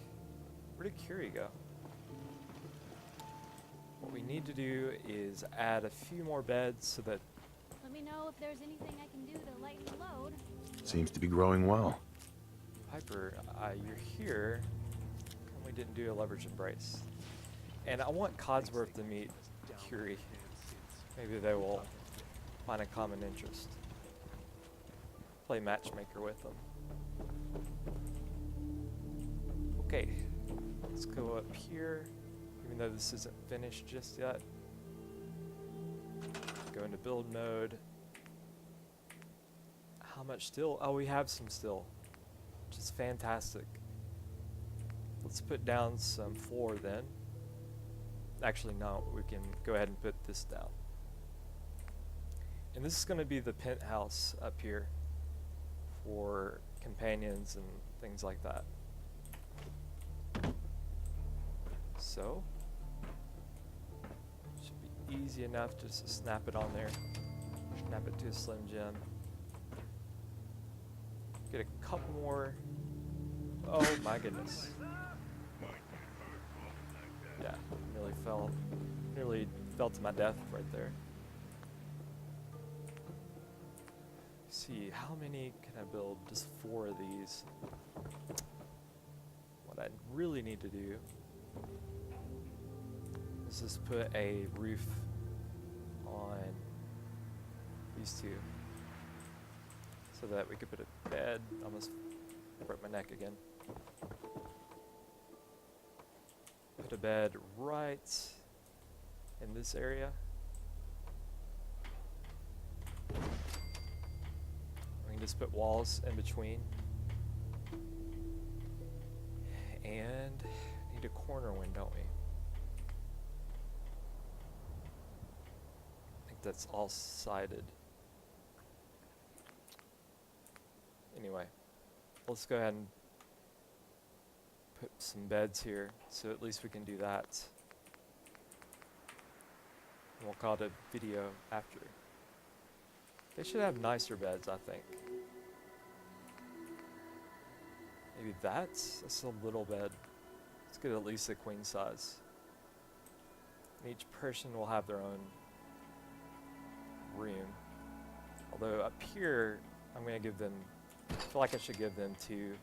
Where did Curie go? What we need to do is add a few more beds so that... Let me know if there's anything I can do to lighten the load. Seems to be growing well. Piper, you're here. How come we didn't do a leverage embrace? And I want Codsworth to meet Curie. Maybe they will find a common interest. Play matchmaker with them. Okay, let's go up here, even though this isn't finished just yet. Go into build mode. How much steel? Oh, we have some steel, which is fantastic. Let's put down some floor then. Actually, no, we can go ahead and put this down. And this is going to be the penthouse up here for companions and things like that. So, should be easy enough just to snap it on there. Snap it to a Slim Jim. Get a couple more. Oh my goodness. Yeah, nearly fell to my death right there. See, how many can I build? Just 4 of these. What I really need to do is just put a roof on these 2 so that we could put a bed. Almost broke my neck again. Put a bed right in this area. We can just put walls in between. And need a corner one, don't we? I think that's all sided. Anyway, let's go ahead and put some beds here, so at least we can do that. And we'll call it a video after. They should have nicer beds, I think. Maybe that's a little bed. Let's get at least a queen size. And each person will have their own room. Although up here, I'm going to give them, I feel like I should give them 2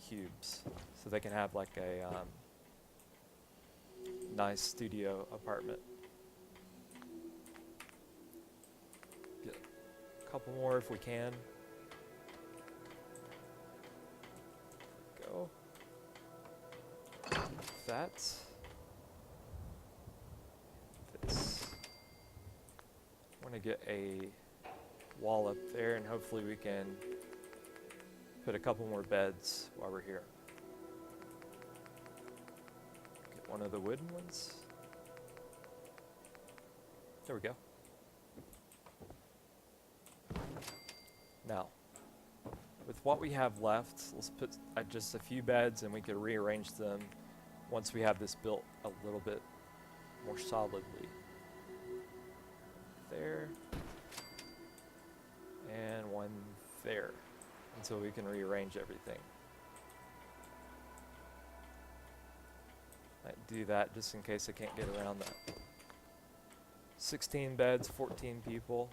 cubes so they can have like a nice studio apartment. Get a couple more if we can. Go. get a wall up there, and hopefully we can put a couple more beds while we're here. Get one of the wooden ones. There we go. Now, with what we have left, let's put just a few beds, and we can rearrange them once we have this built a little bit more solidly. There. And one there. Until we can rearrange everything. Might do that just in case I can't get around that. 16 beds, 14 people.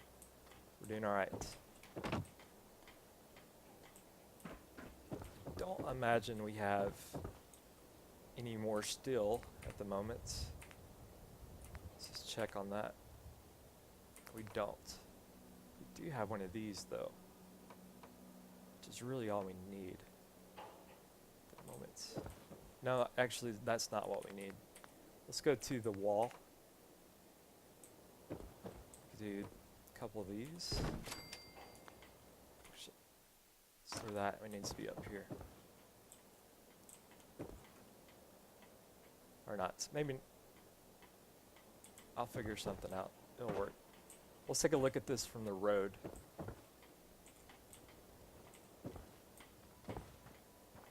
We're doing alright. Don't imagine we have any more steel at the moment. Let's just check on that. We don't. We do have one of these though, which is really all we need at the moment. No, actually that's not what we need. Let's go to the wall. Do a couple of these. So that it needs to be up here. Or not. Maybe I'll figure something out. It'll work. Let's take a look at this from the road.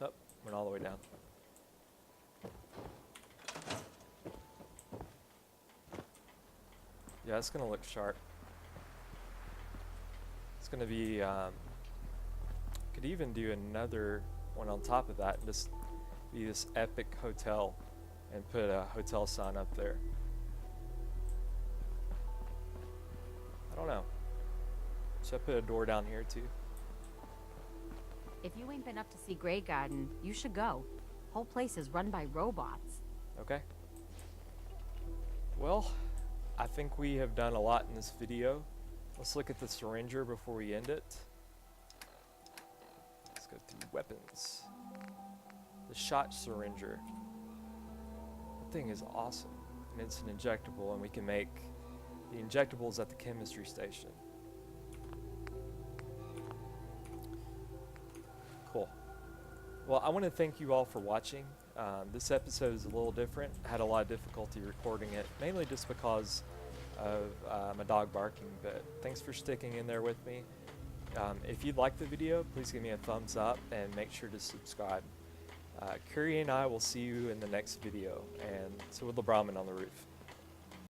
Nope, went all the way down. Yeah, it's gonna look sharp. It's gonna be, could even do another one on top of that and just be this epic hotel and put a hotel sign up there. I don't know. Should I put a door down here too? If you ain't been up to see Grey Garden, you should go. Whole place is run by robots. Okay. Well, I think we have done a lot in this video. Let's look at the syringer before we end it. Let's go through weapons. The shot syringer. That thing is awesome. And it's an injectable, and we can make the injectables at the chemistry station. Cool. Well, I want to thank you all for watching. This episode is a little different. I had a lot of difficulty recording it, mainly just because of my dog barking, but thanks for sticking in there with me. If you liked the video, please give me a thumbs up and make sure to subscribe. Curry and I will see you in the next video, and so will the Brahmin on the roof.